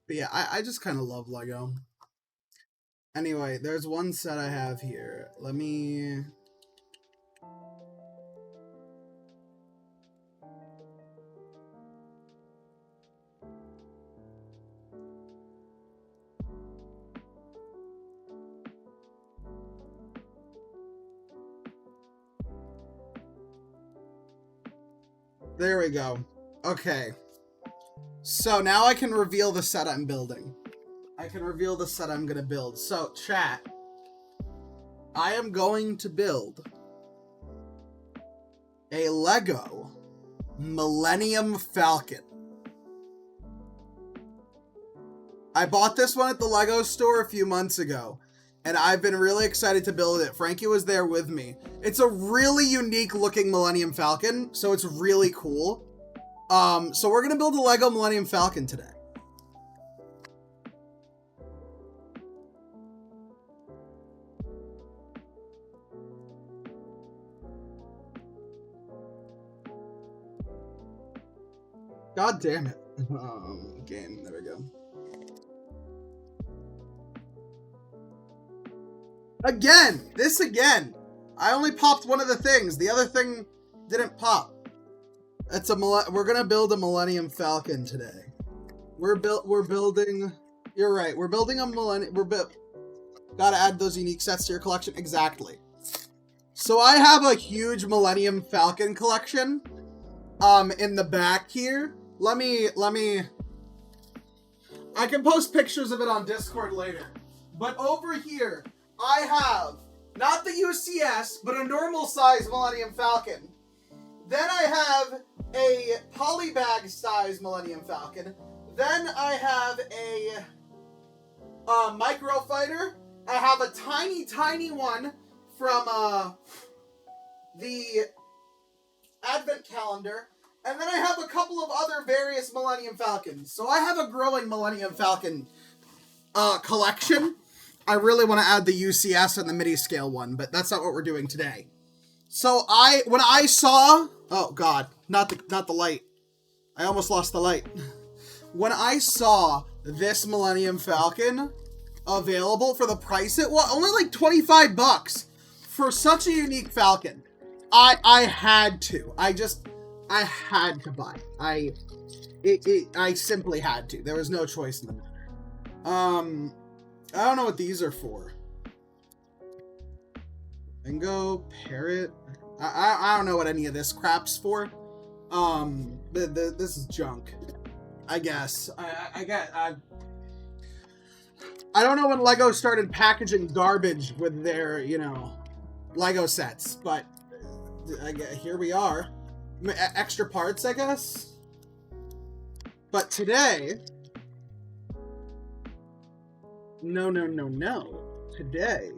But yeah, I just kind of love Lego. Anyway, there's one set I have here. Let me... There we go. Okay. So now I can reveal the set I'm building. I can reveal the set I'm gonna build. So, chat. I am going to build a Lego Millennium Falcon. I bought this one at the Lego store a few months ago, and I've been really excited to build it. Frankie was there with me. It's a really unique looking Millennium Falcon, so it's really cool. So we're gonna build a Lego Millennium Falcon today. God damn it. Game, there we go. Again! This again! I only popped one of the things. The other thing didn't pop. It's we're gonna build a Millennium Falcon today. We're building... You're right. We're building a Millennium... Gotta add those unique sets to your collection. Exactly. So I have a huge Millennium Falcon collection. In the back here. Let me... I can post pictures of it on Discord later. But over here, I have, not the UCS, but a normal size Millennium Falcon. Then I have a polybag size Millennium Falcon. Then I have a micro fighter. I have a tiny, tiny one from the Advent calendar. And then I have a couple of other various Millennium Falcons. So I have a growing Millennium Falcon collection. I really want to add the UCS and the mini scale one, but that's not what we're doing today. So when I saw, oh god, not the light. I almost lost the light. When I saw this Millennium Falcon available for the price it was, only like 25 bucks for such a unique Falcon, I had to. I had to buy. I simply had to. There was no choice in the matter. I don't know what these are for. Bingo, parrot. I don't know what any of this crap's for. This is junk. I guess. I don't know when Lego started packaging garbage with their, Lego sets, but here we are. Extra parts, I guess. But today... No. Today,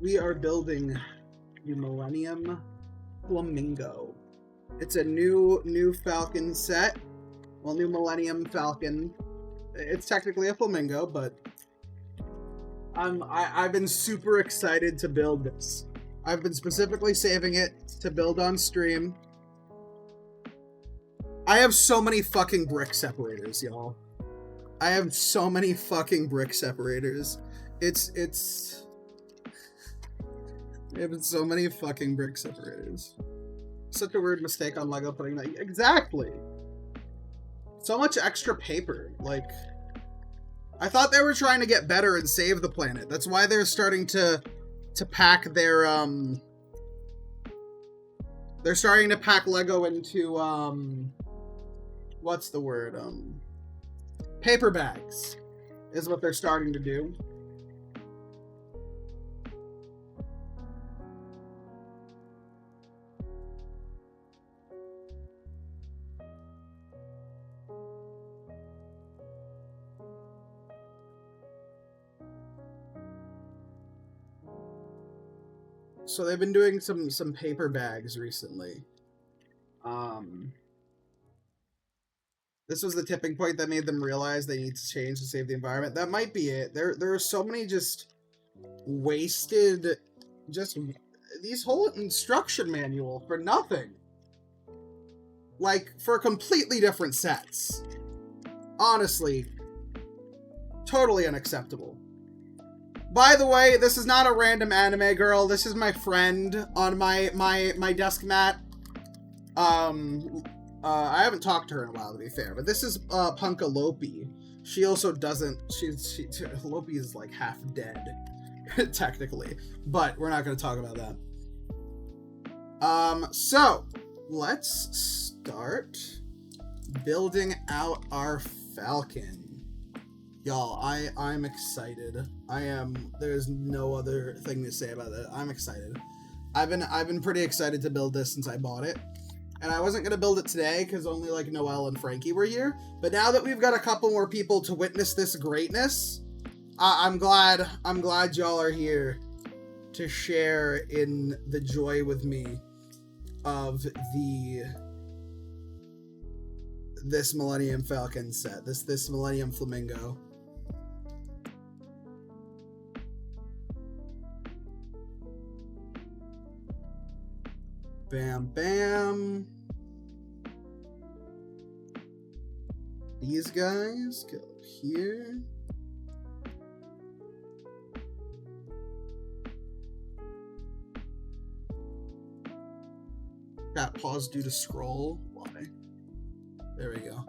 we are building the Millennium Flamingo. It's a new Falcon set. Well, new Millennium Falcon. It's technically a flamingo, but I've been super excited to build this. I've been specifically saving it to build on stream. I have so many fucking brick separators, y'all. I have so many fucking brick separators. It's... I have so many fucking brick separators. Such a weird mistake on Lego putting that... Exactly! So much extra paper. Like, I thought they were trying to get better and save the planet. That's why they're starting to pack their, they're starting to pack Lego into, what's the word? Paper bags is what they're starting to do. So they've been doing some paper bags recently. This was the tipping point that made them realize they need to change to save the environment. That might be it. There are so many just wasted, just these whole instruction manual for nothing. Like, for completely different sets. Honestly, totally unacceptable. By the way, this is not a random anime girl. This is my friend on my desk mat. I haven't talked to her in a while, to be fair, but this is Punka Lopi. She also doesn't. Lopi is like half dead, technically, but we're not going to talk about that. So let's start building out our Falcon. Y'all, I'm excited. I am. There's no other thing to say about it. I'm excited. I've been pretty excited to build this since I bought it. And I wasn't gonna build it today because only like Noelle and Frankie were here. But now that we've got a couple more people to witness this greatness, I'm glad y'all are here to share in the joy with me of this Millennium Falcon set, this Millennium Flamingo. Bam, bam. These guys go here. Got pause due to scroll. Why? There we go.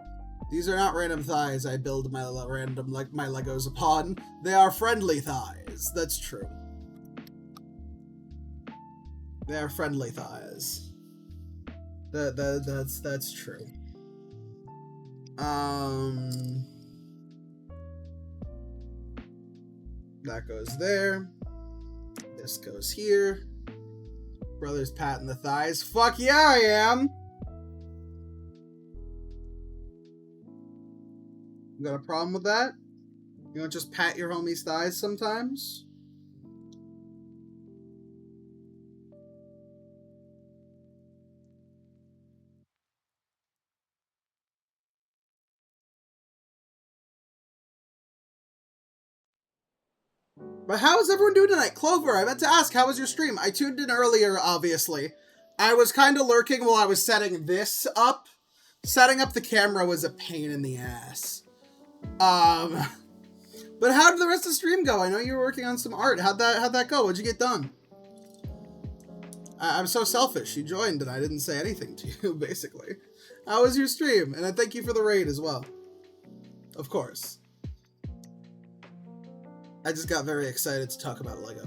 These are not random thighs I build my Legos upon. They are friendly thighs. That's true. They are friendly thighs. That's true. That goes there. This goes here. Brother's patting the thighs. Fuck yeah, I am! You got a problem with that? You don't just pat your homie's thighs sometimes? But how is everyone doing tonight? Clover, I meant to ask, how was your stream? I tuned in earlier, obviously. I was kind of lurking while I was setting this up. Setting up the camera was a pain in the ass. But how did the rest of the stream go? I know you were working on some art. How'd that go? What'd you get done? I'm so selfish. You joined and I didn't say anything to you, basically. How was your stream? And I thank you for the raid as well. Of course. I just got very excited to talk about Lego.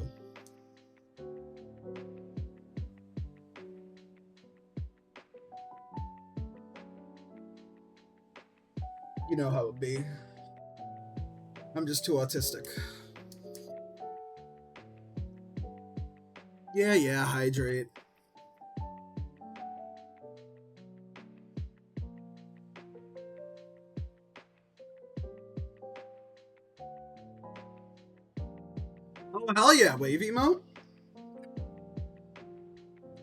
You know how it be. I'm just too autistic. Yeah, hydrate. Oh, hell yeah, wave emote?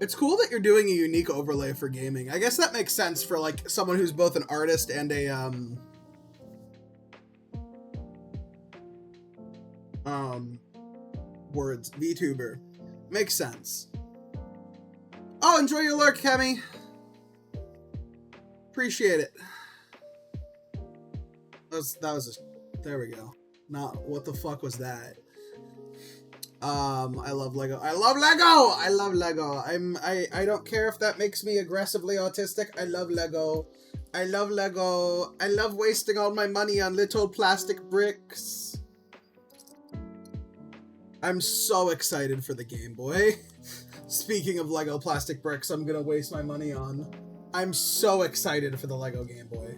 It's cool that you're doing a unique overlay for gaming. I guess that makes sense for, like, someone who's both an artist and a, VTuber. Makes sense. Oh, enjoy your lurk, Kemi! appreciate it. That was just, there we go. Not, what the fuck was that? I love Lego. I love Lego! I love Lego. I don't care if that makes me aggressively autistic. I love Lego. I love Lego. I love wasting all my money on little plastic bricks. I'm so excited for the Game Boy. Speaking of Lego plastic bricks, I'm gonna waste my money on. I'm so excited for the Lego Game Boy.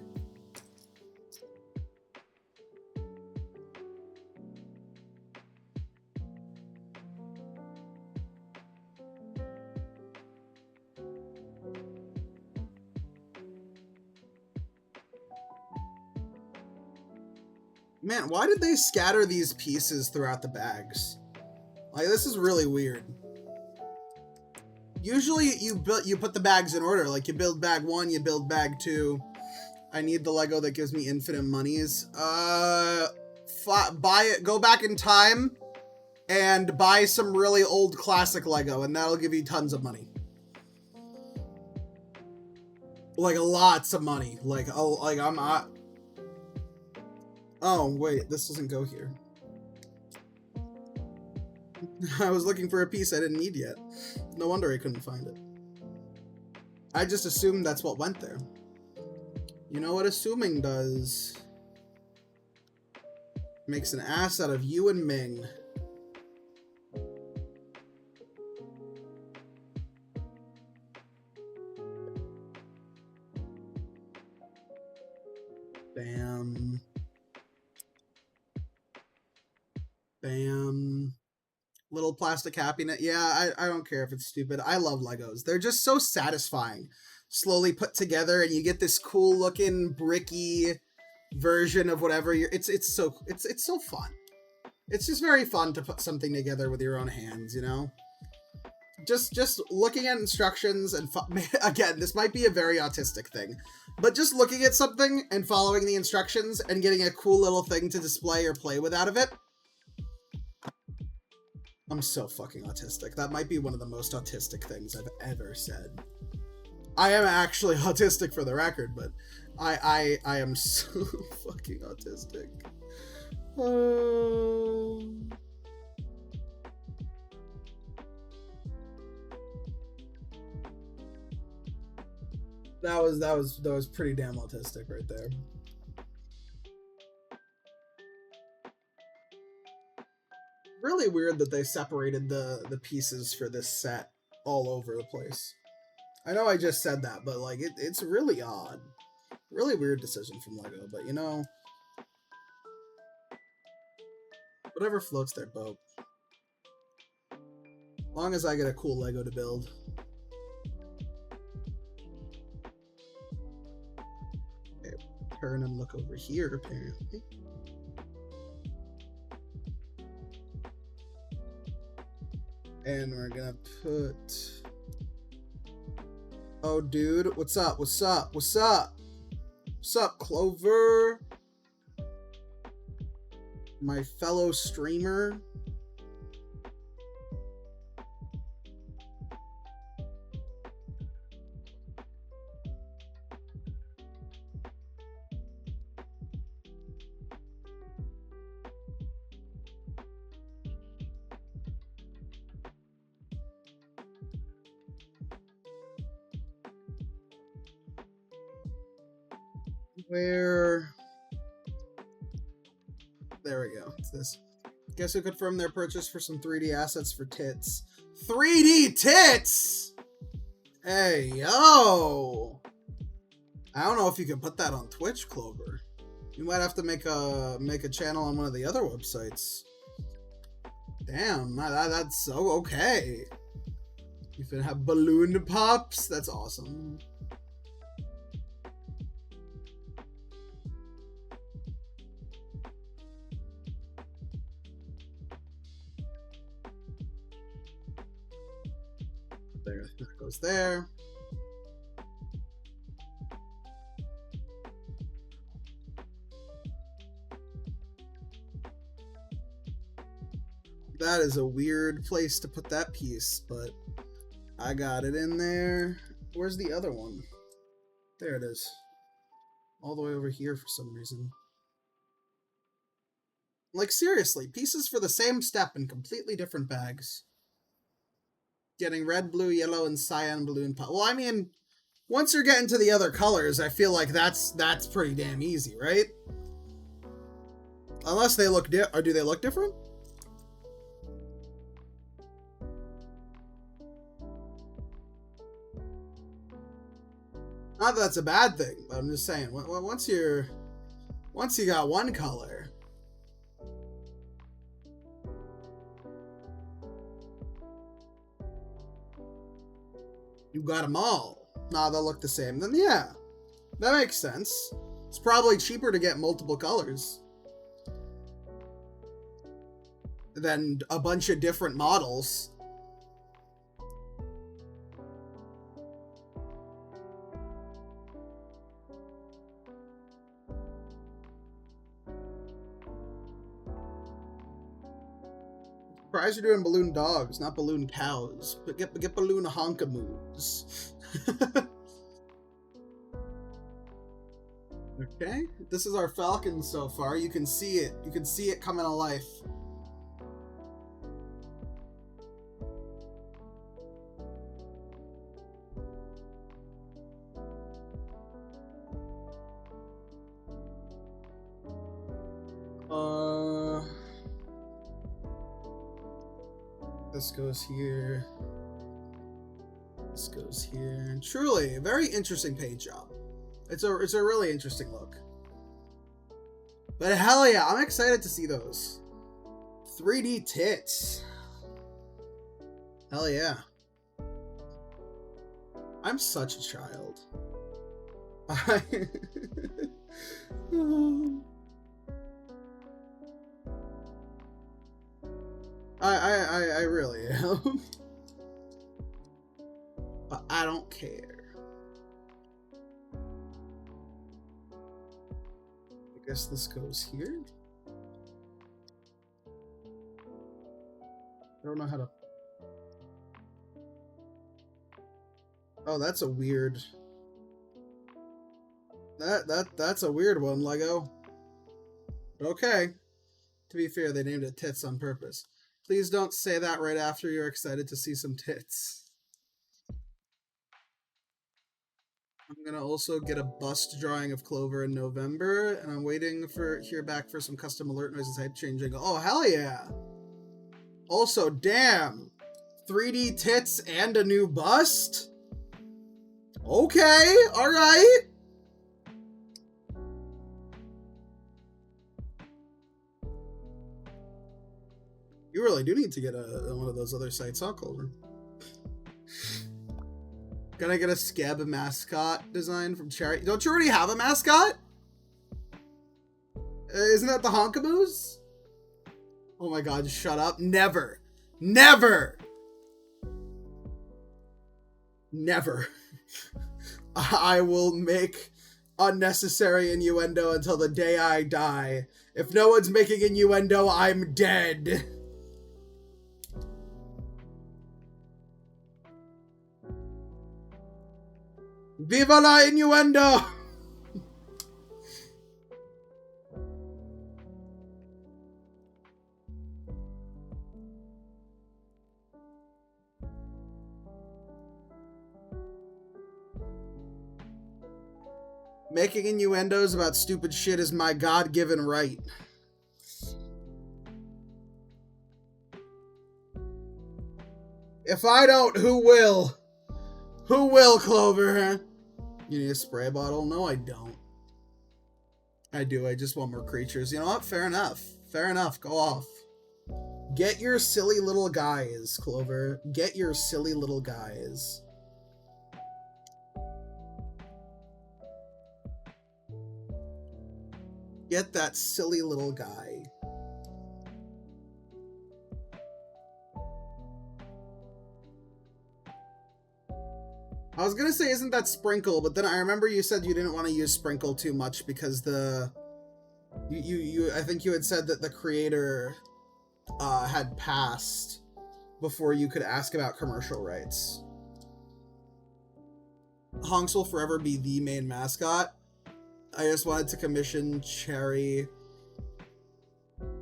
Man, why did they scatter these pieces throughout the bags? Like, this is really weird. Usually you put the bags in order. Like, you build bag 1, you build bag 2. I need the Lego that gives me infinite monies. Buy it, go back in time and buy some really old classic Lego, and that'll give you tons of money. Like, lots of money. Oh, wait, this doesn't go here. I was looking for a piece I didn't need yet. No wonder I couldn't find it. I just assumed that's what went there. You know what assuming does? Makes an ass out of you and Ming. Bam. Bam. Little plastic happiness. Yeah, I don't care if it's stupid. I love Legos. They're just so satisfying. Slowly put together, and you get this cool looking bricky version of whatever you're. It's so fun. It's just very fun to put something together with your own hands, you know. Just looking at instructions and again, this might be a very autistic thing, but just looking at something and following the instructions and getting a cool little thing to display or play with out of it. I'm so fucking autistic. That might be one of the most autistic things I've ever said. I am actually autistic for the record, but I am so fucking autistic. That was pretty damn autistic right there. Really weird that they separated the pieces for this set all over the place. I know I just said that, but like it's really odd. Really weird decision from Lego, but you know, whatever floats their boat. As long as I get a cool Lego to build. Okay, turn and look over here apparently. And we're gonna put... Oh, dude, what's up? What's up? What's up? What's up, Clover? My fellow streamer. Where? There we go. It's this. Guess who confirmed their purchase for some 3D assets for tits? 3D tits! Hey, yo! I don't know if you can put that on Twitch, Clover. You might have to make a channel on one of the other websites. Damn, that's so okay. You can have balloon pops? That's awesome. There, that goes there. That is a weird place to put that piece, but I got it in there. Where's the other one? There it is. all the way over here for some reason. Like, seriously, pieces for the same step in completely different bags. Getting red, blue, yellow, and cyan blue and well, I mean, once you're getting to the other colors, I feel like that's pretty damn easy, right? Unless they look or do they look different? Not that that's a bad thing, but I'm just saying, once you got one color, you got them all. Nah, they'll look the same. Then yeah, that makes sense. It's probably cheaper to get multiple colors than a bunch of different models. Surprised you're doing balloon dogs, not balloon cows. But get balloon honkamoos. Okay, this is our Falcon so far. You can see it. You can see it coming to life. This goes here. This goes here. Truly, a very interesting paint job. It's a really interesting look. But hell yeah, I'm excited to see those. 3D tits. Hell yeah. I'm such a child. I really am. But I don't care. I guess this goes here. I don't know how to... Oh, that's a weird... That's a weird one, Lego. Okay. To be fair, they named it tits on purpose. Please don't say that right after you're excited to see some tits. I'm gonna also get a bust drawing of Clover in November, and I'm waiting for hear back for some custom alert noises type changing. Oh, hell yeah! Also, damn! 3D tits and a new bust? Okay, alright! You really do need to get one of those other sites, huh, Clover? Gonna get a Skeb mascot design from Cherry. Don't you already have a mascot? Isn't that the Honkamoos? Oh my god, shut up. Never. Never! Never. I will make unnecessary innuendo until the day I die. If no one's making innuendo, I'm dead. Viva la innuendo! Making innuendos about stupid shit is my God-given right. If I don't, who will? Who will, Clover? You need a spray bottle? No, I don't. I do. I just want more creatures. You know what? Fair enough. Fair enough. Go off. Get your silly little guys, Clover. Get your silly little guys. Get that silly little guy. I was gonna say, isn't that Sprinkle? But then I remember you said you didn't want to use Sprinkle too much because I think you had said that the creator had passed before you could ask about commercial rights. Honks will forever be the main mascot. I just wanted to commission Cherry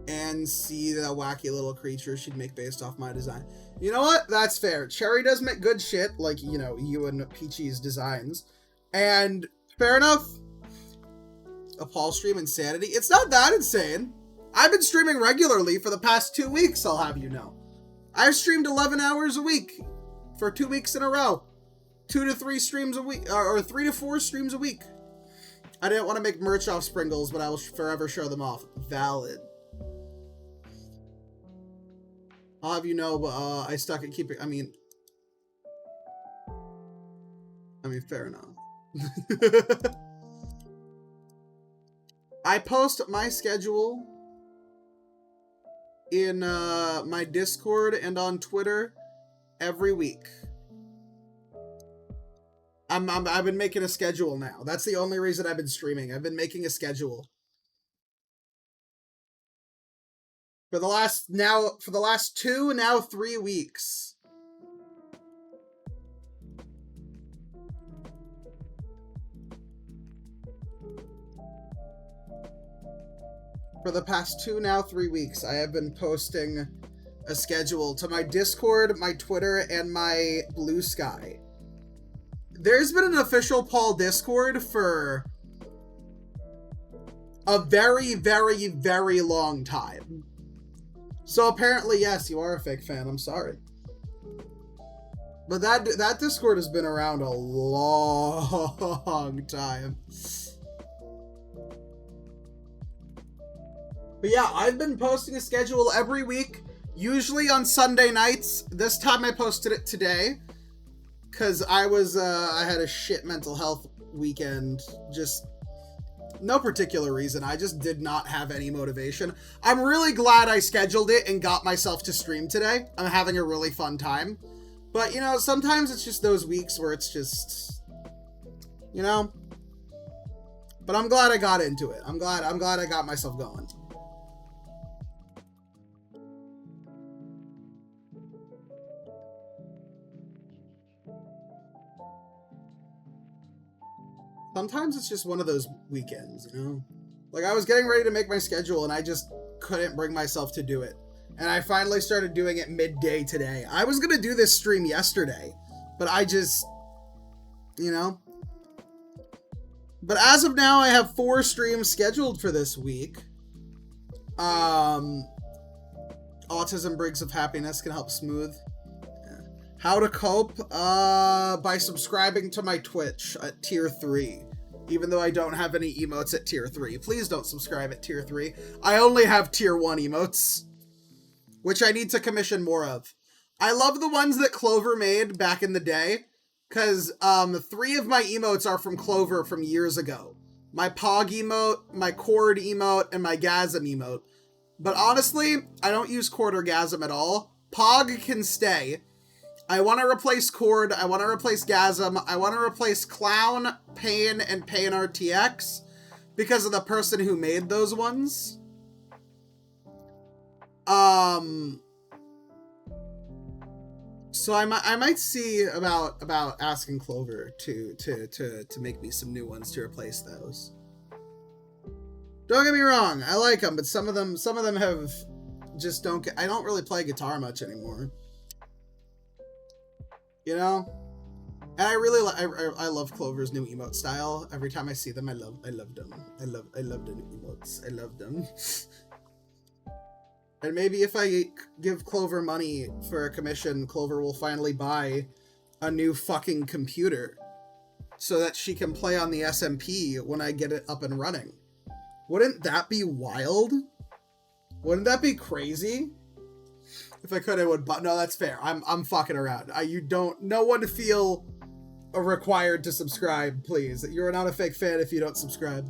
and see the wacky little creature she'd make based off my design. You know what? That's fair. Cherry does make good shit, like, you know, you and Peachy's designs. And fair enough. A Paul stream insanity. It's not that insane. I've been streaming regularly for the past 2 weeks, I'll have you know. I've streamed 11 hours a week for 2 weeks in a row. 2 to 3 streams a week, or 3 to 4 streams a week. I didn't want to make merch off Sprinkles, but I will forever show them off. Valid. I'll have you know, but I stuck at keeping. I mean, fair enough. I post my schedule in my Discord and on Twitter every week. I've been making a schedule now. That's the only reason I've been streaming. I've been making a schedule. For the last 2, now 3 weeks. For the past 2, now 3 weeks, I have been posting a schedule to my Discord, my Twitter, and my Blue Sky. There's been an official Paul Discord for a very, very, very long time. So apparently, yes, you are a fake fan. I'm sorry. But that Discord has been around a long time. But yeah, I've been posting a schedule every week, usually on Sunday nights. This time I posted it today, because I had a shit mental health weekend. Just no particular reason. I just did not have any motivation. I'm really glad I scheduled it and got myself to stream today. I'm having a really fun time. But, you know, sometimes it's just those weeks where it's just, you know. But I'm glad I got into it. I'm glad I got myself going. Sometimes it's just one of those weekends, you know? Like, I was getting ready to make my schedule, and I just couldn't bring myself to do it. And I finally started doing it midday today. I was gonna do this stream yesterday, but I just, you know? But as of now, I have 4 streams scheduled for this week. Autism Briggs of Happiness can help smooth. How to cope? By subscribing to my Twitch at tier 3. Even though I don't have any emotes at tier 3. Please don't subscribe at tier 3. I only have tier 1 emotes, which I need to commission more of. I love the ones that Clover made back in the day, because 3 of my emotes are from Clover from years ago. My Pog emote, my Cord emote, and my Gasm emote. But honestly, I don't use Cord or Gasm at all. Pog can stay. I want to replace Cord, I want to replace Gasm, I want to replace Clown, Pain, and Pain RTX because of the person who made those ones. So I might see about asking Clover to make me some new ones to replace those. Don't get me wrong, I like them, but some of them have just I don't really play guitar much anymore. You know? And I really I love Clover's new emote style. Every time I see them, I love them. I love the new emotes. I love them. And maybe if I give Clover money for a commission, Clover will finally buy a new fucking computer so that she can play on the SMP when I get it up and running. Wouldn't that be wild? Wouldn't that be crazy? If I could, I would, but no, that's fair. I'm fucking around. No one feel required to subscribe, please. You're not a fake fan if you don't subscribe.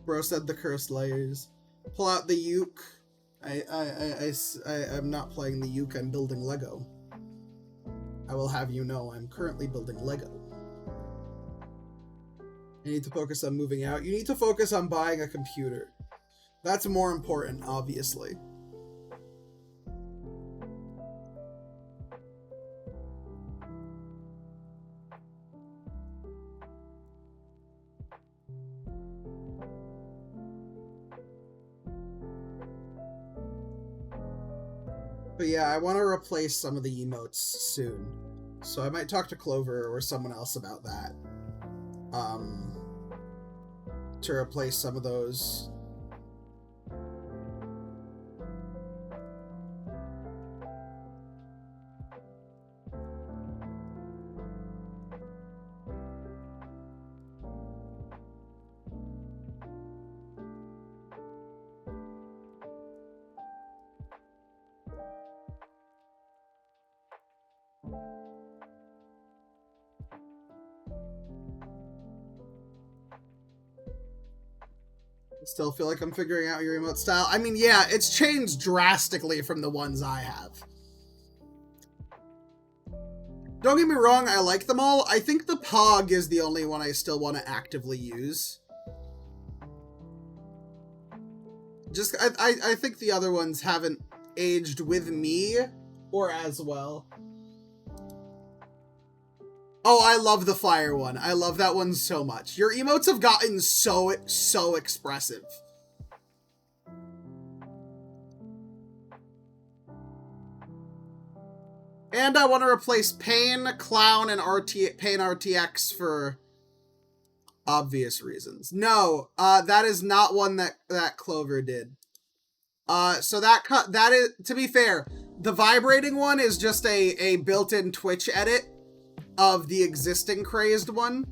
Bro said the cursed layers. Pull out the uke. I'm not playing the uke, I'm building Lego. I will have you know, I'm currently building Lego. You need to focus on moving out. You need to focus on buying a computer. That's more important, obviously. But yeah, I want to replace some of the emotes soon. So I might talk to Clover or someone else about that. To replace some of those. Still feel like I'm figuring out your emote style. I mean, yeah, it's changed drastically from the ones I have. Don't get me wrong, I like them all. I think the Pog is the only one I still want to actively use. Just, I think the other ones haven't aged with me or as well. Oh, I love the fire one. I love that one so much. Your emotes have gotten so expressive. And I want to replace Pain, Clown, and Pain RTX for obvious reasons. No, that is not one that Clover did. So that is, to be fair, the vibrating one is just a built-in Twitch edit of the existing crazed one.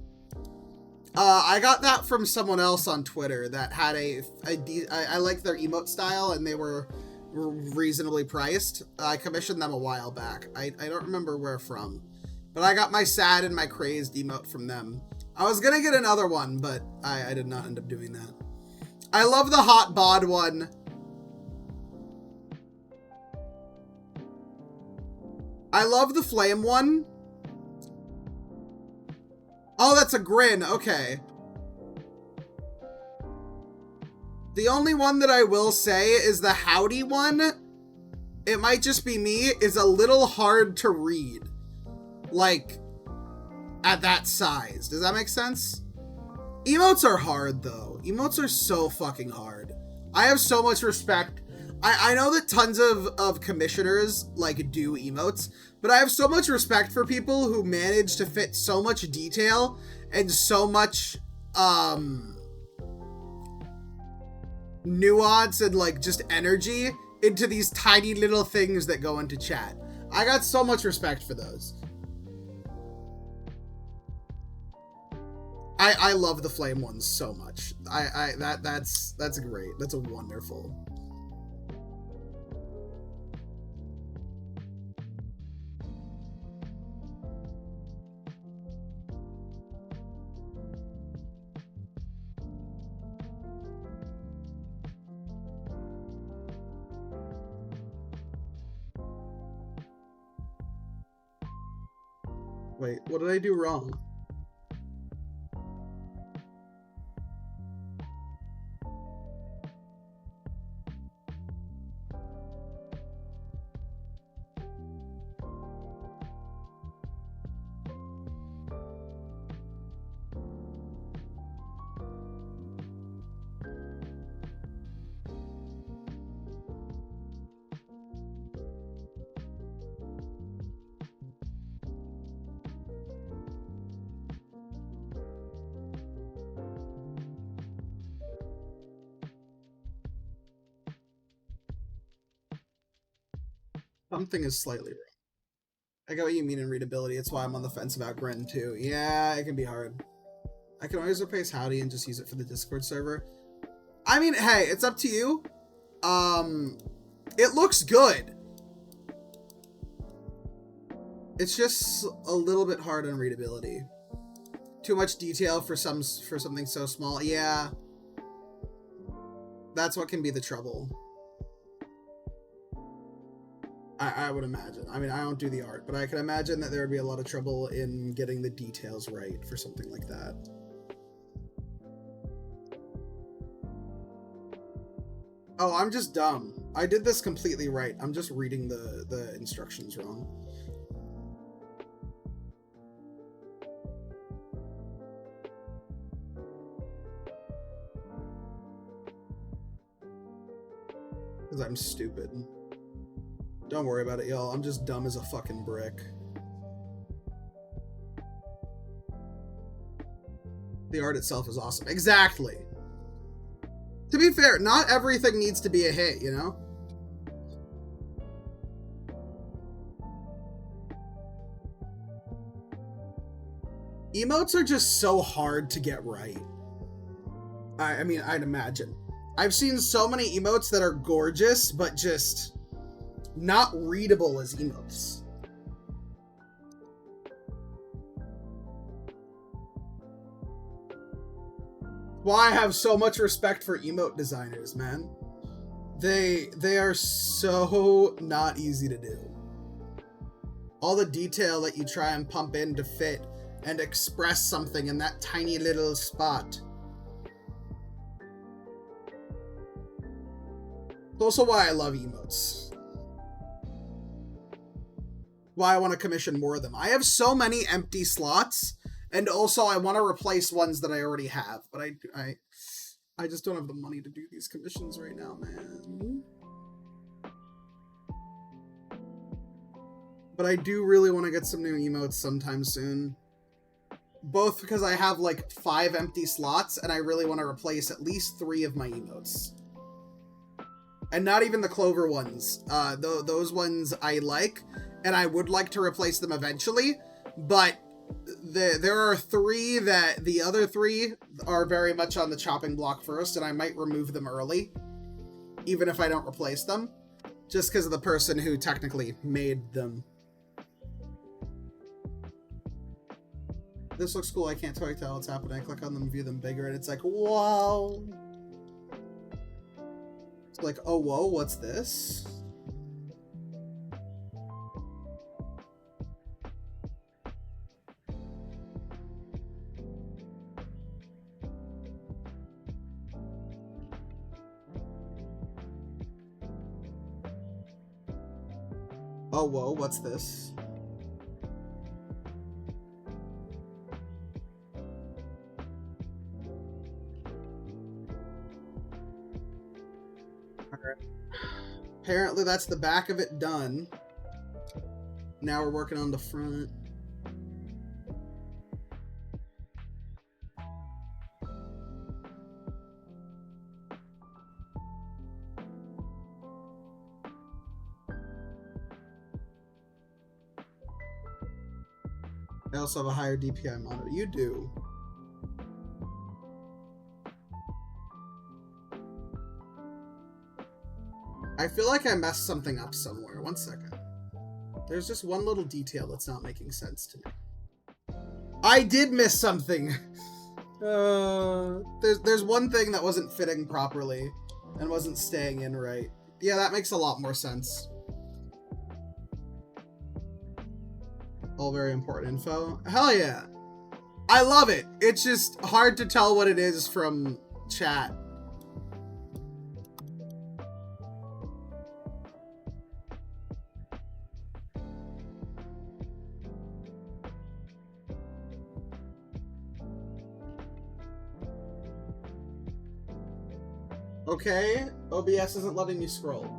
I got that from someone else on Twitter that had I like their emote style and they were reasonably priced. I commissioned them a while back. I don't remember where from, but I got my sad and my crazed emote from them. I was gonna get another one, but I did not end up doing that. I love the hot bod one. I love the flame one. Oh, that's a grin. Okay. The only one that I will say is the howdy one. It might just be me. Is a little hard to read. Like, at that size. Does that make sense? Emotes are hard, though. Emotes are so fucking hard. I have so much respect. I know that tons of commissioners, like, do emotes, but I have so much respect for people who manage to fit so much detail and so much, nuance and, like, just energy into these tiny little things that go into chat. I got so much respect for those. I love the flame ones so much. That's great. That's a wonderful. Wait, what did I do wrong? Something is slightly wrong. I get what you mean in readability. It's why I'm on the fence about Grin too. Yeah, it can be hard. I can always replace howdy and just use it for the Discord server. I mean, hey, it's up to you. It looks good. It's just a little bit hard on readability. Too much detail for something so small. Yeah. That's what can be the trouble. I would imagine. I mean, I don't do the art, but I can imagine that there would be a lot of trouble in getting the details right for something like that. Oh, I'm just dumb. I did this completely right. I'm just reading the instructions wrong. Because I'm stupid. Don't worry about it, y'all. I'm just dumb as a fucking brick. The art itself is awesome. Exactly. To be fair, not everything needs to be a hit, you know? Emotes are just so hard to get right. I mean, I'd imagine. I've seen so many emotes that are gorgeous, but just not readable as emotes. Why I have so much respect for emote designers, man. They are so not easy to do. All the detail that you try and pump in to fit and express something in that tiny little spot. It's also why I love emotes. Why I want to commission more of them. I have so many empty slots, and also I want to replace ones that I already have, but I just don't have the money to do these commissions right now, man. But I do really want to get some new emotes sometime soon. Both because I have like 5 empty slots, and I really want to replace at least 3 of my emotes. And not even the Clover ones. Those ones I like, and I would like to replace them eventually, but there are 3 that the other 3 are very much on the chopping block first, and I might remove them early, even if I don't replace them, just because of the person who technically made them. This looks cool. I can't quite tell what's happening. I click on them, view them bigger, and it's like, wow. It's like, oh, whoa, what's this? Oh, whoa, what's this? Apparently that's the back of it done. Now we're working on the front. I also have a higher DPI monitor. You do. I feel like I messed something up somewhere. One second. There's just one little detail that's not making sense to me. I did miss something. There's one thing that wasn't fitting properly and wasn't staying in right. Yeah, that makes a lot more sense. All very important info. Hell yeah. I love it. It's just hard to tell what it is from chat. Okay, OBS isn't letting me scroll.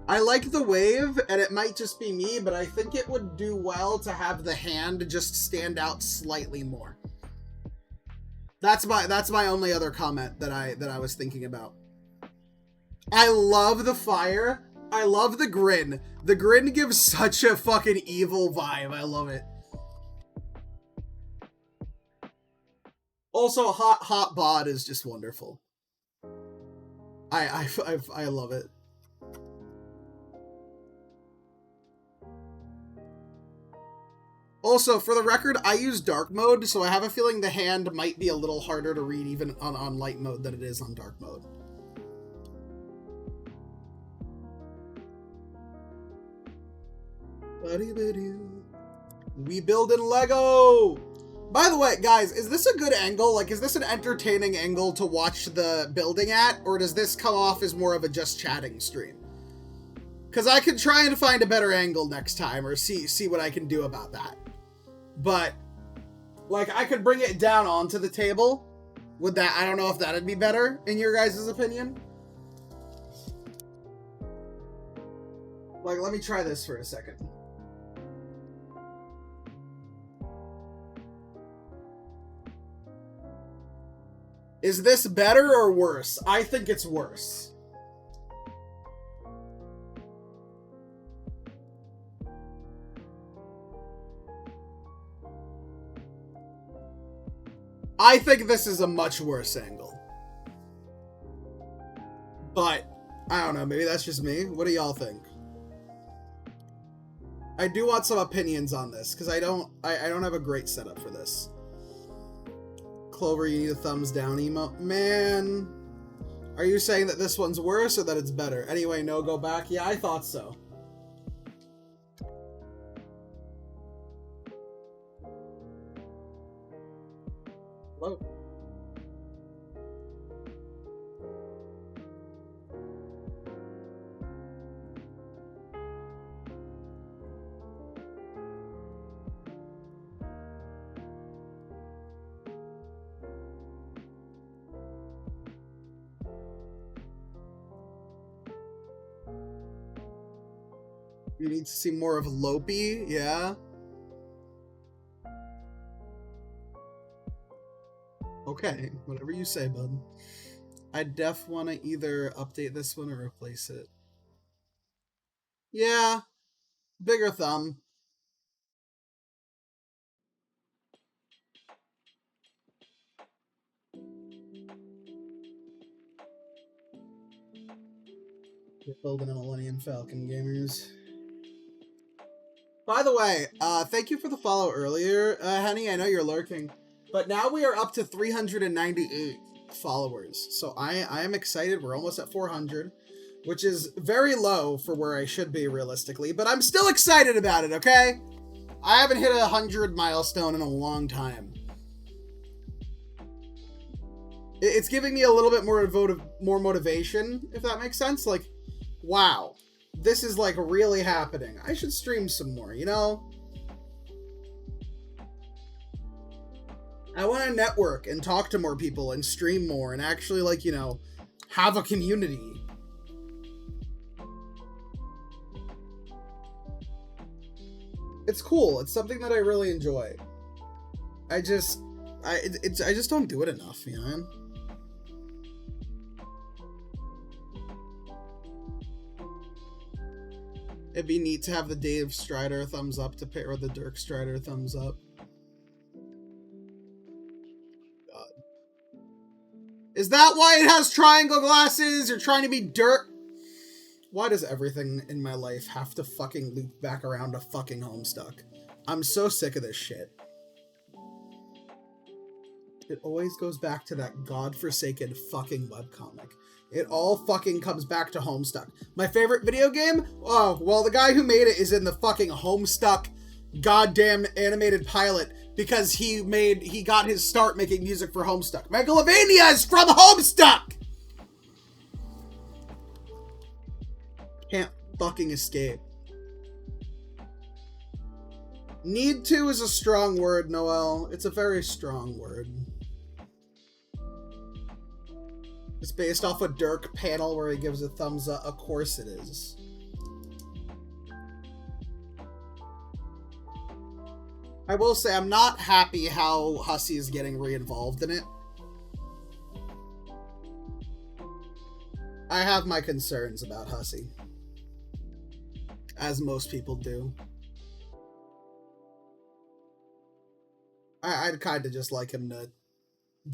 I like the wave, and it might just be me, but I think it would do well to have the hand just stand out slightly more. That's my only other comment that I was thinking about. I love the fire. I love the grin. The grin gives such a fucking evil vibe. I love it. Also, hot bod is just wonderful. I love it. Also, for the record, I use dark mode, so I have a feeling the hand might be a little harder to read even on light mode than it is on dark mode. We build in Lego! By the way, guys, is this a good angle? Like, is this an entertaining angle to watch the building at? Or does this come off as more of a just chatting stream? Because I could try and find a better angle next time, or see what I can do about that. but like I could bring it down onto the table. Would that? I don't know if that'd be better in your guys' opinion. Like, let me try this for a second. Is this better or worse? I think it's worse. I think this is a much worse angle. But, I don't know, maybe that's just me. What do y'all think? I do want some opinions on this, because I don't have a great setup for this. Clover, you need a thumbs down emote. Man, are you saying that this one's worse or that it's better? Anyway, no, go back. Yeah, I thought so. Hello? You need to see more of Lopi, yeah? Okay, whatever you say, bud. I def want to either update this one or replace it. Yeah, bigger thumb. We're building a Millennium Falcon, gamers. By the way, thank you for the follow earlier, Henny. I know you're lurking. But now we are up to 398 followers. So I am excited. We're almost at 400, which is very low for where I should be realistically. But I'm still excited about it, okay? I haven't hit a 100 milestone in a long time. It's giving me a little bit more motivation, if that makes sense. Like, wow, this is like really happening. I should stream some more, you know? I want to network and talk to more people and stream more and actually, like, you know, have a community. It's cool. It's something that I really enjoy. I just don't do it enough, you know? It'd be neat to have the Dave Strider thumbs up to pair with the Dirk Strider thumbs up. God. Is that why it has triangle glasses? You're trying to be Dirk? Why does everything in my life have to fucking loop back around to fucking Homestuck? I'm so sick of this shit. It always goes back to that godforsaken fucking webcomic. It all fucking comes back to Homestuck. My favorite video game? Oh, well, the guy who made it is in the fucking Homestuck goddamn animated pilot because he got his start making music for Homestuck. Megalovania is from Homestuck! Can't fucking escape. Need to is a strong word, Noel. It's a very strong word. It's based off a Dirk panel where he gives a thumbs up. Of course it is. I will say I'm not happy how Hussey is getting re-involved in it. I have my concerns about Hussey. As most people do. I'd kind of just like him to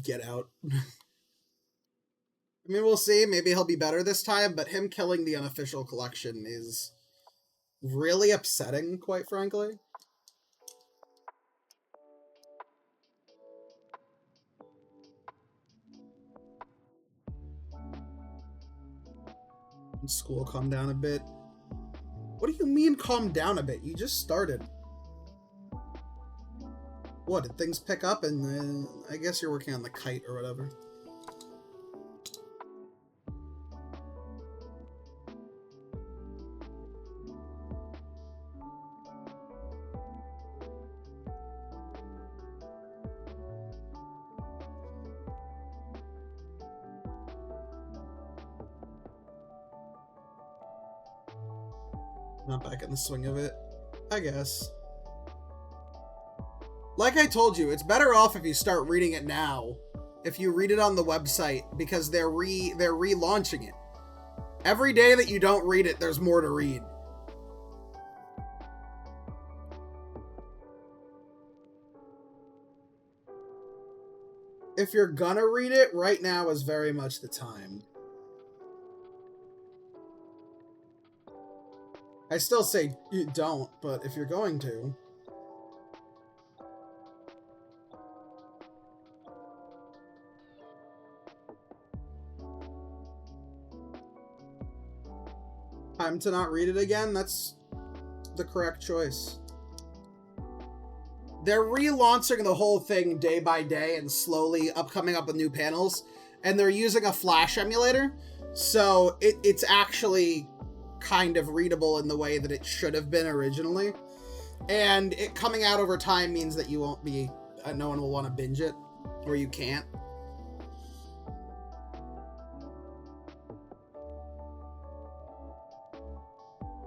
get out. I mean, we'll see. Maybe he'll be better this time, but him killing the unofficial collection is really upsetting, quite frankly. School, calm down a bit. What do you mean, calm down a bit? You just started. What, did things pick up? And I guess you're working on the kite or whatever. Not back in the swing of it, I guess. Like I told you, it's better off if you start reading it now. If you read it on the website, because they're relaunching it. Every day that you don't read it, there's more to read. If you're gonna read it, right now is very much the time. I still say you don't, but if you're going to... Time to not read it again? That's the correct choice. They're relaunching the whole thing day by day and slowly coming up with new panels. And they're using a Flash emulator. So it's actually kind of readable in the way that it should have been originally. And it coming out over time means that you won't be... no one will want to binge it. Or you can't.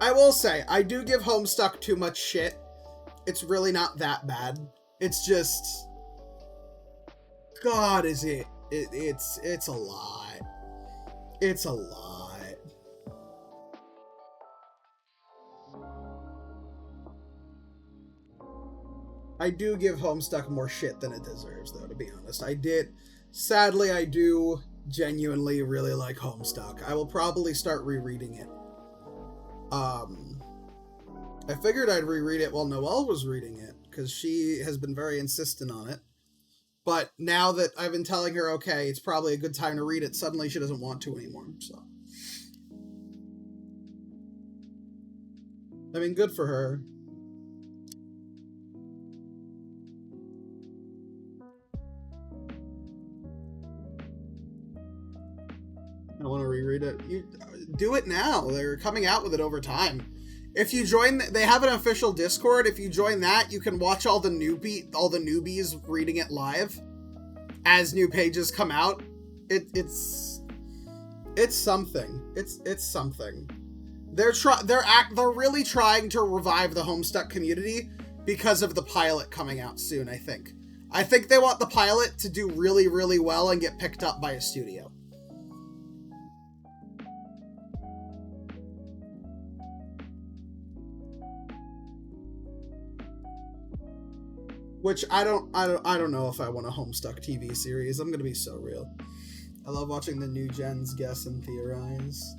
I will say, I do give Homestuck too much shit. It's really not that bad. It's just... God, is it... It's a lot. It's a lot. I do give Homestuck more shit than it deserves, though, to be honest. I did... Sadly, I do genuinely really like Homestuck. I will probably start rereading it. I figured I'd reread it while Noelle was reading it, because she has been very insistent on it. But now that I've been telling her, okay, it's probably a good time to read it, suddenly she doesn't want to anymore, so. I mean, good for her. I want to reread it. You do it now. They're coming out with it over time. If you join, they have an official Discord. If you join that, you can watch all the newbies reading it live as new pages come out. It's something. It's something. They're really trying to revive the Homestuck community because of the pilot coming out soon. I think they want the pilot to do really, really well and get picked up by a studio. Which I don't know if I want a Homestuck TV series. I'm gonna be so real. I love watching the new gens guess and theorize.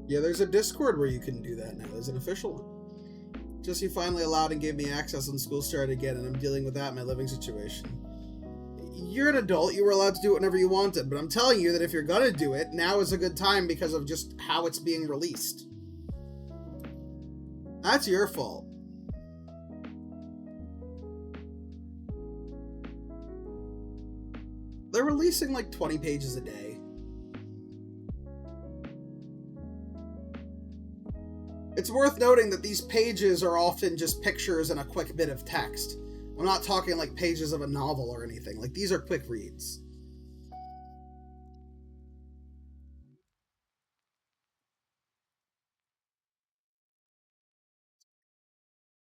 Yeah, there's a Discord where you can do that now. There's an official one. Just you finally allowed and gave me access when school started again, and I'm dealing with that in my living situation. You're an adult. You were allowed to do it whenever you wanted, but I'm telling you that if you're gonna do it, now is a good time because of just how it's being released. That's your fault. They're releasing like 20 pages a day. It's worth noting that these pages are often just pictures and a quick bit of text. I'm not talking like pages of a novel or anything. Like, these are quick reads.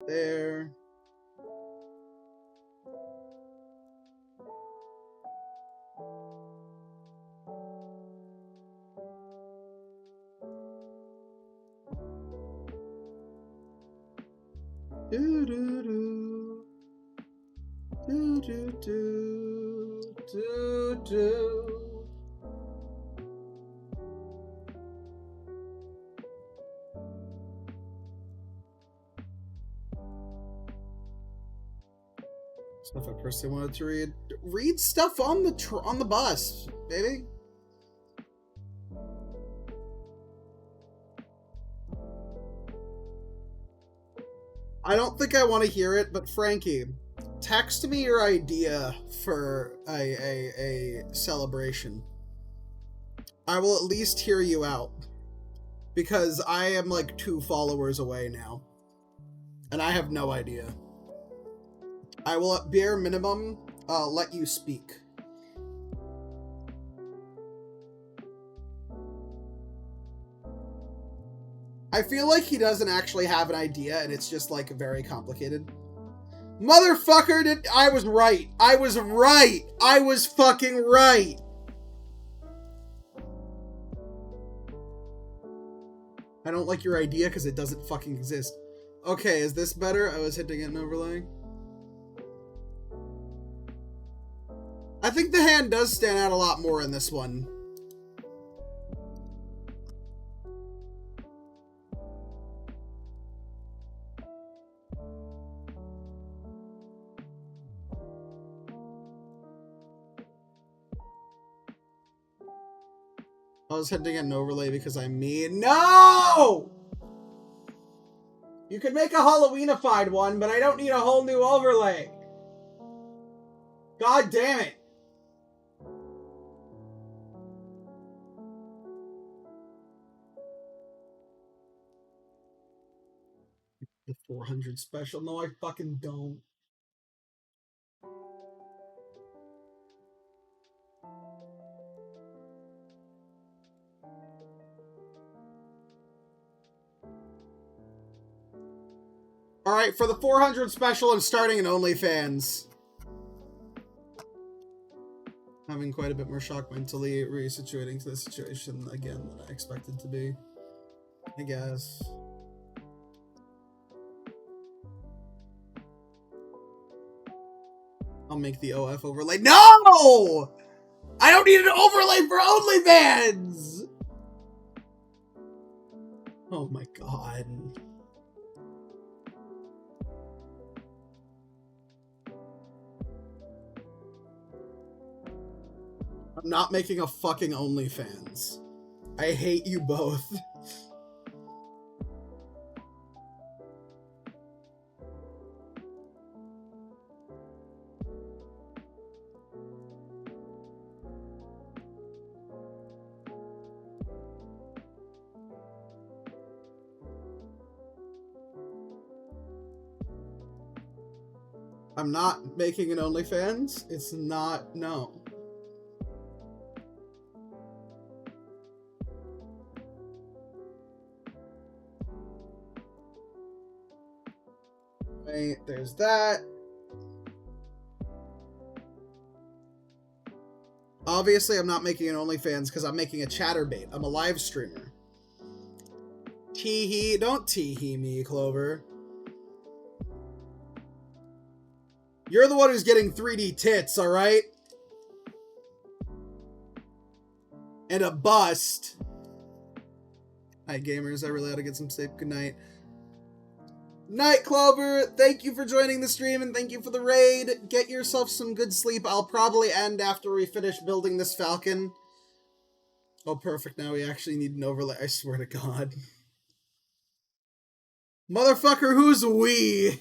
There. Do do do do do do do do. Stuff I personally wanted to read. Read stuff on the bus, baby. I don't think I want to hear it, but Frankie, text me your idea for a celebration. I will at least hear you out. Because I am like 2 followers away now. And I have no idea. I will at bare minimum let you speak. I feel like he doesn't actually have an idea and it's just like very complicated. Motherfucker, I was right. I was right. I was fucking right. I don't like your idea because it doesn't fucking exist. Okay, is this better? I was hitting an overlay. I think the hand does stand out a lot more in this one. I was hitting an overlay because I'm mean. No! You could make a Halloweenified one, but I don't need a whole new overlay. God damn it. The 400 special? No, I fucking don't. Alright, for the 400 special, I'm starting an OnlyFans. Having quite a bit more shock mentally, resituating to the situation again than I expected to be. I guess. I'll make the OF overlay. No! I don't need an overlay for OnlyFans! Oh my god. I'm not making a fucking OnlyFans. I hate you both. I'm not making an OnlyFans. It's not, no. Wait, there's that. Obviously, I'm not making an OnlyFans because I'm making a chatterbait. I'm a live streamer. Tee-hee. Don't tee-hee me, Clover. You're the one who's getting 3D tits, alright? And a bust. Hi, gamers. I really ought to get some sleep. Good night. Night, Clover. Thank you for joining the stream and thank you for the raid. Get yourself some good sleep. I'll probably end after we finish building this Falcon. Oh, perfect. Now we actually need an overlay. I swear to God. Motherfucker, who's we?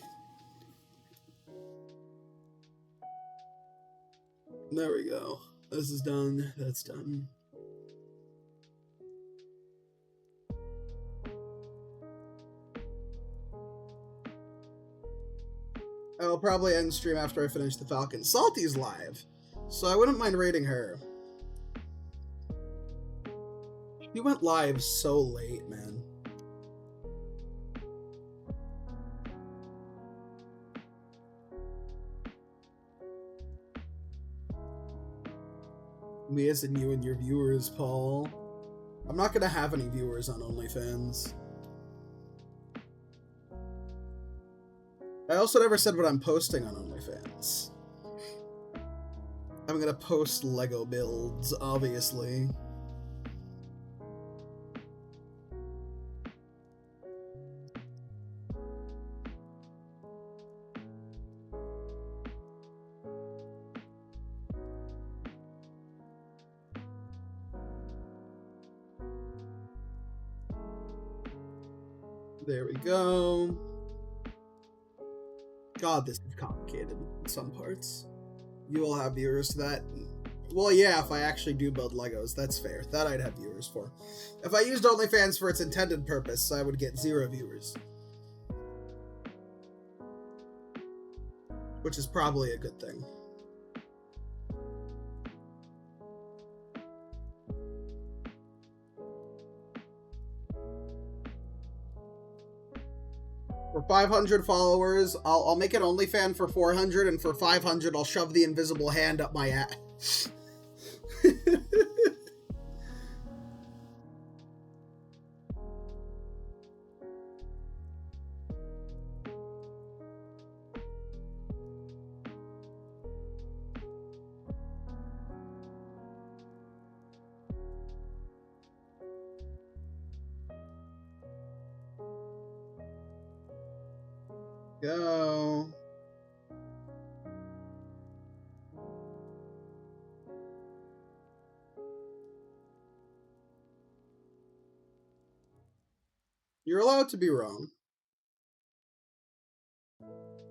There we go. This is done. That's done. I'll probably end stream after I finish the Falcon. Salty's live, so I wouldn't mind raiding her. She went live so late, man. Me as in you and your viewers, Paul. I'm not gonna have any viewers on OnlyFans. I also never said what I'm posting on OnlyFans. I'm gonna post Lego builds, obviously. There we go. God, this is complicated in some parts. You will have viewers to that. Well, yeah, if I actually do build Legos, that's fair. That I'd have viewers for. If I used OnlyFans for its intended purpose, I would get 0 viewers. Which is probably a good thing. For 500 followers, I'll make an OnlyFans for 400, and for 500, I'll shove the invisible hand up my ass. Go. You're allowed to be wrong.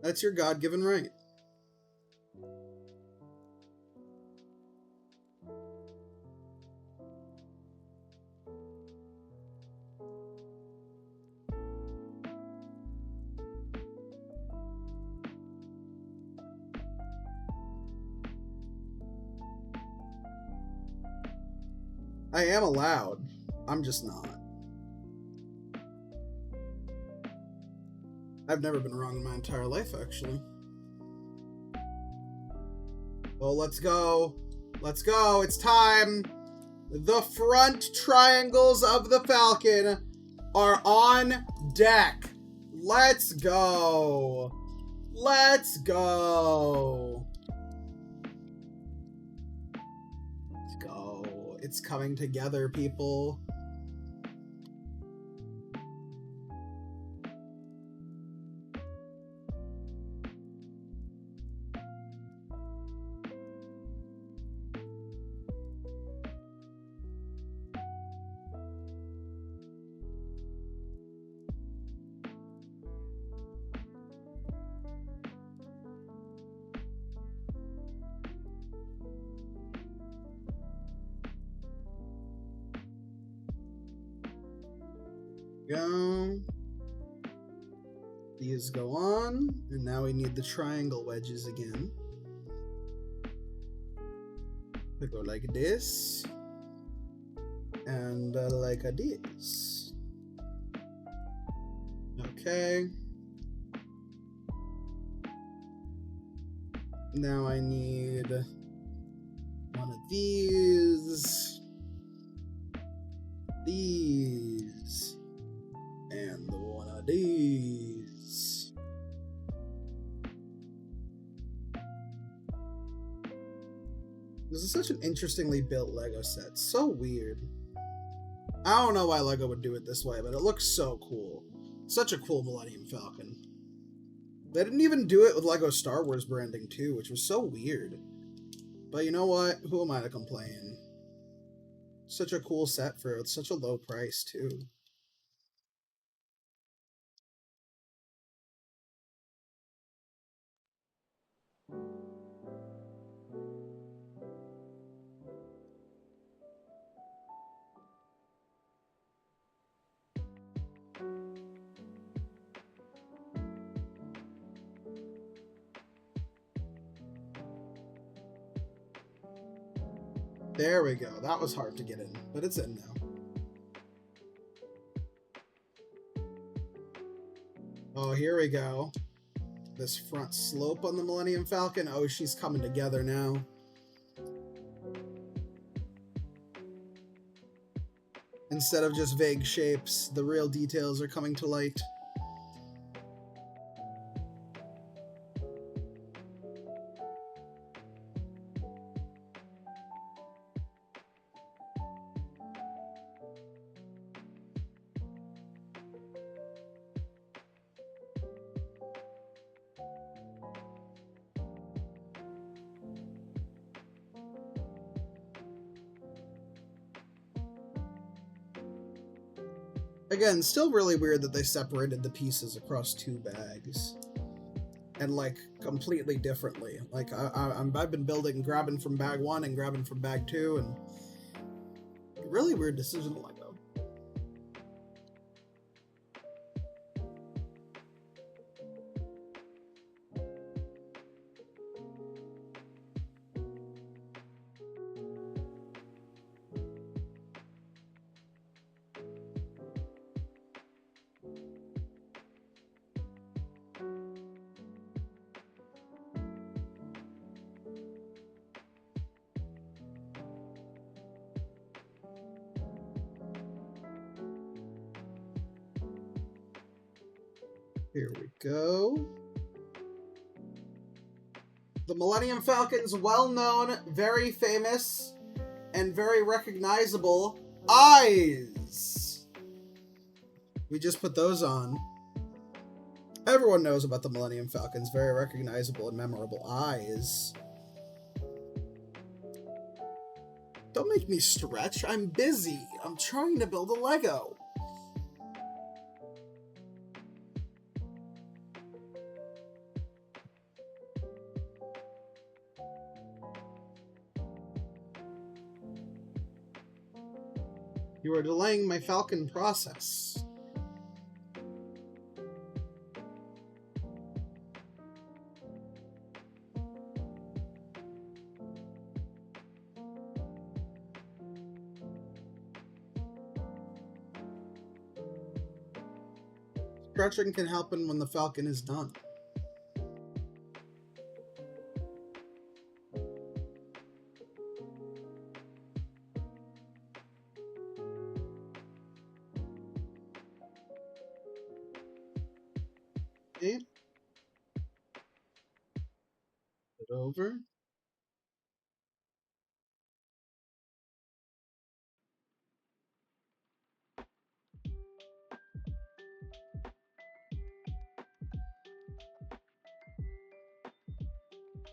That's your God-given right. I am allowed. I'm just not. I've never been wrong in my entire life, actually. Well, let's go. Let's go. It's time. The front triangles of the Falcon are on deck. Let's go. Let's go. Let's go. It's coming together, people. Go. These go on, and now we need the triangle wedges again. We go like this, and like this. Okay. Now I need one of these, and one of these. This is such an interestingly built Lego set. So weird. I don't know why Lego would do it this way, but it looks so cool. Such a cool Millennium Falcon. They didn't even do it with Lego Star Wars branding too, which was so weird. But you know what? Who am I to complain? Such a cool set for such a low price too. There we go. That was hard to get in, but it's in now. Oh, here we go. This front slope on the Millennium Falcon. Oh, she's coming together now. Instead of just vague shapes, the real details are coming to light. Again, still really weird that they separated the pieces across 2 bags. and like completely differently. Like I've been grabbing from bag 1 and grabbing from bag 2, and really weird decision to let go. Here we go. The Millennium Falcon's well-known, very famous, and very recognizable eyes. We just put those on. Everyone knows about the Millennium Falcon's very recognizable and memorable eyes. Don't make me stretch. I'm busy. I'm trying to build a Lego. You are delaying my Falcon process. Stretching can happen when the Falcon is done. Okay. Put it over.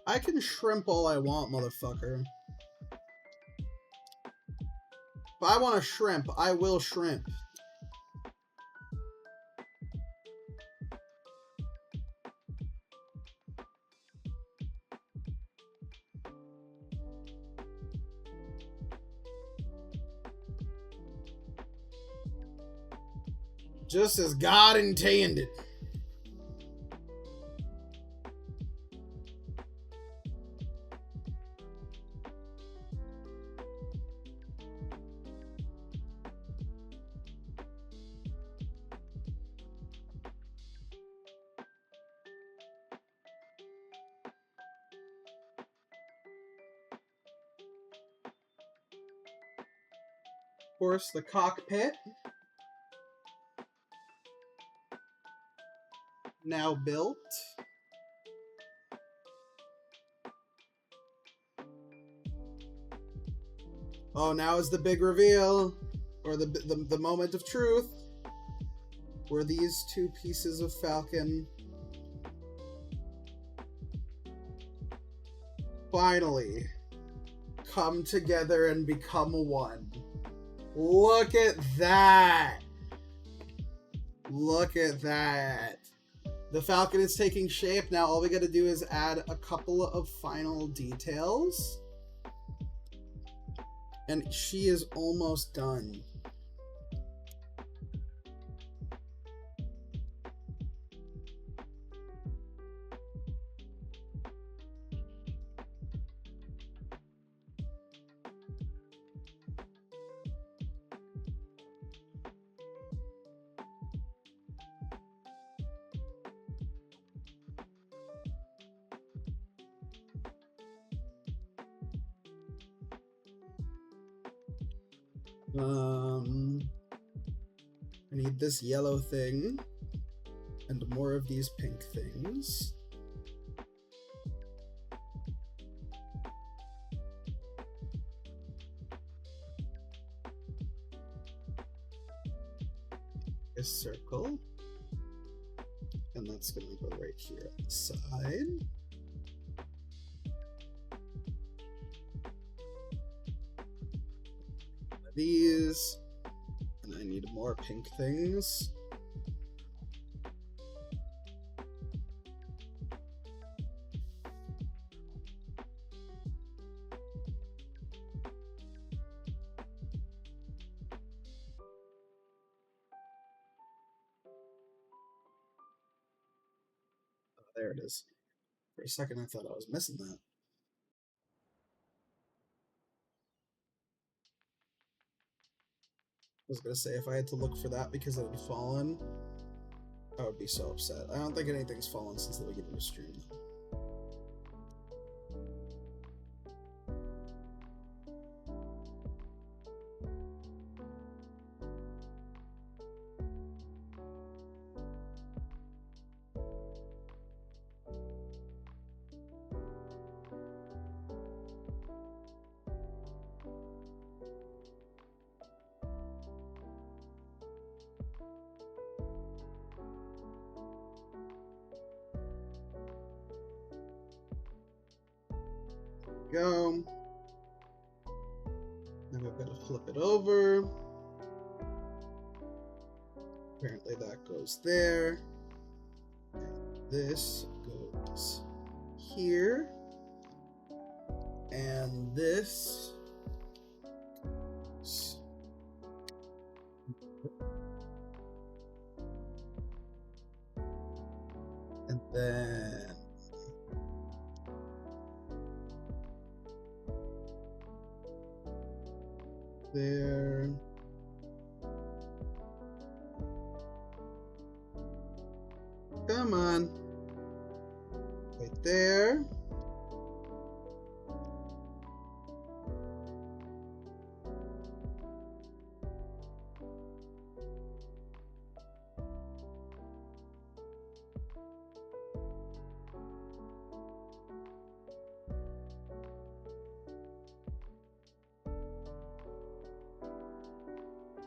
I can shrimp all I want, motherfucker. If I want to shrimp, I will shrimp. Just as God intended. Of course, the cockpit. Now built. Oh, now is the big reveal, or the moment of truth, where these two pieces of Falcon finally come together and become one. Look at that! Look at that! The Falcon is taking shape. Now all we gotta do is add a couple of final details. And she is almost done. I need this yellow thing and more of these pink things. A circle, and that's gonna go right here on the side. These, and I need more pink things. there it is. For a second, I thought I was missing that. I was gonna say, if I had to look for that because it had fallen, I would be so upset. I don't think anything's fallen since the beginning of the stream. Go. Then I've got to flip it over. Apparently that goes there. And this goes here. And this goes. And then there. Come on. Right there.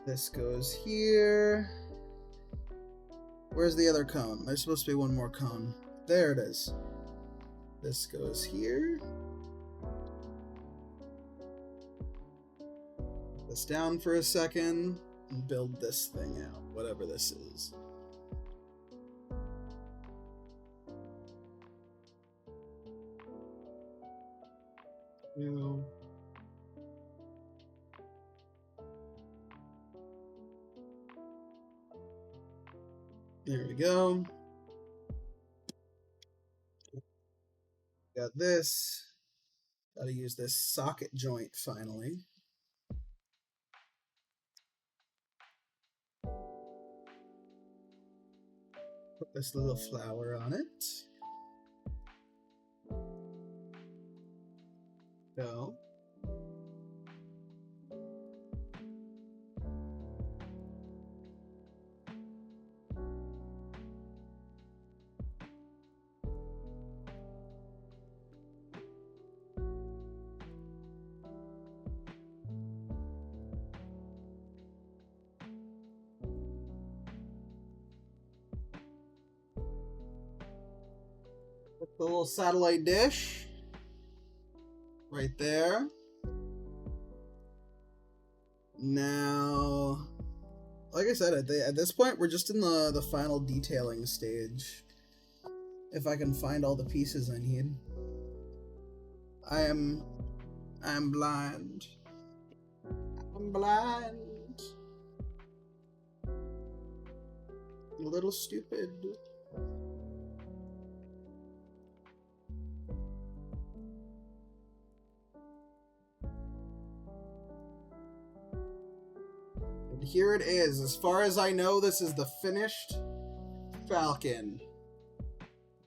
This goes here. Where's the other cone? There's supposed to be one more cone. There it is. This goes here. Put this down for a second and build this thing out, whatever this is. Two. There we go. Got this. Gotta use this socket joint finally. Put this little flower on it. Go. The little satellite dish right there. Now, like I said, at this point, we're just in the final detailing stage. If I can find all the pieces I need. I'm blind. I'm blind. A little stupid. Here it is. As far as I know, this is the finished Falcon.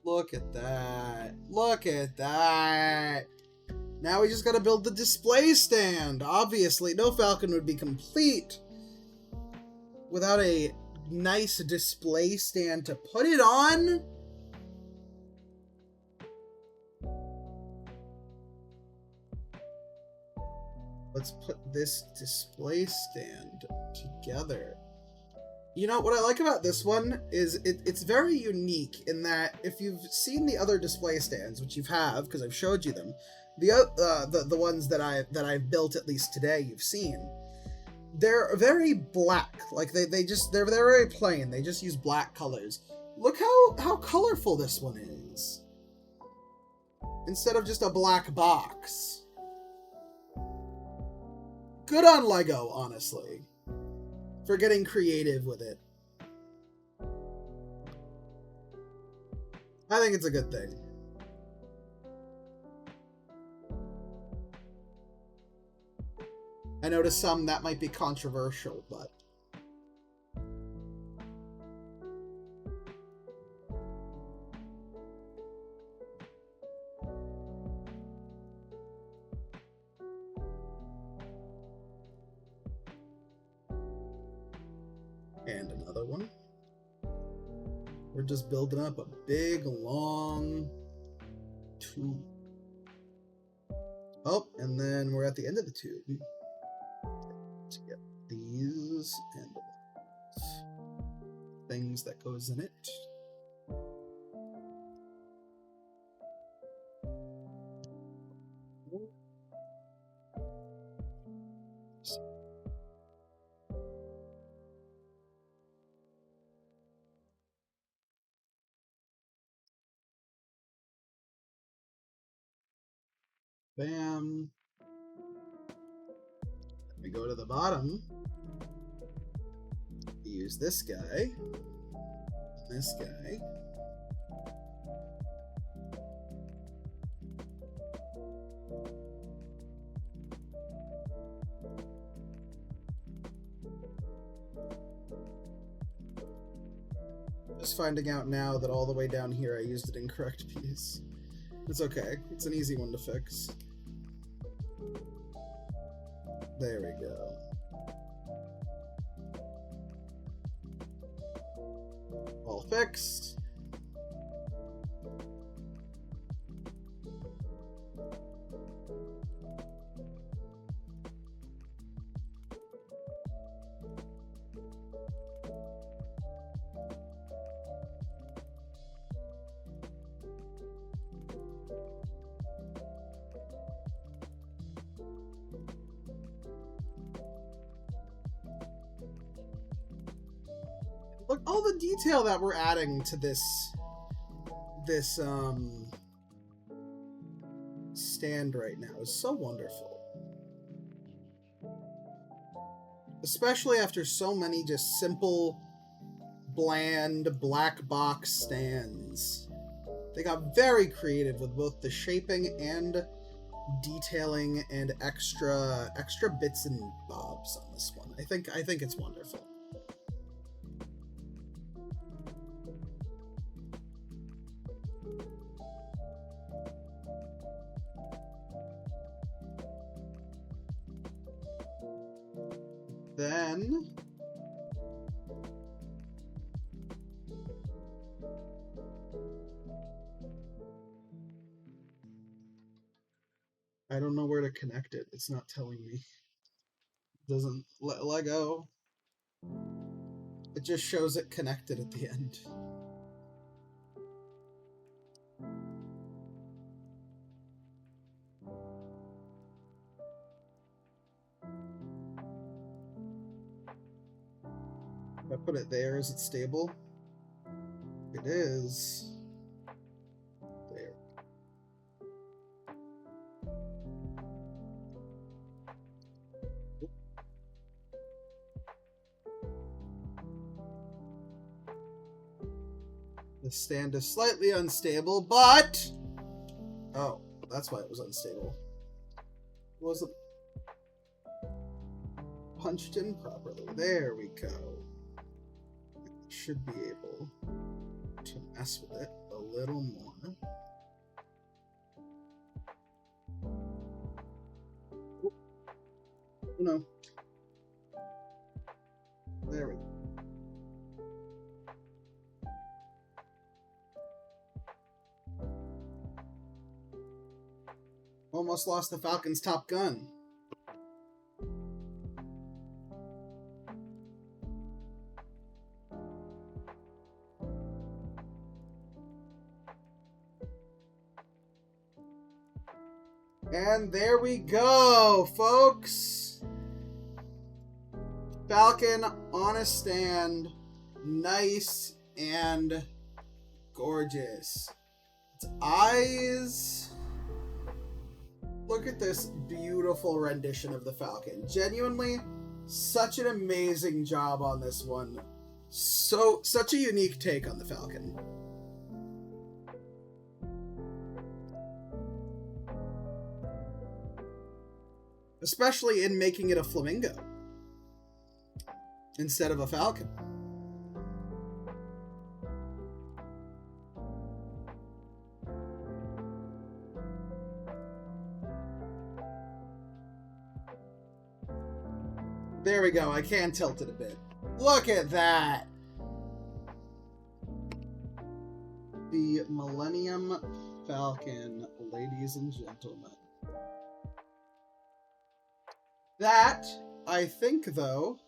Look at that. Look at that. Now we just gotta build the display stand. Obviously, no Falcon would be complete without a nice display stand to put it on. Let's put this display stand together. You know, what I like about this one is it's very unique in that if you've seen the other display stands, which you have, because I've showed you them, the ones that I've built at least today you've seen, they're very black. Like they're very plain. They just use black colors. Look how colorful this one is. Instead of just a black box. Good on LEGO, honestly, for getting creative with it. I think it's a good thing. I know to some that might be controversial, but... And another one. We're just building up a big, long tube. Oh, and then we're at the end of the tube. To get these and things that goes in it. Bam. Then we go to the bottom. We use this guy. This guy. Just finding out now that all the way down here I used an incorrect piece. It's okay. It's an easy one to fix. There we go. All fixed. Look, all the detail that we're adding to this stand right now is so wonderful. Especially after so many just simple, bland, black box stands. They got very creative with both the shaping and detailing and extra bits and bobs on this one. I think it's wonderful. Then I don't know where to connect it. It's not telling me. It doesn't let Lego. It just shows it connected at the end. If I put it there, is it stable? It is. There. The stand is slightly unstable, but... Oh, that's why it was unstable. It wasn't punched in properly. There we go. Should be able to mess with it a little more. Oh no. There we go. Almost lost the Falcon's top gun. And there we go, folks. Falcon on a stand. Nice and gorgeous. Its eyes. Look at this beautiful rendition of the Falcon. Genuinely, such an amazing job on this one. Such a unique take on the Falcon. especially in making it a flamingo instead of a falcon. There we go, I can tilt it a bit. Look at that! The Millennium Falcon, ladies and gentlemen. That, I think, though,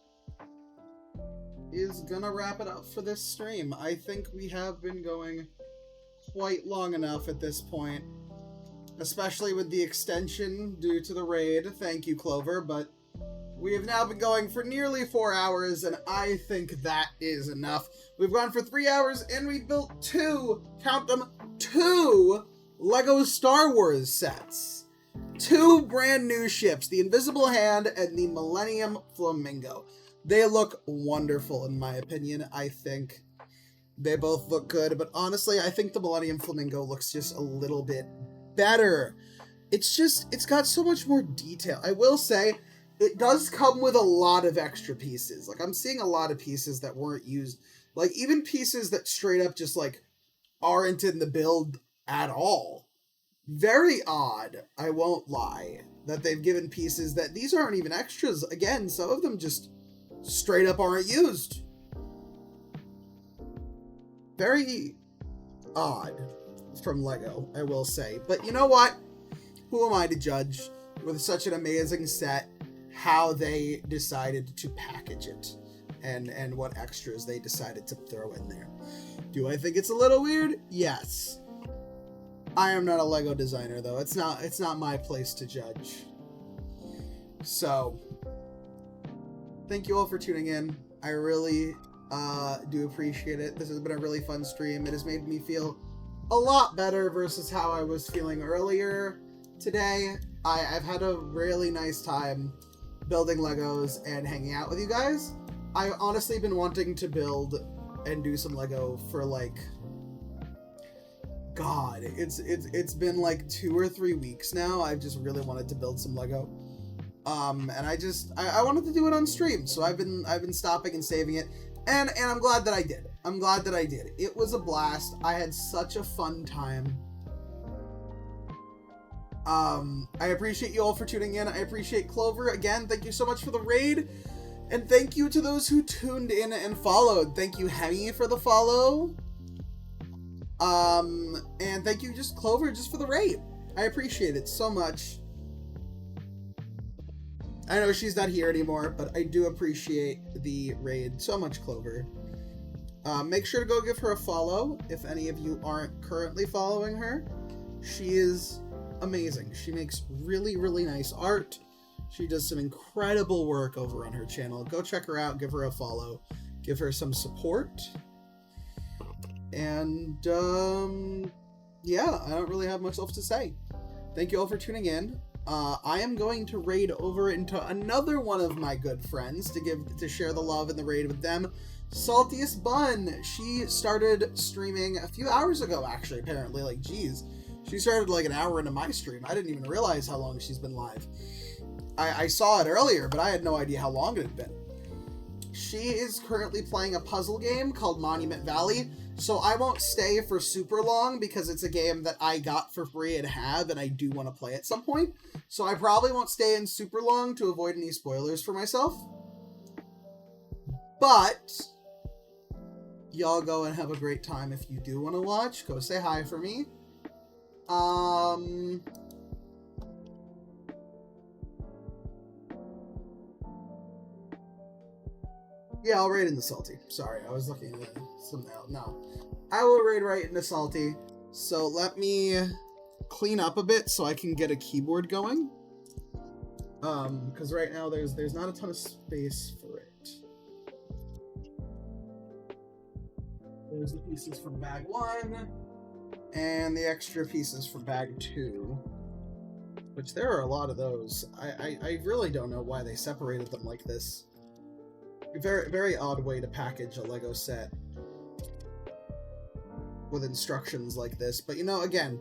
is gonna wrap it up for this stream. I think we have been going quite long enough at this point, especially with the extension due to the raid. Thank you, Clover, but we have now been going for nearly 4 hours, and I think that is enough. We've gone for 3 hours, and we built two, count them, two LEGO Star Wars sets. Two brand new ships, the Invisible Hand and the Millennium Flamingo. They look wonderful, in my opinion. I think they both look good, but honestly, I think the Millennium Flamingo looks just a little bit better. It's got so much more detail. I will say, it does come with a lot of extra pieces. Like, I'm seeing a lot of pieces that weren't used. Like, even pieces that straight up just, like, aren't in the build at all. Very odd, I won't lie, that they've given pieces that these aren't even extras. Again, some of them just straight up aren't used. Very odd from LEGO, I will say. But you know what? Who am I to judge with such an amazing set how they decided to package it and what extras they decided to throw in there? Do I think it's a little weird? Yes. I am not a LEGO designer, though. It's not my place to judge. So, thank you all for tuning in. I really do appreciate it. This has been a really fun stream. It has made me feel a lot better versus how I was feeling earlier today. I've had a really nice time building Legos and hanging out with you guys. I've honestly been wanting to build and do some Lego for like, God, it's been like 2 or 3 weeks now. I've just really wanted to build some Lego. And I wanted to do it on stream, so I've been stopping and saving it, and I'm glad that I did. I'm glad that I did. It was a blast. I had such a fun time. I appreciate you all for tuning in. I appreciate Clover. Again, thank you so much for the raid. And thank you to those who tuned in and followed. Thank you, Hemi, for the follow. And thank you, Clover, just for the raid. I appreciate it so much. I know she's not here anymore, but I do appreciate the raid so much, Clover. Make sure to go give her a follow if any of you aren't currently following her. She is amazing. She makes really, really nice art. She does some incredible work over on her channel. Go check her out, give her a follow, give her some support. And, yeah, I don't really have much else to say. Thank you all for tuning in. I am going to raid over into another one of my good friends to share the love and the raid with them. Saltiest Bun. She started streaming a few hours ago, actually, apparently. Like, geez. She started like an hour into my stream. I didn't even realize how long she's been live. I saw it earlier, but I had no idea how long it had been. She is currently playing a puzzle game called Monument Valley, so I won't stay for super long because it's a game that I got for free and have, and I do want to play at some point. So I probably won't stay in super long to avoid any spoilers for myself. But y'all go and have a great time. If you do want to watch, go say hi for me. Yeah, I'll raid into Salty. Sorry, I was looking at something else. No. I will raid right into Salty. So let me clean up a bit so I can get a keyboard going. Because right now there's not a ton of space for it. There's the pieces from bag 1. And the extra pieces from bag 2. Which there are a lot of those. I really don't know why they separated them like this. Very, very odd way to package a Lego set with instructions like this. But you know, again,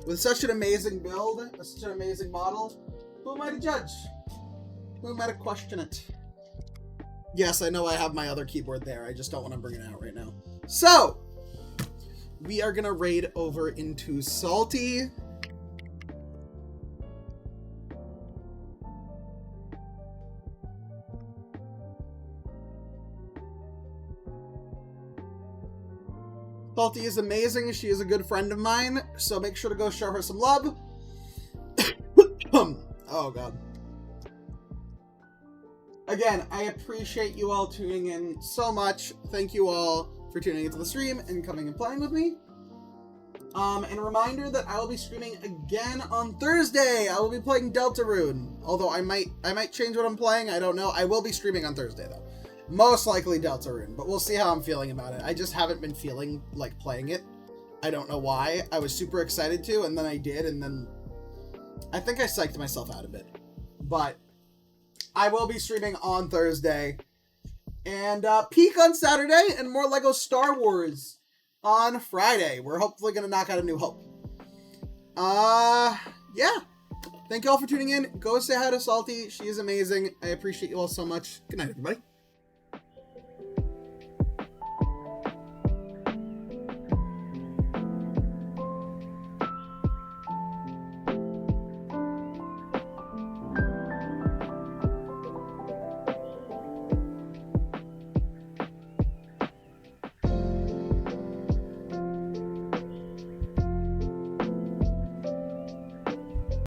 with such an amazing build, such an amazing model, who am I to judge? Who might question it? Yes, I know I have my other keyboard there. I just don't want to bring it out right now. So, we are going to raid over into Salty. Salty is amazing. She is a good friend of mine, so make sure to go show her some love. Oh, God. Again, I appreciate you all tuning in so much. Thank you all for tuning into the stream and coming and playing with me. And a reminder that I will be streaming again on Thursday. I will be playing Deltarune. Although I might change what I'm playing. I don't know. I will be streaming on Thursday, though. Most likely Deltarune, but we'll see how I'm feeling about it. I just haven't been feeling like playing it. I don't know why. I was super excited to, and then I did, and then I think I psyched myself out a bit. But I will be streaming on Thursday. And Peak on Saturday, and more LEGO Star Wars on Friday. We're hopefully going to knock out A New Hope. Yeah. Thank you all for tuning in. Go say hi to Salty. She is amazing. I appreciate you all so much. Good night, everybody.